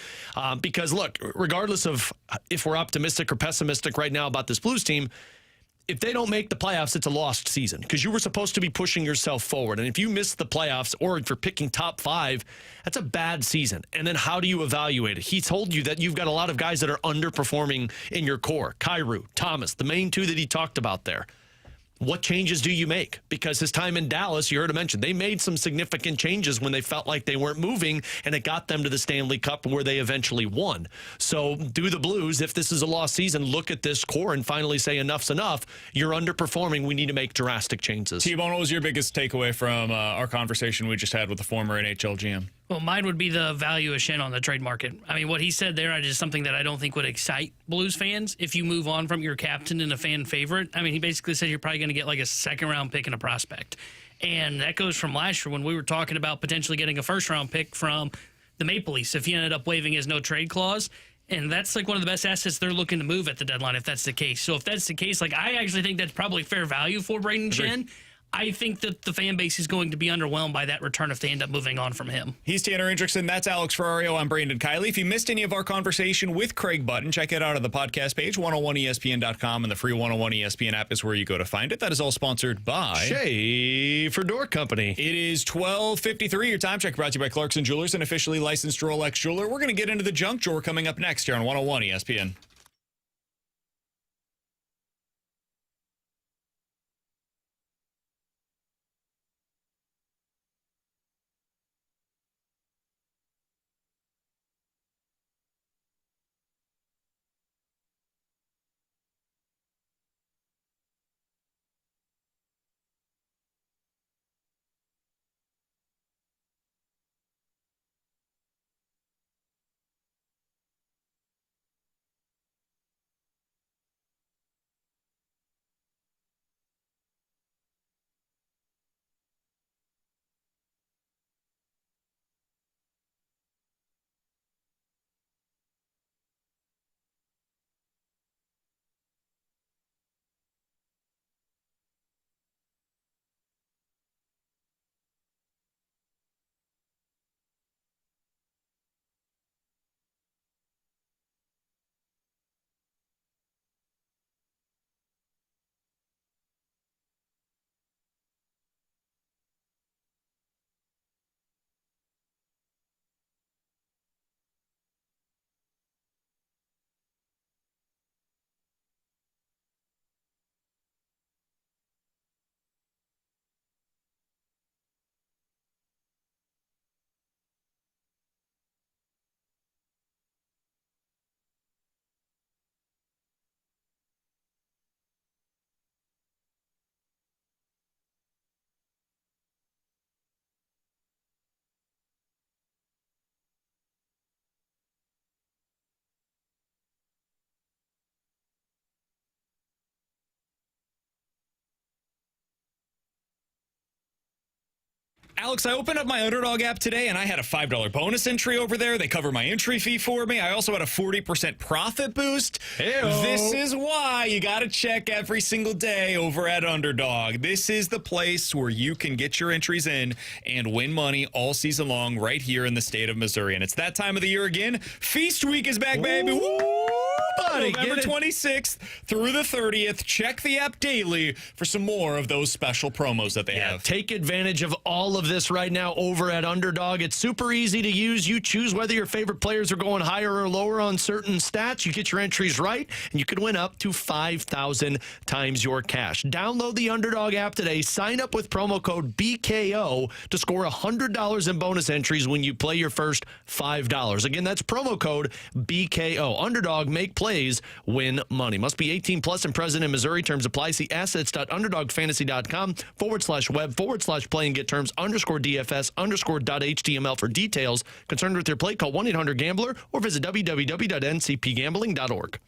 Because, look, regardless of if we're optimistic or pessimistic right now about this Blues team, if they don't make the playoffs, it's a lost season because you were supposed to be pushing yourself forward. And if you miss the playoffs or if you're picking top five, that's a bad season. And then how do you evaluate it? He told you that you've got a lot of guys that are underperforming in your core. Kyrou, Thomas, the main two that he talked about there. What changes do you make? Because his time in Dallas, you heard him mention, they made some significant changes when they felt like they weren't moving, and it got them to the Stanley Cup where they eventually won. So do the Blues, if this is a lost season, look at this core and finally say enough's enough. You're underperforming. We need to make drastic changes. T-Bone, what was your biggest takeaway from our conversation we just had with the former NHL GM? Well, mine would be the value of Shen on the trade market. I mean, what he said there is something that I don't think would excite Blues fans if you move on from your captain and a fan favorite. I mean, he basically said you're probably going to get like a second-round pick and a prospect. And that goes from last year when we were talking about potentially getting a first-round pick from the Maple Leafs if he ended up waiving his no-trade clause. And that's like one of the best assets they're looking to move at the deadline if that's the case. So if that's the case, like I actually think that's probably fair value for Braden Shen. I think that the fan base is going to be underwhelmed by that return if they end up moving on from him. He's Tanner Hendrickson. That's Alex Ferrario. I'm Brandon Kiley. If you missed any of our conversation with Craig Button, check it out on the podcast page, 101ESPN.com, and the free 101 ESPN app is where you go to find it. That is all sponsored by Schaefer Door Company. It is 12:53. Your time check brought to you by Clarkson Jewelers, an officially licensed Rolex jeweler. We're going to get into the junk drawer coming up next here on 101 ESPN. Alex, I opened up my Underdog app today, and I had a $5 bonus entry over there. They cover my entry fee for me. I also had a 40% profit boost. Hey-o. This is why you got to check every single day over at Underdog. This is the place where you can get your entries in and win money all season long right here in the state of Missouri. And it's that time of the year again. Feast Week is back, baby. Woo! Buddy, November 26th through the 30th. Check the app daily for some more of those special promos that they have. Take advantage of all of this right now over at Underdog. It's super easy to use. You choose whether your favorite players are going higher or lower on certain stats. You get your entries right, and you could win up to 5,000 times your cash. Download the Underdog app today. Sign up with promo code BKO to score $100 in bonus entries when you play your first $5. Again, that's promo code BKO. Underdog, make plays, win money. Must be 18 plus and present in Missouri. Terms apply. See assets.underdogfantasy.com/web/play and get terms _DFS_.html for details. Concerned with your play, call 1-800-GAMBLER or visit www.ncpgambling.org.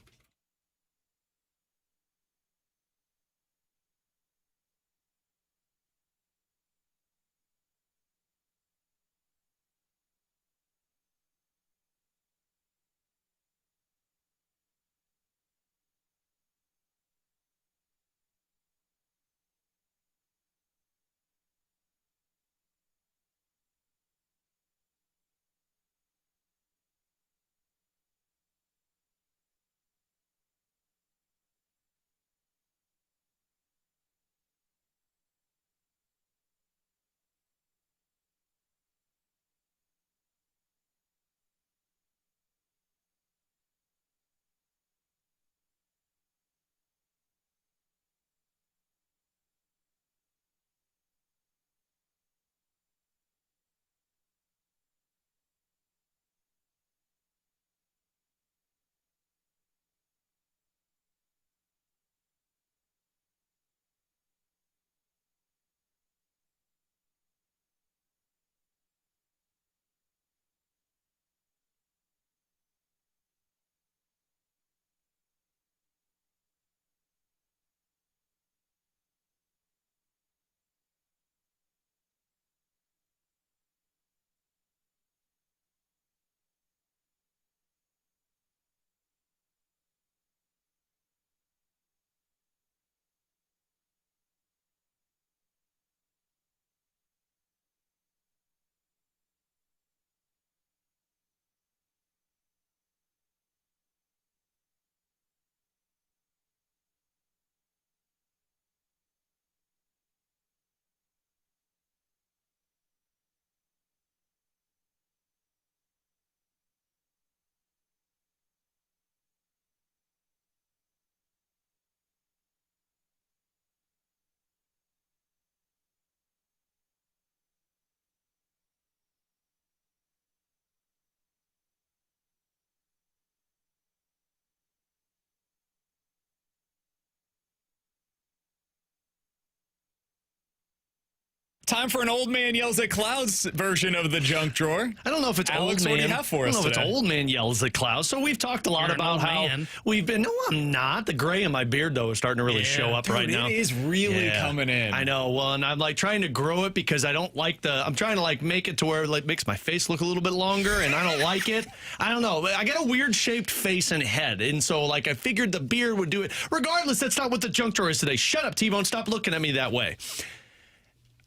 Time for an old man yells at clouds version of the junk drawer. I don't know if it's Alex, old man. what do you have for us I don't know today? if it's old man yells at clouds. So we've talked a lot You're an about old how man. we've been. No, I'm not. The gray in my beard though is starting to really show up right now. It is really coming in. I know. Well, and I'm like trying to grow it because I don't like I'm trying to like make it to where it like makes my face look a little bit longer, and I don't like it. I don't know. I got a weird shaped face and head, and so like I figured the beard would do it. Regardless, that's not what the junk drawer is today. Shut up, T-Bone. Stop looking at me that way.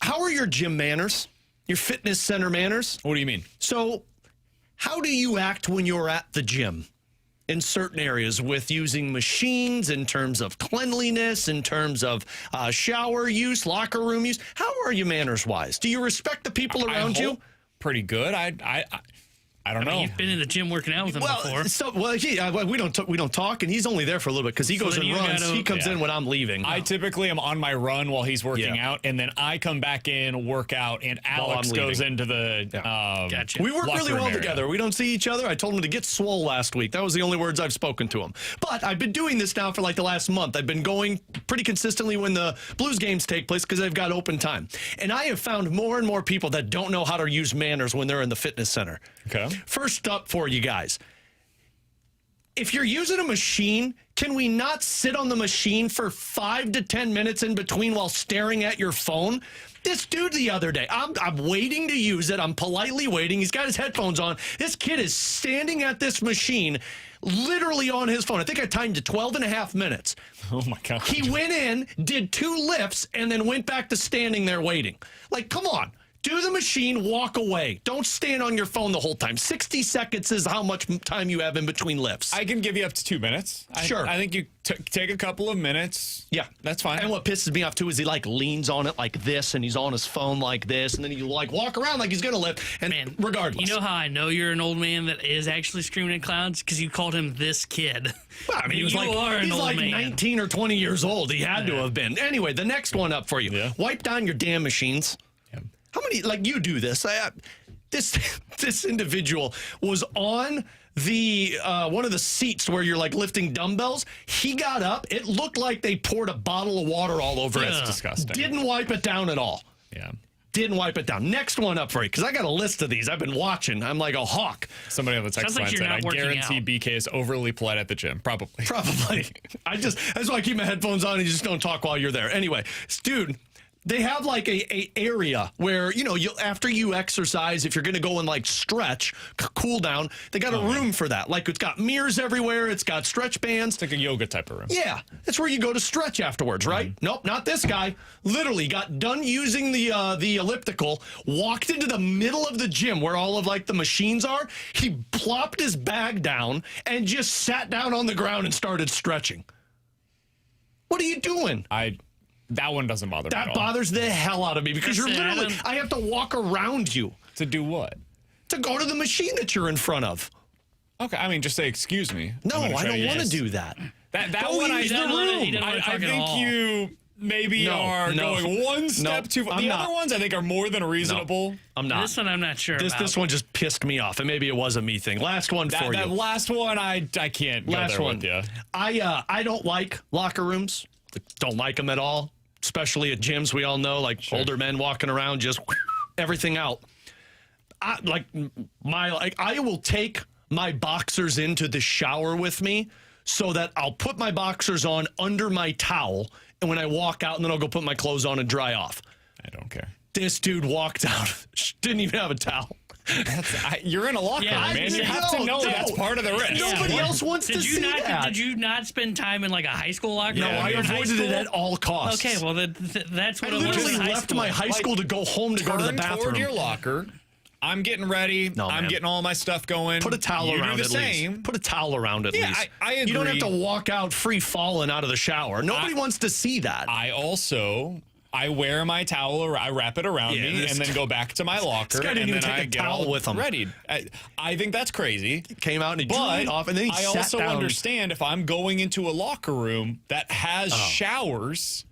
How are your gym manners? Your fitness center manners? What do you mean? So, how do you act when you're at the gym in certain areas with using machines, in terms of cleanliness, in terms of shower use, locker room use? How are you manners-wise? Do you respect the people around you? Pretty good. I don't know. You've been in the gym working out with him before. We don't talk, and he's only there for a little bit because he goes and runs. He comes in when I'm leaving. I typically am on my run while he's working out, and then I come back in, work out, and Alex goes into the Gotcha. We work really well area. together. We don't see each other. I told him to get swole last week. That was the only words I've spoken to him. But I've been doing this now for like the last month. I've been going pretty consistently when the Blues games take place because I've got open time. And I have found more and more people that don't know how to use manners when they're in the fitness center. Okay. First up for you guys. if you're using a machine, can we not sit on the machine for 5 to 10 minutes in between while staring at your phone? This dude the other day, I'm waiting to use it. I'm politely waiting. He's got his headphones on. This kid is standing at this machine, literally on his phone. I think I timed it 12 and a half minutes. Oh, my God. He went in, did 2 lifts, and then went back to standing there waiting. Like, come on. Do the machine, walk away. Don't stand on your phone the whole time. 60 seconds is how much time you have in between lifts. I can give you up to 2 minutes. Sure. I think you take a couple of minutes. Yeah. That's fine. And what pisses me off, too, is he, like, leans on it like this, and he's on his phone like this, and then you, like, walk around like he's going to lift, and Man, regardless. You know how I know you're an old man that is actually screaming at clouds? Because you called him this kid. Well, I mean, he was he's like 19 or 20 years old. He had to have been. Anyway, the next one up for you. Yeah. Wipe down your damn machines. How many, like, you do this? This individual was on the one of the seats where you're, like, lifting dumbbells. He got up. It looked like they poured a bottle of water all over it. That's disgusting. Didn't wipe it down at all. Yeah. Didn't wipe it down. Next one up for you, because I got a list of these. I've been watching. I'm like a hawk. Somebody on the text Sounds like line you're said, not I working guarantee out. BK is overly polite at the gym. Probably. That's why I keep my headphones on and just don't talk while you're there. Anyway, dude, they have like a area where, you know, after you exercise, if you're going to go and like stretch, cool down, they got a room for that. Like, it's got mirrors everywhere. It's got stretch bands. It's like a yoga type of room. Yeah, that's where you go to stretch afterwards, right? Nope, not this guy. Literally got done using the elliptical, walked into the middle of the gym where all of like the machines are. He plopped his bag down and just sat down on the ground and started stretching. What are you doing? That one doesn't bother me at That all. bothers the hell out of me because you're literally, I have to walk around you. To do what? To go to the machine that you're in front of. Okay, I mean, just say, excuse me. No, I don't want to do that. That Go one, use the room. I think you maybe are going one step too far. The other ones, I think, are more than reasonable. I'm not. This one I'm not sure about. This one just pissed me off, and maybe it was a me thing. Last one for you. That last one, I can't go there with you. I don't like locker rooms. Don't like them at all, especially at gyms. We all know, like older men walking around, just everything out. I will take my boxers into the shower with me so that I'll put my boxers on under my towel, and when I walk out, and then I'll go put my clothes on and dry off. I don't care. This dude walked out, didn't even have a towel. You're in a locker room, man. You have to know that's part of the risk. Nobody else wants to see that. Did you not spend time in like a high school locker room? No, I avoided it at all costs. Okay, well, that's what I literally left my high school to go home to go to the bathroom. Toward your locker. I'm getting ready. I'm getting all my stuff going. Put a towel around it. Put a towel around it. Yeah, I agree. You don't have to walk out free falling out of the shower. Nobody wants to see that. I wear my towel, or I wrap it around me, and then go back to my locker. This guy didn't and even then take a towel with him. Ready. I think that's crazy. Came out and he drew it off, and then he I sat also down. understand if I'm going into a locker room that has showers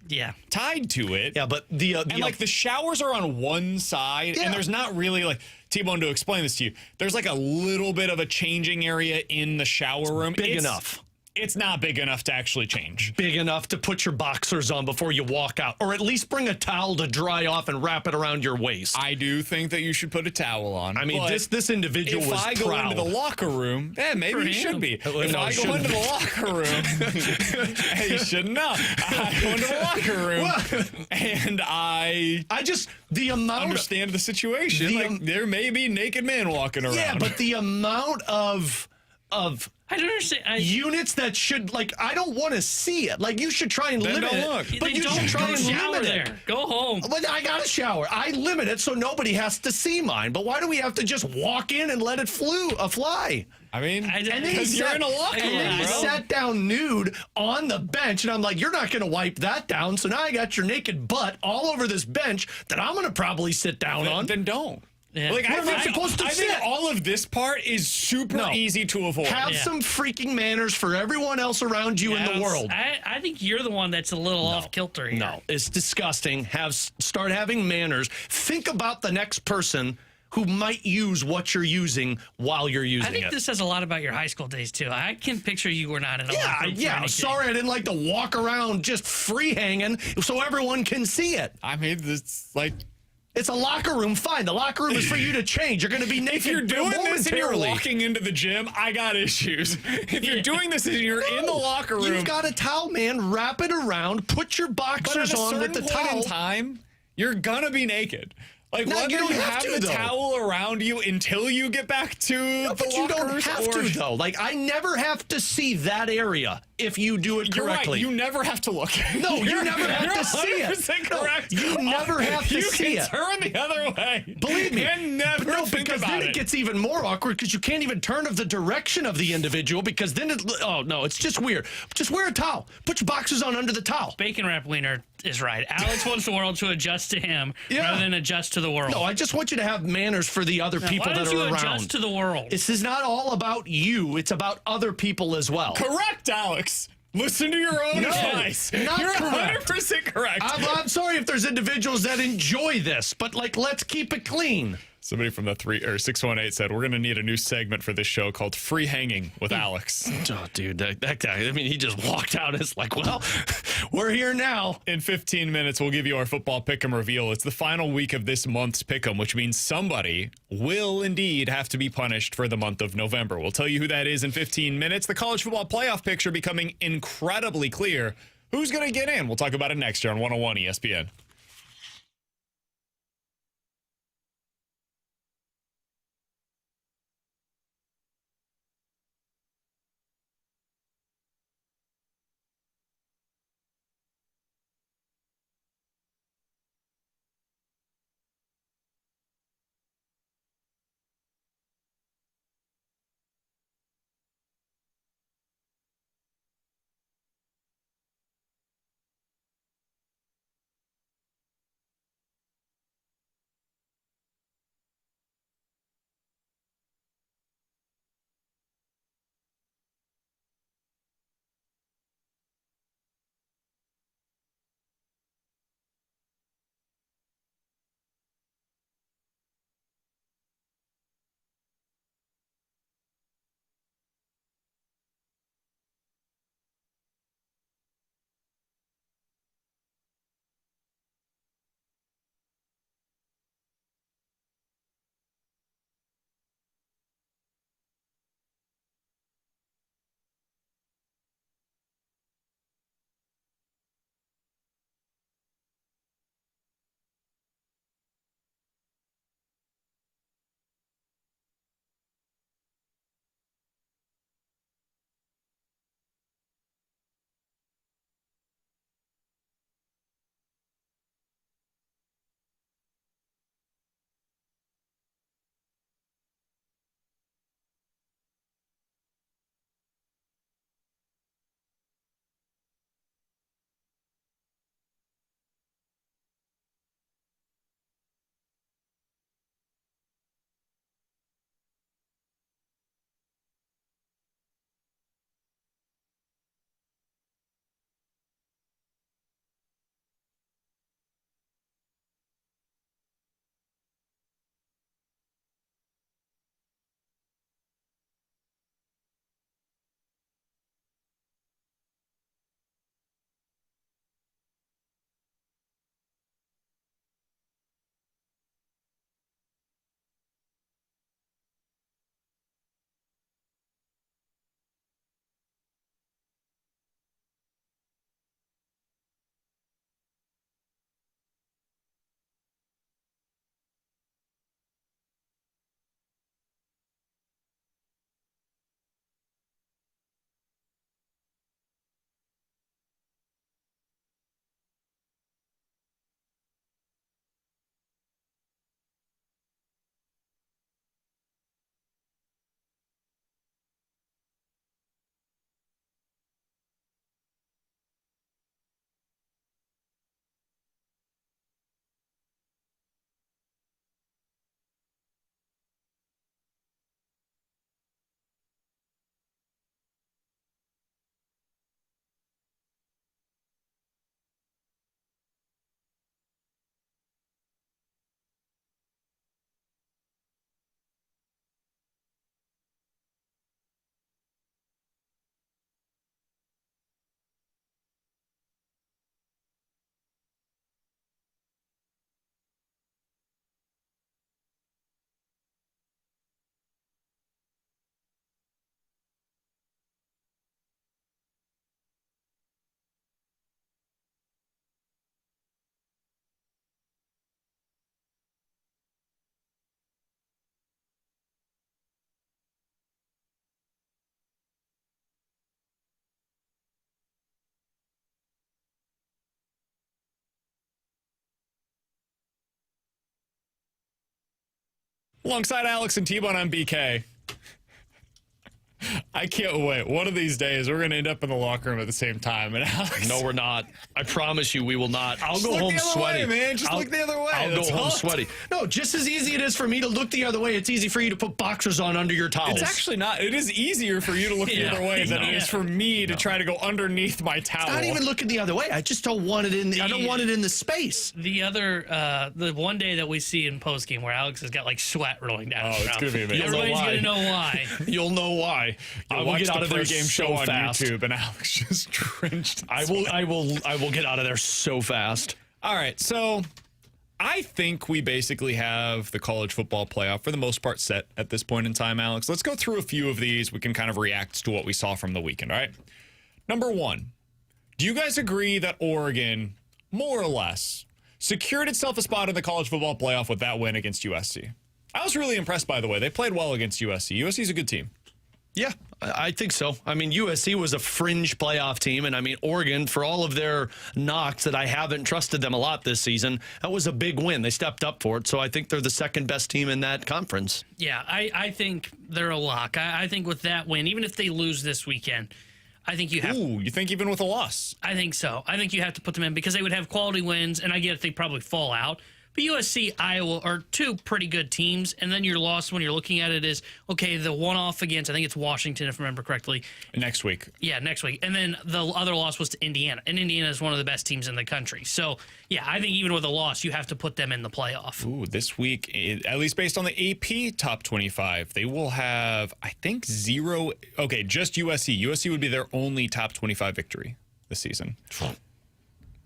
tied to it. Yeah, but the showers are on one side, and there's not really like T-Bone, to explain this to you. There's like a little bit of a changing area in the shower room. Big enough. It's not big enough to actually change. Big enough to put your boxers on before you walk out, or at least bring a towel to dry off and wrap it around your waist. I do think that you should put a towel on. I mean, this individual was proud. If I go into the locker room, maybe you should be. If I go into the locker room, you shouldn't know. I go into the locker room, and I just the amount understand the situation. Like, there may be naked men walking around. Yeah, but the amount of I don't understand. Units that should, like, I don't want to see it. Like, you should try and limit it. But you should try and limit it. Go home. But I got a shower. I limit it so nobody has to see mine. But why do we have to just walk in and let it fly? I mean, because you're in a locker room, and then he sat down nude on the bench, and I'm like, you're not going to wipe that down. So now I got your naked butt all over this bench that I'm going to probably sit down on. Then don't. Yeah. Like, Where am I supposed to I sit? think all of this part is super easy to avoid. Have some freaking manners for everyone else around you in the world. I think you're the one that's a little off kilter here. No, it's disgusting. Start having manners. Think about the next person who might use what you're using while you're using it. I think this says a lot about your high school days, too. I can picture you were not in a locker room for anything. Sorry, I didn't like to walk around just free hanging so everyone can see it. I mean, it's like, It's a locker room. Fine. The locker room is for you to change. You're going to be naked. If you're doing this and you're momentarily. walking into the gym, I got issues. If you're doing this and you're in the locker room, You've got a towel, man. Wrap it around. Put your but at boxers a on certain with the point towel. in time, you're gonna be naked. Like, No, whether you you, don't have have to, the though. towel around you until you get back to the But you don't lockers, have or to, though. Like, I never have to see that area if you do it you're right. correctly. You never have to look. No, you never have to see it. 100% correct. No, you never have to see You it. can turn the other way. Believe me. And never No, think because about then it gets even more awkward because you can't even turn of the direction of the individual because then it's just weird. Just wear a towel. Put your boxers on under the towel. Bacon Wrap Wiener is right. Alex wants the world to adjust to him rather than adjust to the world. No, I just want you to have manners for the other people Why that don't are you around. adjust to the world? This is not all about you. It's about other people as well. Correct, Alex. Listen to your own advice. not You're correct. 100% correct. I'm sorry if there's individuals that enjoy this, but let's keep it clean. Somebody from the 618 said, we're going to need a new segment for this show called Free Hanging with Alex. Oh, dude, that guy, I mean, he just walked out. It's like, well, we're here now. In 15 minutes, we'll give you our football pick'em reveal. It's the final week of this month's pick'em, which means somebody will indeed have to be punished for the month of November. We'll tell you who that is in 15 minutes. The college football playoff picture becoming incredibly clear. Who's going to get in? We'll talk about it next year on 101 ESPN. Alongside Alex and T-Bone on BK. I can't wait. One of these days, we're going to end up in the locker room at the same time. And Alex, No, we're not. I promise you we will not. I'll just go look home the other sweaty. way, man. Just look the other way. I'll That's go home hot. sweaty. No, just as easy it is for me to look the other way, it's easy for you to put boxers on under your towels. It's actually not. It is easier for you to look the other way than it is for me to try to go underneath my towel. not even looking the other way. I just don't want it I don't want it in the space. The other, the one day that we see in postgame where Alex has got like sweat rolling down his it's mouth. gonna be amazing. Everybody's You'll know going to know why. You'll know why. I will watch get the out of there pregame so show on fast. YouTube, and Alex just drenched. I will get out of there so fast. All right, so I think we basically have the college football playoff for the most part set at this point in time, Alex. Let's go through a few of these. We can kind of react to what we saw from the weekend, all right? Number one, do you guys agree that Oregon, more or less, secured itself a spot in the college football playoff with that win against USC? I was really impressed, by the way. They played well against USC. USC's a good team. Yeah, I think so. I mean, USC was a fringe playoff team, and I mean, Oregon, for all of their knocks that I haven't trusted them a lot this season, that was a big win. They stepped up for it, so I think they're the second best team in that conference. Yeah, I think they're a lock. I think with that win, even if they lose this weekend, I think you have. Ooh, you think even with a loss? I think so. I think you have to put them in because they would have quality wins, and I get they probably fall out. But USC, Iowa are two pretty good teams, and then your loss when you're looking at it is, okay, the one-off against, I think it's Washington, if I remember correctly. Next week. Yeah, next week. And then the other loss was to Indiana, and Indiana is one of the best teams in the country. So, yeah, I think even with a loss, you have to put them in the playoff. Ooh, this week, at least based on the AP top 25, they will have, I think, zero. Okay, just USC. USC would be their only top 25 victory this season.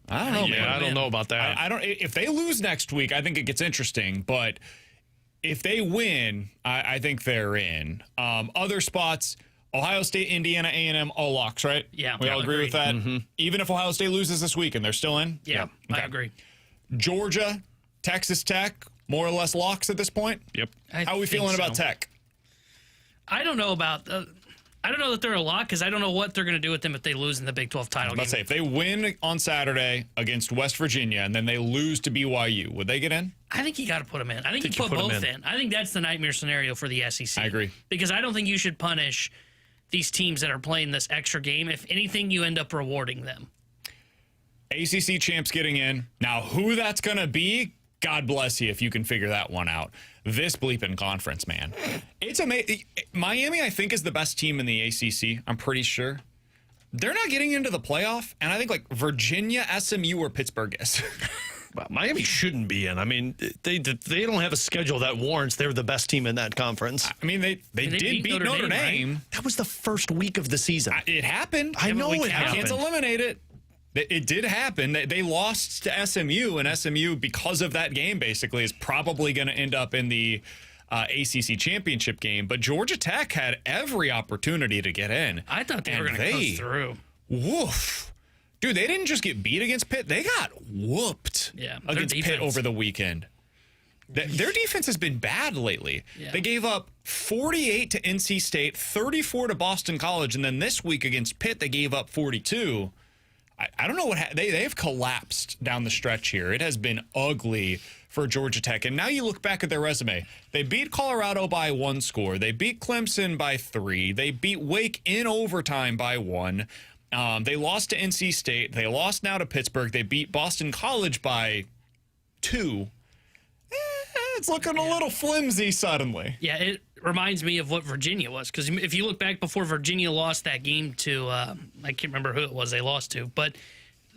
I don't know, man. I don't know about that. I don't. If they lose next week, I think it gets interesting. But if they win, I think they're in. Other spots: Ohio State, Indiana, A&M, all locks, right? Yeah, we all agree with that. Mm-hmm. Even if Ohio State loses this weekend, they're still in. Yeah, I agree. Georgia, Texas Tech, more or less locks at this point. Yep. How are we feeling about Tech? I don't know about. I don't know that they're a lock because I don't know what they're going to do with them if they lose in the Big 12 title game. Let's say if they win on Saturday against West Virginia and then they lose to BYU, would they get in? I think you got to put them in. I think you put both in. I think that's the nightmare scenario for the SEC. I agree. Because I don't think you should punish these teams that are playing this extra game. If anything, you end up rewarding them. ACC champs getting in. Now, who that's going to be, God bless you if you can figure that one out. This bleeping conference, man. It's amazing. Miami, I think, is the best team in the ACC. I'm pretty sure. They're not getting into the playoff, and I think like Virginia, SMU, or Pittsburgh is. Well, Miami shouldn't be in. I mean, they don't have a schedule that warrants they're the best team in that conference. I mean, they did beat Notre Dame. Right? That was the first week of the season. It happened. I know it I happened. can't eliminate it. It did happen. They lost to SMU, and SMU, because of that game, basically, is probably going to end up in the ACC championship game. But Georgia Tech had every opportunity to get in. I thought they were going to go through. Woof. Dude, they didn't just get beat against Pitt. They got whooped against Pitt over the weekend. Their defense has been bad lately. Yeah. They gave up 48 to NC State, 34 to Boston College, and then this week against Pitt, they gave up 42. I don't know what they've collapsed down the stretch here. It has been ugly for Georgia Tech. And now you look back at their resume. They beat Colorado by 1 score. They beat Clemson by 3. They beat Wake in overtime by 1. They lost to NC State. They lost now to Pittsburgh. They beat Boston College by 2. It's looking a little flimsy suddenly. Yeah, it reminds me of what Virginia was. Because if you look back before Virginia lost that game to, I can't remember who it was they lost to, but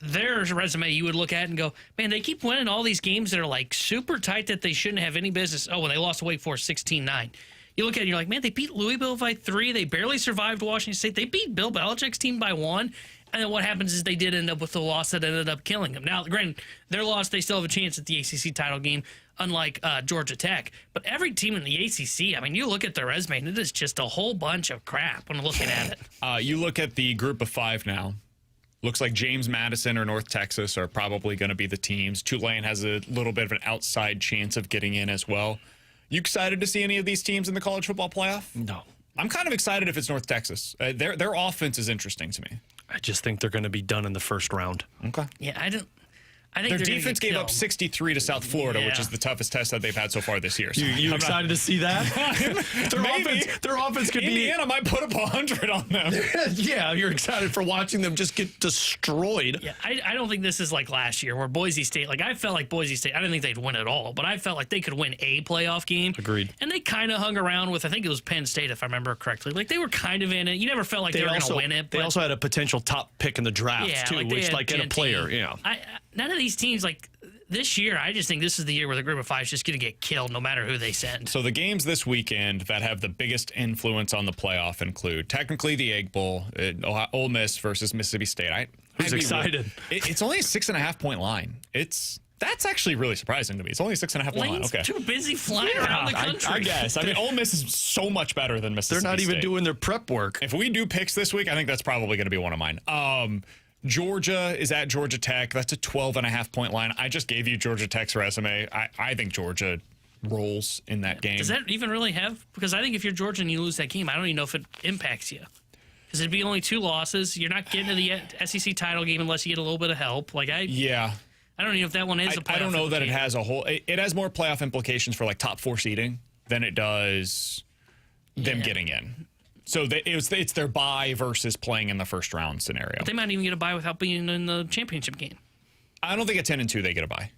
their resume you would look at and go, man, they keep winning all these games that are like super tight that they shouldn't have any business. Oh, when they lost to Wake Forest 16-9. You look at it and you're like, man, they beat Louisville by 3. They barely survived Washington State. They beat Bill Belichick's team by 1. And then what happens is they did end up with the loss that ended up killing them. Now, granted, their loss, they still have a chance at the ACC title game, unlike Georgia Tech. But every team in the ACC, I mean, you look at their resume, and it is just a whole bunch of crap when looking at it. You look at the group of 5 now. Looks like James Madison or North Texas are probably going to be the teams. Tulane has a little bit of an outside chance of getting in as well. You excited to see any of these teams in the college football playoff? No. I'm kind of excited if it's North Texas. Their offense is interesting to me. I just think they're going to be done in the first round. Okay. Yeah, I think their they're gonna defense get gave up killed. 63 to South Florida, which Yeah. is the toughest test that they've had so far this year. So You excited to see that? Their offense could Indiana might put up 100 on them. Yeah, you're excited for watching them just get destroyed. Yeah, I don't think this is like last year where Boise State, like I felt like Boise State, I didn't think they'd win at all, but I felt like they could win a playoff game. Agreed. And they kind of hung around with, I think it was Penn State, if I remember correctly. Like they were kind of in it. You never felt like they were going to win it. They but also had a potential top pick in the draft, yeah, too, like they which, had like, in a Genty. player, yeah. None of these teams, like this year, I just think this is the year where the group of five is just going to get killed no matter who they send. So the games this weekend that have the biggest influence on the playoff include technically the Egg Bowl, Ole Miss versus Mississippi State. Who's excited? It's only a 6.5 point line. That's actually really surprising to me. It's only a 6.5 point line. Lane's Okay. too busy flying around the country. I guess. I mean, Ole Miss is so much better than Mississippi They're not even State. doing their prep work. If we do picks this week, I think that's probably going to be one of mine. Georgia is at Georgia Tech. That's a 12.5 point line. I just gave you Georgia Tech's resume. I think Georgia rolls in that game. Does that even really have? Because I think if you're Georgia and you lose that game, I don't even know if it impacts you. Because it'd be only 2 losses. You're not getting to the SEC title game unless you get a little bit of help. Yeah. I don't even know if that one is a playoff. I don't know that it implication. has a whole. It has more playoff implications for like top 4 seeding than it does them getting in. So it's their bye versus playing in the first round scenario. They might even get a bye without being in the championship game. I don't think at 10-2 they get a bye.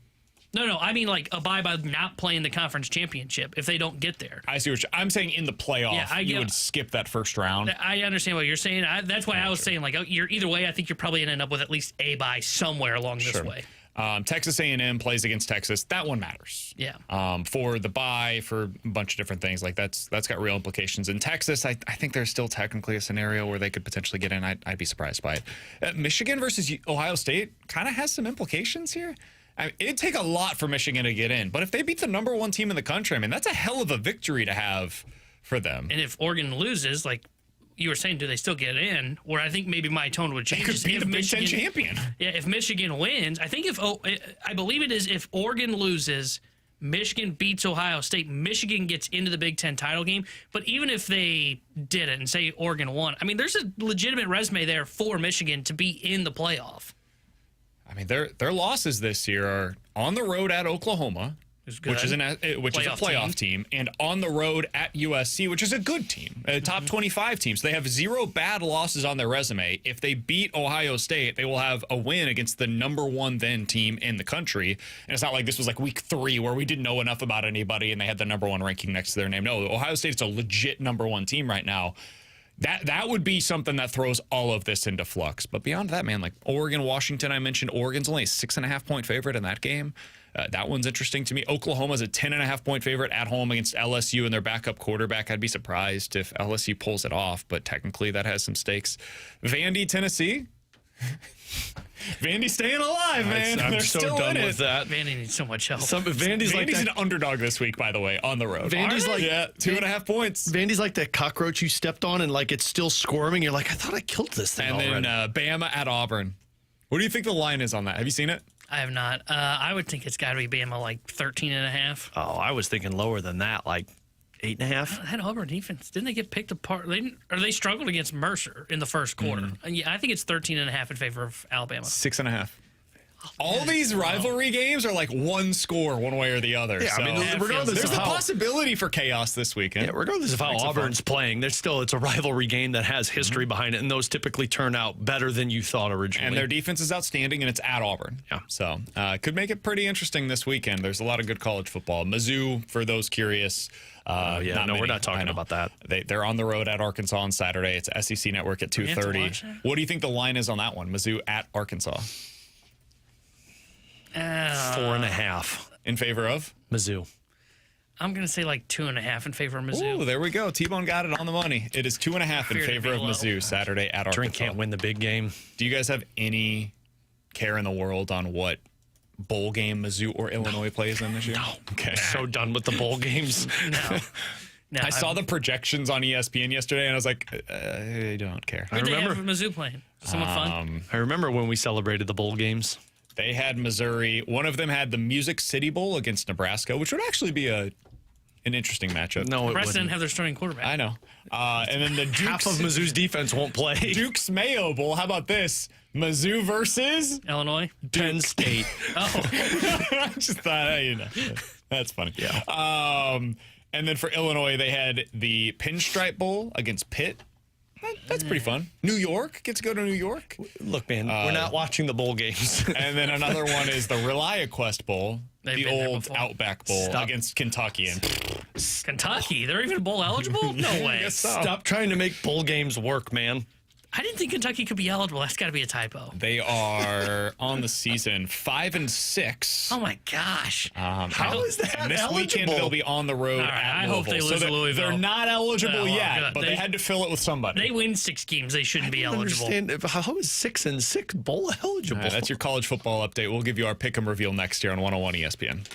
No, I mean like a bye by not playing the conference championship if they don't get there. I see what I'm saying. In the playoff, you would skip that first round. I understand what you're saying. That's why I was saying like you're either way. I think you're probably going to end up with at least a bye somewhere along this way. Texas A&M plays against Texas. That one matters. Yeah. For the bye, for a bunch of different things. Like that's got real implications. In Texas, I think there's still technically a scenario where they could potentially get in. I'd be surprised by it. Michigan versus Ohio State kind of has some implications here. I mean, it'd take a lot for Michigan to get in, but if they beat the number 1 team in the country, I mean, that's a hell of a victory to have for them. And if Oregon loses, like you were saying, do they still get in? Where I think maybe my tone would change. They could be the Big Ten champion. Yeah, if Michigan wins, I think I believe it is if Oregon loses, Michigan beats Ohio State, Michigan gets into the Big Ten title game. But even if they didn't and say Oregon won, I mean, there's a legitimate resume there for Michigan to be in the playoff. I mean, their losses this year are on the road at Oklahoma, which is a playoff team, and on the road at USC, which is a good team, a top 25 team. So they have 0 bad losses on their resume. If they beat Ohio State, they will have a win against the number 1 then team in the country. And it's not like this was like week 3 where we didn't know enough about anybody and they had the number 1 ranking next to their name. No, Ohio State's a legit number 1 team right now. That would be something that throws all of this into flux. But beyond that, man, like Oregon, Washington, I mentioned, Oregon's only a 6.5 point favorite in that game. That one's interesting to me. Oklahoma's a 10.5 point favorite at home against LSU and their backup quarterback. I'd be surprised if LSU pulls it off, but technically that has some stakes. Vandy, Tennessee. Vandy's staying alive, man. I'm They're so still done in with it. that. Vandy needs so much help. Vandy's like an underdog this week, by the way, on the road. Vandy's like 2.5 points. Vandy's like that cockroach you stepped on and like it's still squirming. You're like, I thought I killed this thing already. And then Bama at Auburn. What do you think the line is on that? Have you seen it? I have not. I would think it's got to be Bama like 13.5. Oh, I was thinking lower than that, like 8.5. That Auburn defense, didn't they get picked apart? They struggled against Mercer in the first quarter. And yeah, I think it's 13.5 in favor of Alabama. 6.5. All these rivalry games are like one score, one way or the other. Yeah, so. I mean, regardless there's of the how possibility for chaos this weekend. Yeah, regardless of how Auburn's playing, it's a rivalry game that has history behind it, and those typically turn out better than you thought originally. And their defense is outstanding, and it's at Auburn. Yeah. So could make it pretty interesting this weekend. There's a lot of good college football. Mizzou, for those curious. We're not talking about that. They're on the road at Arkansas on Saturday. It's SEC Network at 2:30. What do you think the line is on that one? Mizzou at Arkansas. 4.5 in favor of Mizzou. I'm going to say like 2.5 in favor of Mizzou. Ooh, there we go. T-Bone got it on the money. It is 2.5 in favor of Mizzou Saturday at Arkansas. Drink can't win the big game. Do you guys have any care in the world on what bowl game Mizzou or Illinois plays in this year? No. Okay. So done with the bowl games. No. I saw the projections on ESPN yesterday, and I was like, I don't care. Who'd they have Mizzou playing? Someone fun? I remember when we celebrated the bowl games. They had Missouri. One of them had the Music City Bowl against Nebraska, which would actually be an interesting matchup. No, it Nebraska didn't wouldn't. have their starting quarterback. I know. And then the Dukes, Half of Mizzou's defense won't play. Duke's Mayo Bowl. How about this? Mizzou versus Illinois. Penn State. Oh, I just thought, that's funny. Yeah. And then for Illinois, they had the Pinstripe Bowl against Pitt. That's pretty fun. New York gets to go to New York. Look, man, we're not watching the bowl games. And then another one is the ReliaQuest Bowl, They've the been there old before. Outback Bowl against Kentucky. And Kentucky. They're even bowl eligible? No way. guess so. Stop trying to make bowl games work, man. I didn't think Kentucky could be eligible. That's got to be a typo. They are on the season 5-6. Oh, my gosh. How is that And this eligible? weekend they'll be on the road All right, at I hope Louisville. they lose so to Louisville. They're not eligible Oh, well, yet, good. but they had to fill it with somebody. They win 6 games. They shouldn't be I don't eligible. understand. How is 6-6 bowl eligible? All right, that's your college football update. We'll give you our pick 'em reveal next year on 101 ESPN.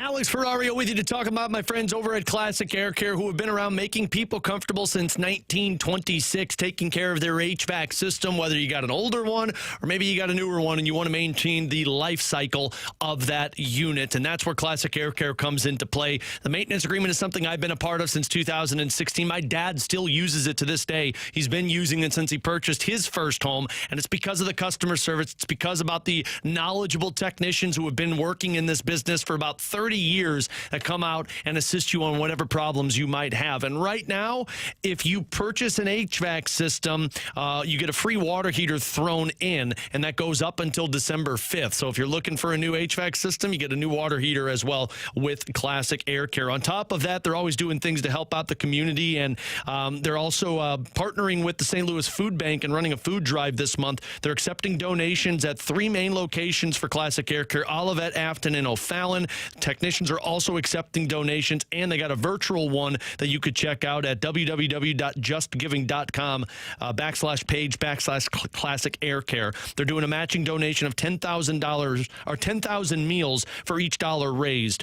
Alex Ferrario with you to talk about my friends over at Classic Air Care who have been around making people comfortable since 1926, taking care of their HVAC system, whether you got an older one or maybe you got a newer one and you want to maintain the life cycle of that unit. And that's where Classic Air Care comes into play. The maintenance agreement is something I've been a part of since 2016. My dad still uses it to this day. He's been using it since he purchased his first home, and it's because of the customer service. It's because about the knowledgeable technicians who have been working in this business for about 30 years that come out and assist you on whatever problems you might have. And right now, if you purchase an HVAC system, you get a free water heater thrown in, and that goes up until December 5th. So if you're looking for a new HVAC system, you get a new water heater as well with Classic Air Care. On top of that, they're always doing things to help out the community, and they're also partnering with the St. Louis Food Bank and running a food drive this month. They're accepting donations at 3 main locations for Classic Air Care: Olivet, Afton, and O'Fallon. Technicians are also accepting donations, and they got a virtual one that you could check out at www.justgiving.com /page/Classic Air Care. They're doing a matching donation of $10,000 or 10,000 meals for each dollar raised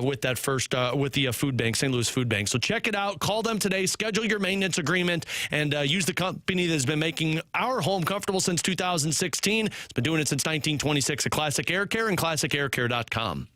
with that first with the food bank, St. Louis Food Bank. So check it out. Call them today. Schedule your maintenance agreement and use the company that has been making our home comfortable since 2016. It's been doing it since 1926 at Classic Air Care and ClassicAirCare.com.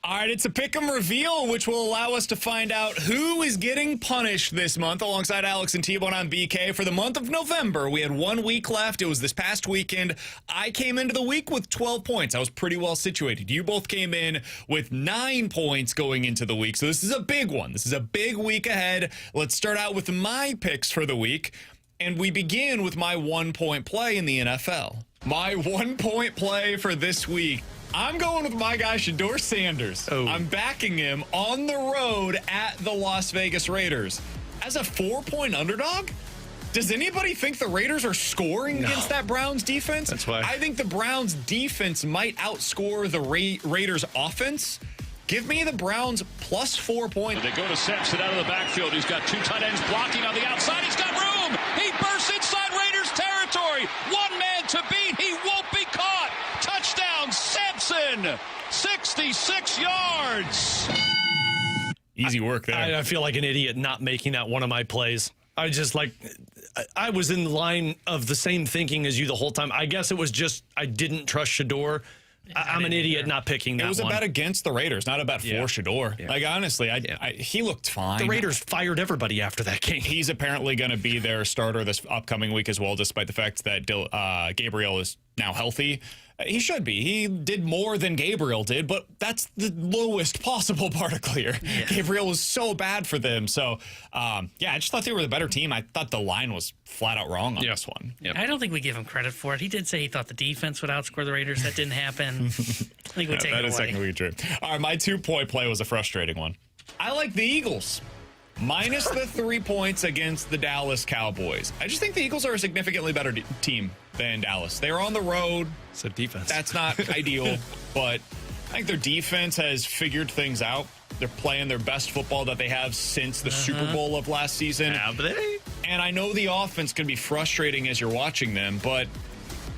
All right, it's a pick'em reveal, which will allow us to find out who is getting punished this month. Alongside Alex and T-Bone on BK for the month of November. We had 1 week left. It was this past weekend. I came into the week with 12 points. I was pretty well situated. You both came in with 9 points going into the week. So this is a big one. This is a big week ahead. Let's start out with my picks for the week. And we begin with my 1-point play in the NFL. My 1-point play for this week. I'm going with my guy, Shedeur Sanders. Oh. I'm backing him on the road at the Las Vegas Raiders. As a 4-point underdog? Does anybody think the Raiders are scoring against that Browns defense? That's why. I think the Browns defense might outscore the Raiders offense. Give me the Browns plus 4 points. They go to Simpson out of the backfield. He's got 2 tight ends blocking on the outside. He's got room. He bursts inside Raiders territory. 1 man to beat. He won't be caught. Touchdown, Simpson. 66 yards. Easy work there. I feel like an idiot not making that one of my plays. I was in the line of the same thinking as you the whole time. I guess it was just I didn't trust Shedeur. I'm an idiot not picking that one. It was a bet against the Raiders, not a bet for Shedeur. Yeah. Like, honestly, he looked fine. The Raiders fired everybody after that game. He's apparently going to be their starter this upcoming week as well, despite the fact that Gabriel is now healthy. He should be. He did more than Gabriel did, but that's the lowest possible particle here. Yeah. Gabriel was so bad for them. So, I just thought they were the better team. I thought the line was flat out wrong on this one. Yep. I don't think we give him credit for it. He did say he thought the defense would outscore the Raiders. That didn't happen. I think we take it away. That is technically true. All right, my 2-point play was a frustrating one. I like the Eagles. Minus the 3 points against the Dallas Cowboys. I just think the Eagles are a significantly better team than Dallas. They're on the road. It's a defense. That's not ideal, but I think their defense has figured things out. They're playing their best football that they have since the Super Bowl of last season. Have they? And I know the offense can be frustrating as you're watching them, but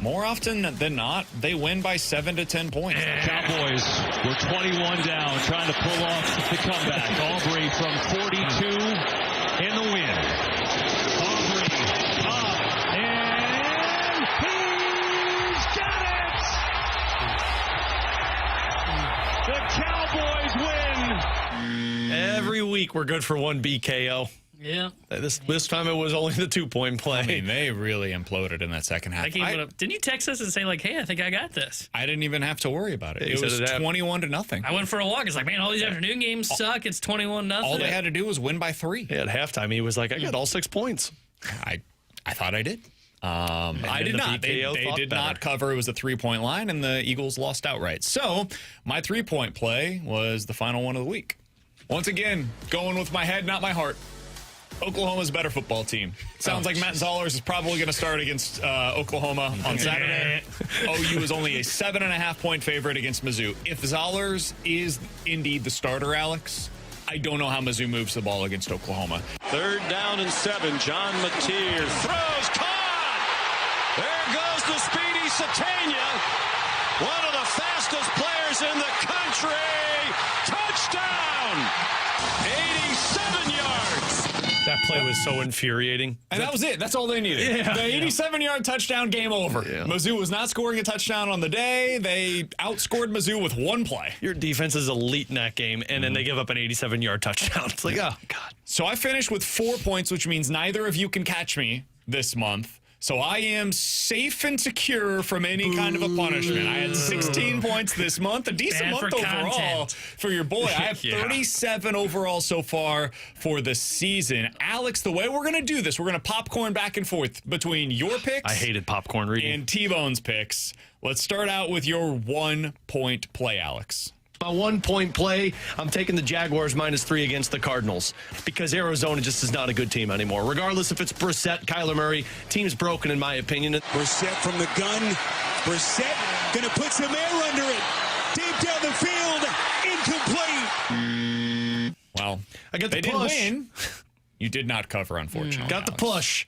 more often than not, they win by 7 to 10 points. Cowboys were 21 down, trying to pull off the comeback. Aubrey from 42 in the win. Aubrey up, and he's got it! The Cowboys win! Every week we're good for one BKO. Yeah. This time it was only the 2-point play. I mean, they really imploded in that second half. Didn't you text us and say, like, hey, I think I got this? I didn't even have to worry about it. It was 21 to nothing. I went for a walk. It's like, man, all these afternoon games suck. It's 21-0. All they had to do was win by 3. At halftime, he was like, I got all 6 points. I thought I did. I did not. They did not cover. It was a 3-point line, and the Eagles lost outright. So my 3-point play was the final one of the week. Once again, going with my head, not my heart. Oklahoma's a better football team. Sounds like Matt Zollers is probably going to start against Oklahoma on Saturday. OU is only a 7.5-point favorite against Mizzou. If Zollers is indeed the starter, Alex, I don't know how Mizzou moves the ball against Oklahoma. 3rd down and 7. John Mateer throws, caught! There goes the speedy Satania. One of the fastest players in the country. Touchdown! 87 yards. That play was so infuriating. And that was it. That's all they needed. Yeah. The 87-yard touchdown, game over. Yeah. Mizzou was not scoring a touchdown on the day. They outscored Mizzou with 1 play. Your defense is elite in that game, and then they give up an 87-yard touchdown. It's like, oh, God. So I finished with 4 points, which means neither of you can catch me this month. So I am safe and secure from any kind of a punishment. I had 16 points this month, a decent month overall for your boy. I have 37 overall so far for the season. Alex, the way we're going to do this, we're going to popcorn back and forth between your picks. I hated popcorn reading. And T-Bone's picks. Let's start out with your 1-point play, Alex. My 1-point play, I'm taking the Jaguars -3 against the Cardinals because Arizona just is not a good team anymore. Regardless if it's Brissett, Kyler Murray, team's broken in my opinion. Brissett from the gun. Brissett going to put some air under it. Deep down the field, incomplete. Well, I got the they push. did win. You did not cover, unfortunately. Got the push.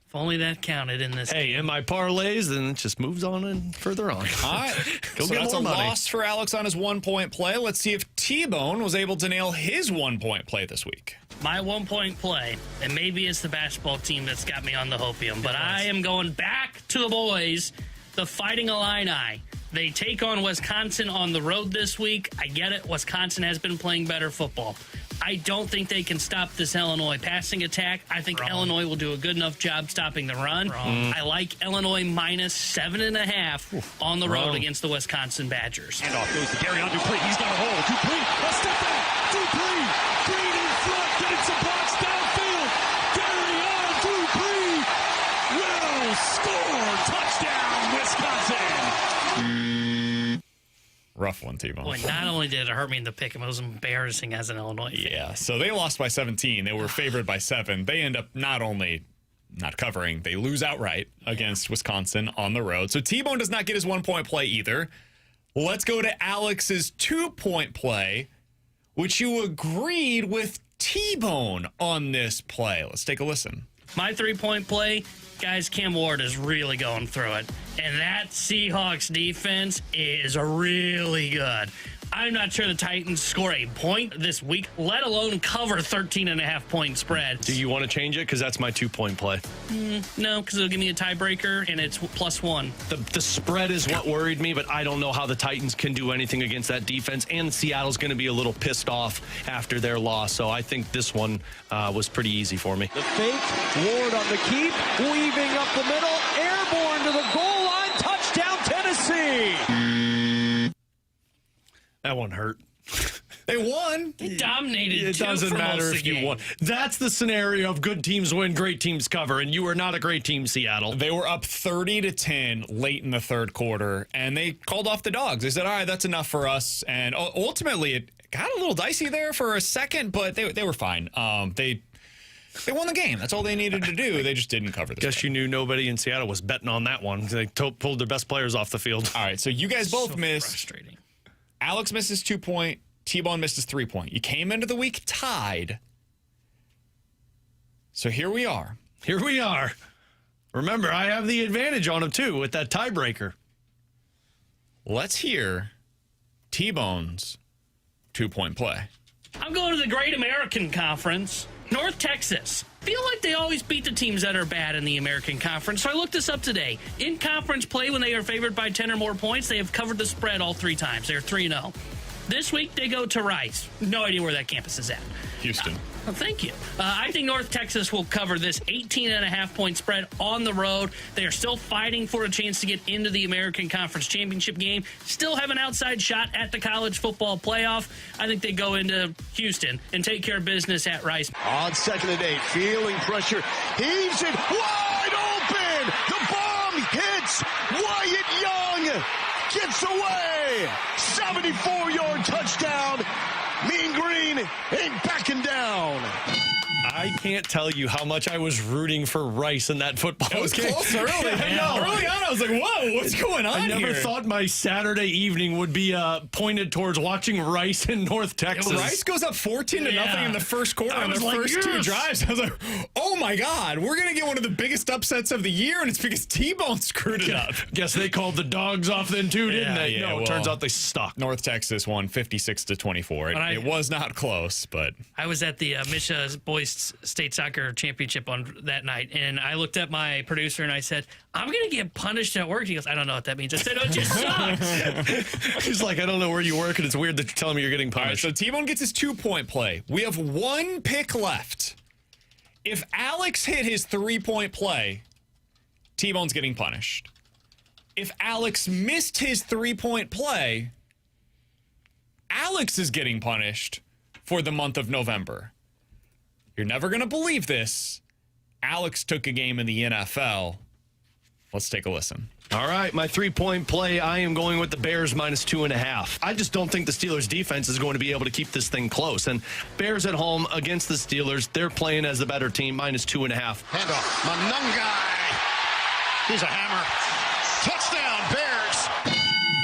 If only that counted in this game. In my parlays, then it just moves on and further on. All right. Go So get that's more a money. loss for Alex on his 1-point play. Let's see if T-Bone was able to nail his 1-point play this week. My 1-point play, and maybe it's the basketball team that's got me on the hopium, but I am going back to the boys, the Fighting Illini. They take on Wisconsin on the road this week. I get it. Wisconsin has been playing better football. I don't think they can stop this Illinois passing attack. I think Illinois will do a good enough job stopping the run. I like Illinois minus 7.5 on the road against the Wisconsin Badgers. Handoff goes to Gary on Dupree. He's got a hole. Dupree, a step back. Dupree, Green in front, getting some blocks downfield. Gary on Dupree. Will score. Touchdown, Wisconsin. Rough one, T-Bone. Boy, not only did it hurt me in the pick, it was embarrassing as an Illinois fan. Yeah, so they lost by 17. They were favored by 7. They end up not only not covering, they lose outright against Wisconsin on the road. So T-Bone does not get his 1-point play either. Let's go to Alex's 2-point play, which you agreed with T-Bone on this play. Let's take a listen. My 3-point play, guys, Cam Ward is really going through it. And that Seahawks defense is really good. I'm not sure the Titans score a point this week, let alone cover 13.5-point spread. Do you want to change it? Because that's my 2-point play. No, because it'll give me a tiebreaker, and it's +1. The spread is what worried me, but I don't know how the Titans can do anything against that defense. And Seattle's going to be a little pissed off after their loss. So I think this one was pretty easy for me. The fake, Ward on the keep, weaving up the middle, airborne to the goal line, touchdown Tennessee. That one hurt. They won. They dominated. It doesn't matter if you won. That's the scenario of good teams win, great teams cover, and you are not a great team, Seattle. They were up 30-10 late in the third quarter, and they called off the dogs. They said, all right, that's enough for us. And ultimately, it got a little dicey there for a second, but they were fine. They won the game. That's all they needed to do. They just didn't cover this. Guess you knew nobody in Seattle was betting on that one. They pulled their best players off the field. All right, so you guys both missed. Frustrating. Alex missed his 2-point. T-Bone missed his 3-point. You came into the week tied. So here we are. Here we are. Remember, I have the advantage on him, too, with that tiebreaker. Let's hear T-Bone's 2-point play. I'm going to the Great American Conference. North Texas. Feel like they always beat the teams that are bad in the American Conference. So I looked this up today. In conference play, when they are favored by 10 or more points, they have covered the spread all 3 times. They're 3-0. This week, they go to Rice. No idea where that campus is at. Houston. Well, thank you. I think North Texas will cover this 18.5-point spread on the road. They are still fighting for a chance to get into the American Conference Championship game. Still have an outside shot at the college football playoff. I think they go into Houston and take care of business at Rice. On 2nd and 8, feeling pressure, heaves it wide open. The bomb hits Wyatt Young. Gets away. 74-yard touchdown. Mean Green ain't backing down. I can't tell you how much I was rooting for Rice in that football game. It was close early. I know. Early on, I was like, whoa, what's going on I never here? thought my Saturday evening would be pointed towards watching Rice in North Texas. Rice goes up 14-0 in the first quarter on their first 2 drives. I was like, oh my God, we're going to get one of the biggest upsets of the year, and it's because T-Bone screwed it up. Guess they called the dogs off then too, didn't they? Yeah, No, well, turns out they stuck. North Texas won 56-24. It was not close, but I was at the Misha Boys State Soccer Championship on that night, and I looked at my producer and I said, I'm going to get punished at work. He goes, I don't know what that means. I said, oh, it just sucks. He's like, I don't know where you work, and it's weird that you're telling me you're getting all right, punished. so T-Bone gets his 2-point play. We have 1 pick left. If Alex hit his 3-point play, T-Bone's getting punished. If Alex missed his 3-point play, Alex is getting punished for the month of November. You're never going to believe this. Alex took a game in the NFL. Let's take a listen. All right, my 3-point play, I am going with the Bears minus 2.5. I just don't think the Steelers' defense is going to be able to keep this thing close. And Bears at home against the Steelers, they're playing as the better team, minus 2.5. Handoff. Monungai. He's a hammer. Touchdown, Bears.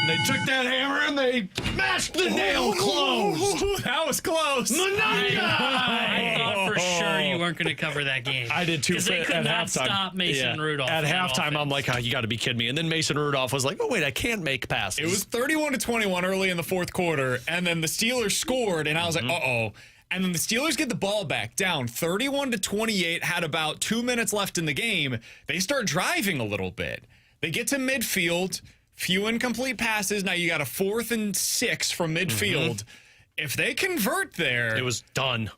They took that hammer and they mashed the nail closed. That was close. I thought for sure you weren't going to cover that game. I did too. Because they could at not halftime. stop Mason Rudolph. At halftime, offense. I'm like, oh, you got to be kidding me. And then Mason Rudolph was like, oh, wait, I can't make passes. It was 31-21 early in the fourth quarter, and then the Steelers scored, and I was like, uh-oh. And then the Steelers get the ball back down 31-28, had about 2 minutes left in the game. They start driving a little bit. They get to midfield. few incomplete passes. Now you got a 4th and 6 from midfield. If they convert there, it was done.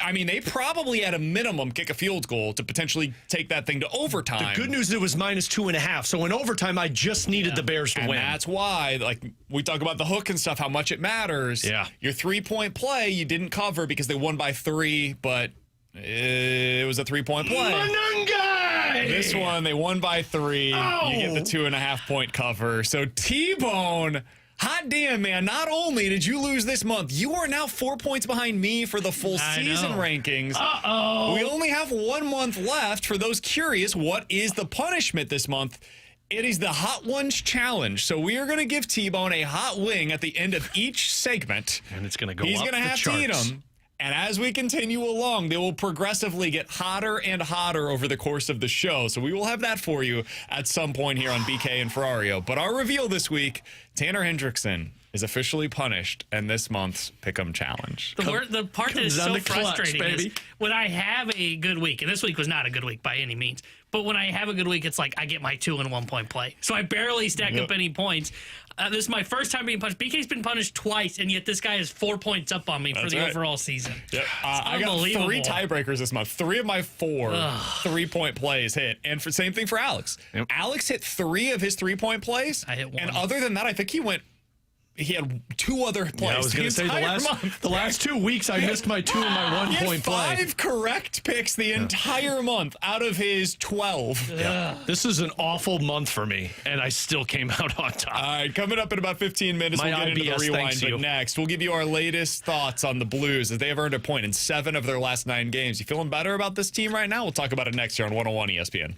I mean, they probably at a minimum kick a field goal to potentially take that thing to overtime. The good news, it was -2.5. So in overtime, I just needed the Bears to and win. That's why, like, we talk about the hook and stuff, how much it matters. Yeah. Your 3-point play, you didn't cover because they won by 3, but it was a 3-point play. Manungai! This one, they won by 3. Oh! You get the 2.5-point cover. So T-Bone, hot damn, man. Not only did you lose this month, you are now 4 points behind me for the full season rankings. Uh-oh. We only have 1 month left. For those curious, what is the punishment this month? It is the Hot Ones Challenge. So we are going to give T-Bone a hot wing at the end of each segment. And it's going to go He's up going to the have charts. to eat them. And as we continue along, they will progressively get hotter and hotter over the course of the show. So we will have that for you at some point here on BK and Ferrario. But our reveal this week, Tanner Hendrickson is officially punished in this month's Pick'em Challenge. The part that is down so to clutch, frustrating baby. is when I have a good week, and this week was not a good week by any means, but when I have a good week, it's like I get my 2 and 1 point play. So I barely stack up any points. This is my first time being punished. BK's been punished twice, and yet this guy is 4 points up on me for the overall season. Yep. I got 3 tiebreakers this month. 3 of my 4 3-point plays hit. And same thing for Alex. Yep. Alex hit 3 of his 3-point plays. I hit 1. And other than that, I think he had 2 other plays. Yeah, I was going to say the last 2 weeks I missed my 2 and my 1 point play. 5 correct picks the entire month out of his 12. Yeah. This is an awful month for me, and I still came out on top. All right, coming up in about 15 minutes, we'll get into the rewind. But next, we'll give you our latest thoughts on the Blues as they have earned a point in 7 of their last 9 games. You feeling better about this team right now? We'll talk about it next year on 101 ESPN.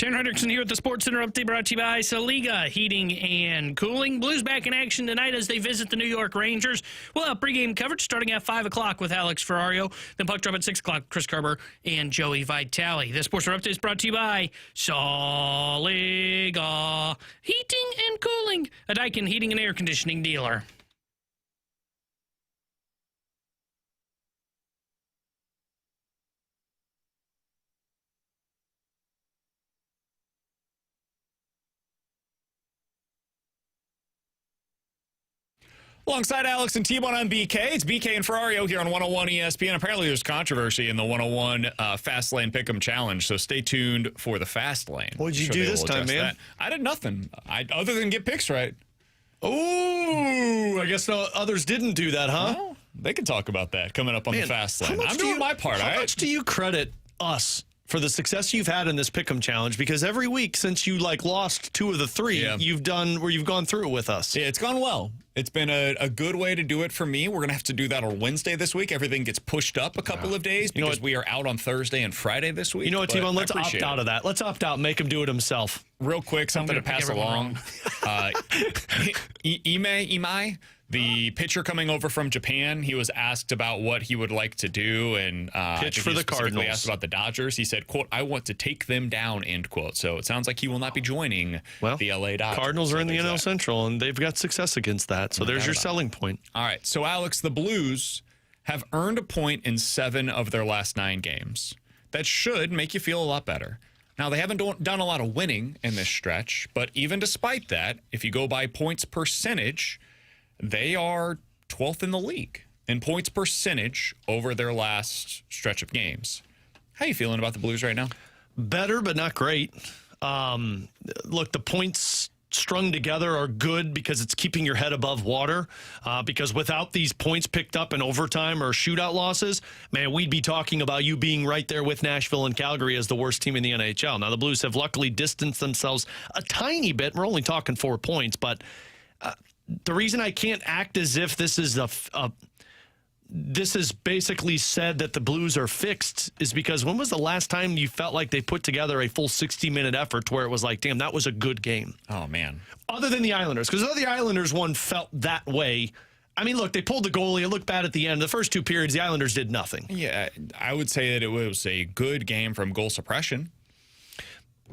Tanner Hendrickson here with the Sports Center update brought to you by Saliga Heating and Cooling. Blues back in action tonight as they visit the New York Rangers. We'll have pregame coverage starting at 5 o'clock with Alex Ferrario. Then puck drop at 6 o'clock, Chris Carber and Joey Vitale. The Sports Center update is brought to you by Saliga Heating and Cooling, a Daikin heating and air conditioning dealer. Alongside Alex and T-Bone on BK, it's BK and Ferrario here on 101 ESPN. Apparently there's controversy in the 101 Fast Lane Pick'em Challenge, so stay tuned for the Fast Lane. What did you do this time, man? That. I did nothing, other than get picks right. Oh, I guess no, others didn't do that, huh? Well, they can talk about that coming up on the Fast Lane. I'm doing my part, all right? How much do you credit us for the success you've had in this Pick'em Challenge? Because every week since you lost 2 of the 3, you've gone through it with us. Yeah, it's gone well. It's been a good way to do it for me. We're going to have to do that on Wednesday this week. Everything gets pushed up a couple of days because we are out on Thursday and Friday this week. You know what, T-Bone? Let's opt out of that. Let's opt out and make him do it himself. Real quick, something to pass along. Imai, the pitcher coming over from Japan, he was asked about what he would like to do, and pitch for the Cardinals. Asked about the Dodgers. He said, quote, "I want to take them down," end quote. So it sounds like he will not be joining the LA Dodgers. Cardinals are in the NL Central, and they've got success against that. So there's your selling point. All right. So, Alex, the Blues have earned a point in 7 of their last 9 games. That should make you feel a lot better. Now, they haven't done a lot of winning in this stretch, but even despite that, if you go by points percentage, they are 12th in the league in points percentage over their last stretch of games. How are you feeling about the Blues right now? Better, but not great. Look, the points strung together are good because it's keeping your head above water. Because without these points picked up in overtime or shootout losses, man, we'd be talking about you being right there with Nashville and Calgary as the worst team in the NHL. Now, the Blues have luckily distanced themselves a tiny bit. We're only talking 4 points, but the reason I can't act as if this is this is basically said that the Blues are fixed is because when was the last time you felt like they put together a full 60-minute effort to where it was like, damn, that was a good game? Oh, man. Other than the Islanders, because the Islanders one felt that way. I mean, look, they pulled the goalie. It looked bad at the end. The first 2 periods, the Islanders did nothing. Yeah, I would say that it was a good game from goal suppression.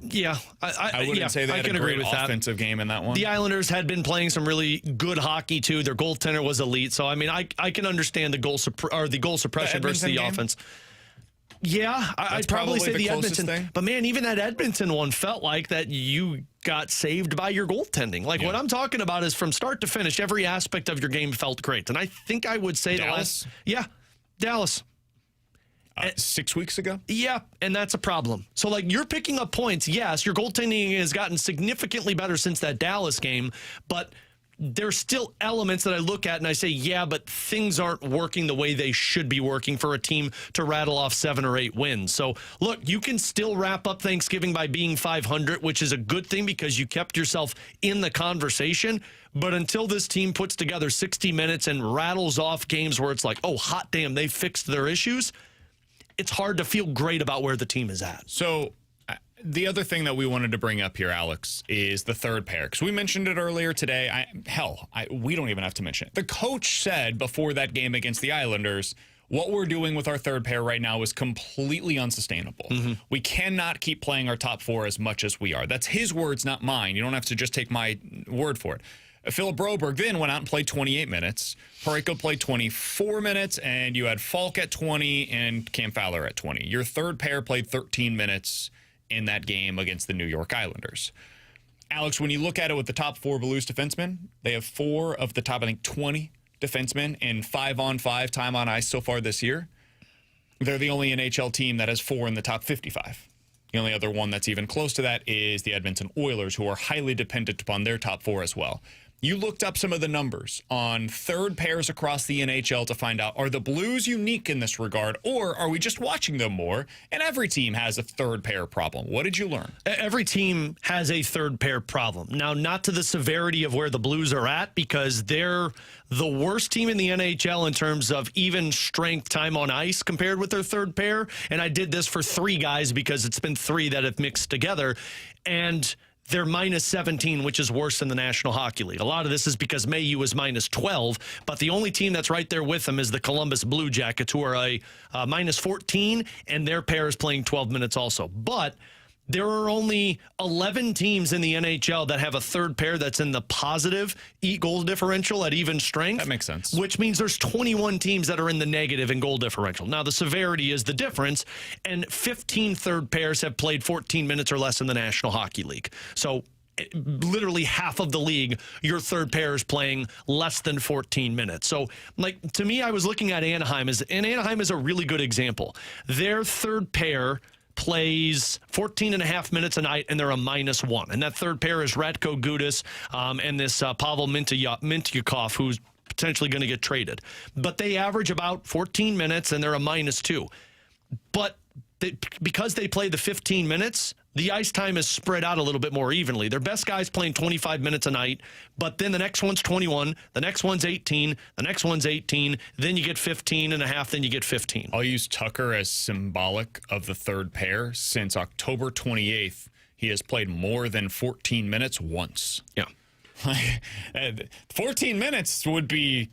Yeah, I wouldn't say they had a great offensive game in that one. The Islanders had been playing some really good hockey too. Their goaltender was elite, so I mean, I can understand the goal suppression versus the offense. Yeah, I'd probably say the Edmonton thing. But man, even that Edmonton one felt like that you got saved by your goaltending. What I'm talking about is from start to finish, every aspect of your game felt great, and I think I would say Dallas. Dallas. 6 weeks ago? Yeah, and that's a problem. So, you're picking up points. Yes, your goaltending has gotten significantly better since that Dallas game, but there's still elements that I look at and I say, yeah, but things aren't working the way they should be working for a team to rattle off 7 or 8 wins. So, look, you can still wrap up Thanksgiving by being 500, which is a good thing because you kept yourself in the conversation. But until this team puts together 60 minutes and rattles off games where it's like, oh, hot damn, they fixed their issues, it's hard to feel great about where the team is at. So the other thing that we wanted to bring up here, Alex, is the third pair. Because we mentioned it earlier today. We don't even have to mention it. The coach said before that game against the Islanders, what we're doing with our third pair right now is completely unsustainable. Mm-hmm. We cannot keep playing our top 4 as much as we are. That's his words, not mine. You don't have to just take my word for it. Philip Broberg then went out and played 28 minutes. Parayko played 24 minutes, and you had Falk at 20 and Cam Fowler at 20. Your third pair played 13 minutes in that game against the New York Islanders. Alex, when you look at it with the top 4 Blues defensemen, they have 4 of the top, 20 defensemen in 5-on-5 time on ice so far this year. They're the only NHL team that has 4 in the top 55. The only other one that's even close to that is the Edmonton Oilers, who are highly dependent upon their top 4 as well. You looked up some of the numbers on third pairs across the NHL to find out, are the Blues unique in this regard, or are we just watching them more and every team has a third pair problem? What did you learn? Every team has a third pair problem. Now, not to the severity of where the Blues are at, because they're the worst team in the NHL in terms of even strength time on ice compared with their third pair. And I did this for 3 guys because it's been 3 that have mixed together. And they're minus 17, which is worse than the National Hockey League. A lot of this is because Mayu is minus 12, but the only team that's right there with them is the Columbus Blue Jackets, who are a minus 14, and their pair is playing 12 minutes also. But there are only 11 teams in the NHL that have a third pair that's in the positive goal differential at even strength. That makes sense. Which means there's 21 teams that are in the negative in goal differential. Now, the severity is the difference, and 15 third pairs have played 14 minutes or less in the National Hockey League. So literally half of the league, your third pair is playing less than 14 minutes. So, to me, I was looking at Anaheim, and Anaheim is a really good example. Their third pair plays 14 and a half minutes a night, and they're a minus 1. And that third pair is Radko Gudas and this Pavel Mintyukov, who's potentially going to get traded. But they average about 14 minutes, and they're a minus 2. But because they play the 15 minutes, the ice time is spread out a little bit more evenly. Their best guy's playing 25 minutes a night, but then the next one's 21, the next one's 18, the next one's 18, then you get 15 and a half, then you get 15. I'll use Tucker as symbolic of the third pair. Since October 28th, he has played more than 14 minutes once. Yeah. 14 minutes would be,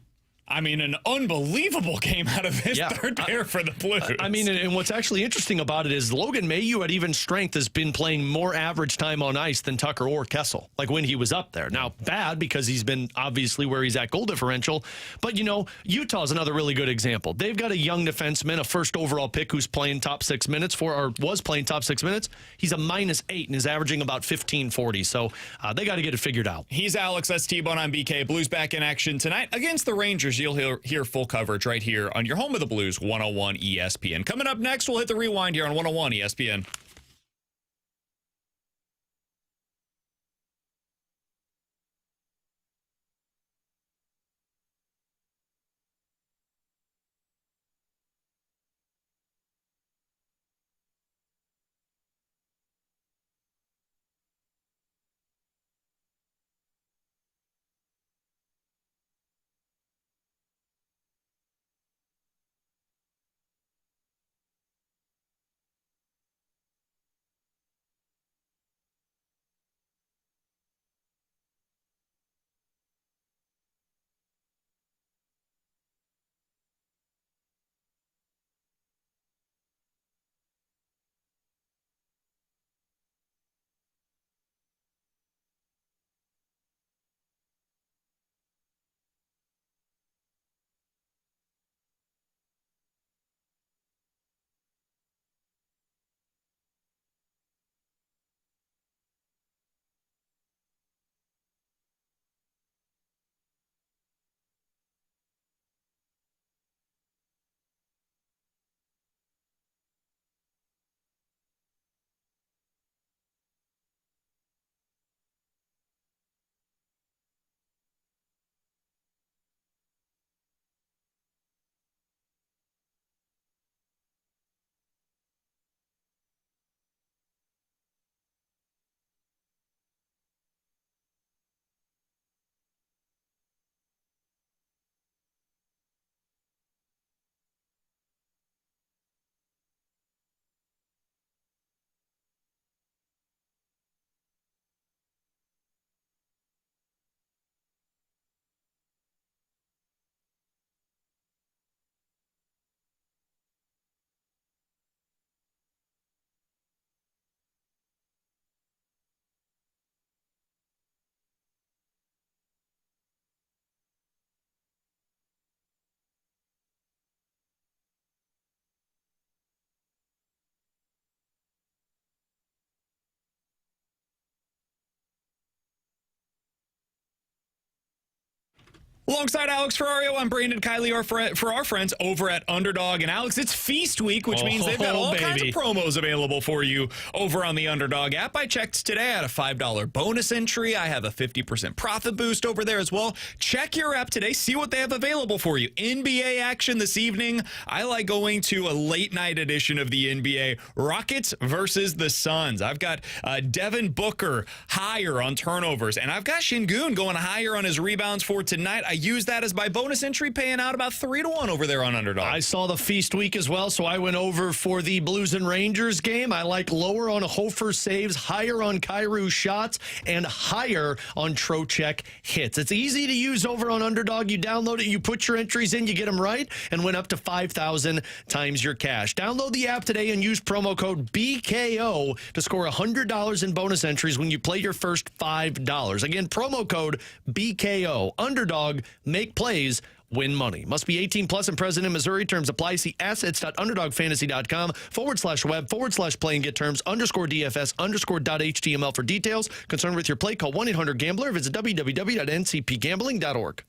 an unbelievable game out of this third pair for the Blues. And what's actually interesting about it is Logan Mailloux at even strength has been playing more average time on ice than Tucker or Kessel, when he was up there. Now, bad because he's been obviously where he's at goal differential. But, Utah's another really good example. They've got a young defenseman, a first overall pick who's playing top 6 minutes was playing top 6 minutes. He's a minus 8 and is averaging about 15-40. So they got to get it figured out. He's Alex. That's T-Bone on BK. Blues back in action tonight against the Rangers. You'll hear full coverage right here on your home of the Blues, 101 ESPN. Coming up next, we'll hit the rewind here on 101 ESPN. Alongside Alex Ferrario, I'm Brandon Kiley for our friends over at Underdog. And Alex, it's Feast Week, which means they've got all kinds of promos available for you over on the Underdog app. I checked today. I had a $5 bonus entry. I have a 50% profit boost over there as well. Check your app today. See what they have available for you. NBA action this evening. I like going to a late night edition of the NBA. Rockets versus the Suns. I've got Devin Booker higher on turnovers, and I've got Şengün going higher on his rebounds for tonight. I use that as my bonus entry, paying out about 3-1 over there on Underdog. I saw the Feast Week as well, so I went over for the Blues and Rangers game. I like lower on Hofer saves, higher on Kyrou shots, and higher on Trocheck hits. It's easy to use over on Underdog. You download it, you put your entries in, you get them right, and win up to 5,000 times your cash. Download the app today and use promo code BKO to score $100 in bonus entries when you play your first $5. Again, promo code BKO. Underdog. Make plays, win money. Must be 18 plus and present in Missouri. Terms apply. See assets.underdogfantasy.com/web/play and get terms _DFS_.html for details. Concerned with your play, call 1-800-GAMBLER. Visit www.ncpgambling.org.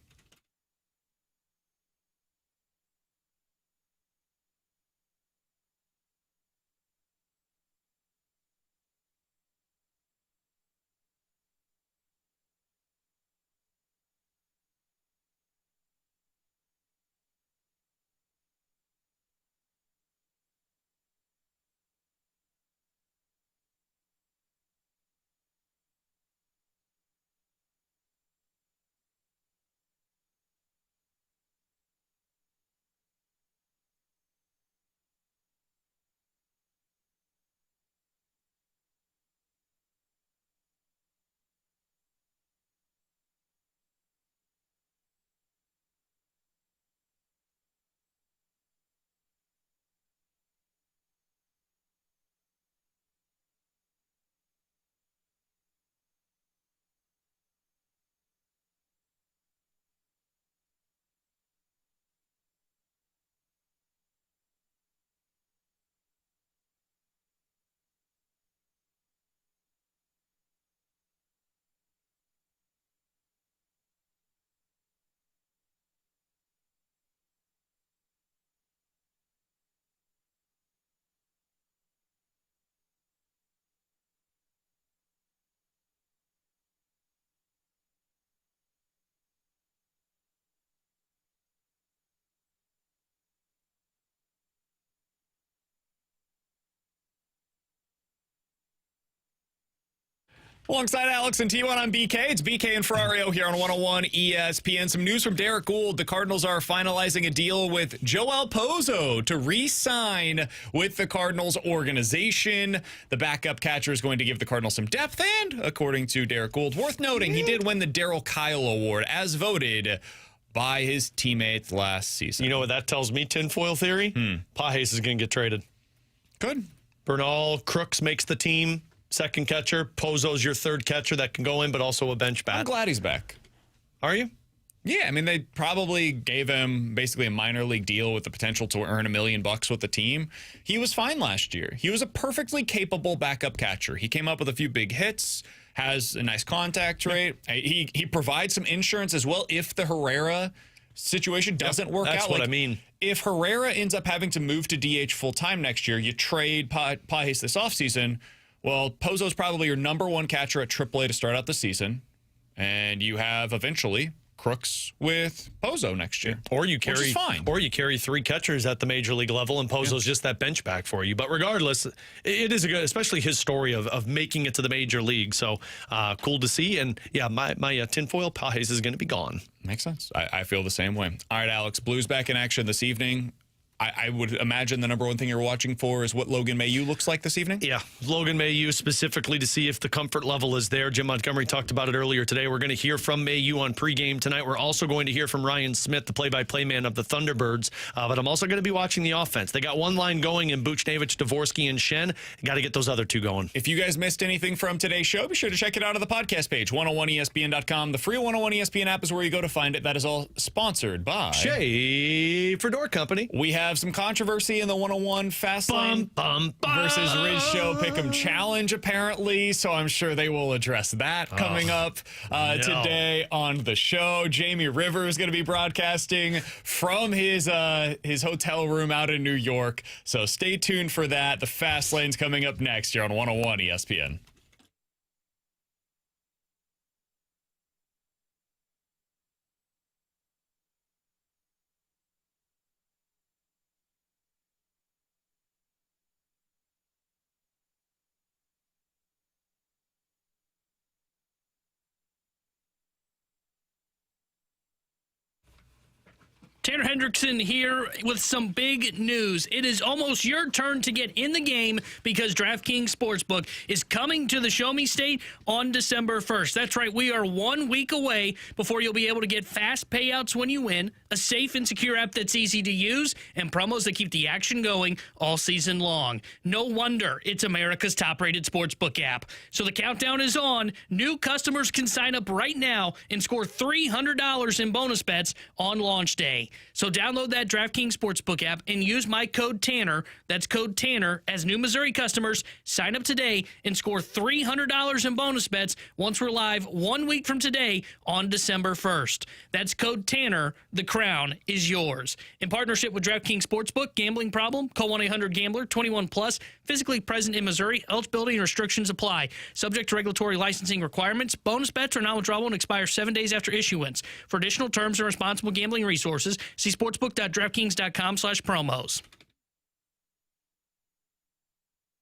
Alongside Alex and T1 on BK, it's BK and Ferrario here on 101 ESPN. Some news from Derek Gould. The Cardinals are finalizing a deal with Joel Pozo to re-sign with the Cardinals organization. The backup catcher is going to give the Cardinals some depth, and according to Derek Gould, worth noting, he did win the Darryl Kyle Award as voted by his teammates last season. You know what that tells me, tinfoil theory? Pajes is going to get traded. Good. Bernal Crooks makes the team. Second catcher. Pozo's your third catcher that can go in, but also a bench bat. I'm glad he's back. Are you? Yeah, I mean, they probably gave him basically a minor league deal with the potential to earn $1 million with the team. He was fine last year. He was a perfectly capable backup catcher. He came up with a few big hits, has a nice contact rate. He provides some insurance as well if the Herrera situation doesn't work out. That's what I mean. If Herrera ends up having to move to DH full-time next year, you trade Pajes this offseason. Well, Pozo's probably your number one catcher at AAA to start out the season, and you have eventually Crooks with Pozo next year. Or you carry, which is fine. Or you carry three catchers at the major league level, and Pozo's just that bench back for you. But regardless, it is a good, especially his story of making it to the major league. So cool to see. And yeah, my tinfoil Pajes is going to be gone. Makes sense. I feel the same way. All right, Alex, Blues back in action this evening. I would imagine the number one thing you're watching for is what Logan Mailloux looks like this evening? Yeah, Logan Mailloux specifically to see if the comfort level is there. Jim Montgomery talked about it earlier today. We're going to hear from Mailloux on pregame tonight. We're also going to hear from Ryan Smith, the play-by-play man of the Thunderbirds. But I'm also going to be watching the offense. They got one line going in Buchnevich, Dvorsky, and Shen. Got to get those other two going. If you guys missed anything from today's show, be sure to check it out on the podcast page, 101ESPN.com. The free 101 ESPN app is where you go to find it. That is all sponsored by Schaefer Door Company. We have have some controversy in the 101 Fastlane versus Riz Show Pick'em Challenge, apparently. So I'm sure they will address that coming up today on the show. Jamie Rivers is going to be broadcasting from his hotel room out in New York. So stay tuned for that. The Fastlane's coming up next here on 101 ESPN. Tanner Hendrickson here with some big news. It is almost your turn to get in the game because DraftKings Sportsbook is coming to the Show Me State on December 1st. That's right, we are 1 week away before you'll be able to get fast payouts when you win, a safe and secure app that's easy to use, and promos that keep the action going all season long. No wonder it's America's top-rated sportsbook app. So the countdown is on. New customers can sign up right now and score $300 in bonus bets on launch day. So download that DraftKings Sportsbook app and use my code Tanner. That's code Tanner. As new Missouri customers, sign up today and score $300 in bonus bets once we're live 1 week from today on December 1st. That's code Tanner. The crown is yours. In partnership with DraftKings Sportsbook, gambling problem? Call 1-800-GAMBLER, 21 plus, physically present in Missouri. Eligibility and restrictions apply. Subject to regulatory licensing requirements. Bonus bets are non-withdrawable and expire 7 days after issuance. For additional terms and responsible gambling resources, see sportsbook.draftkings.com/promos.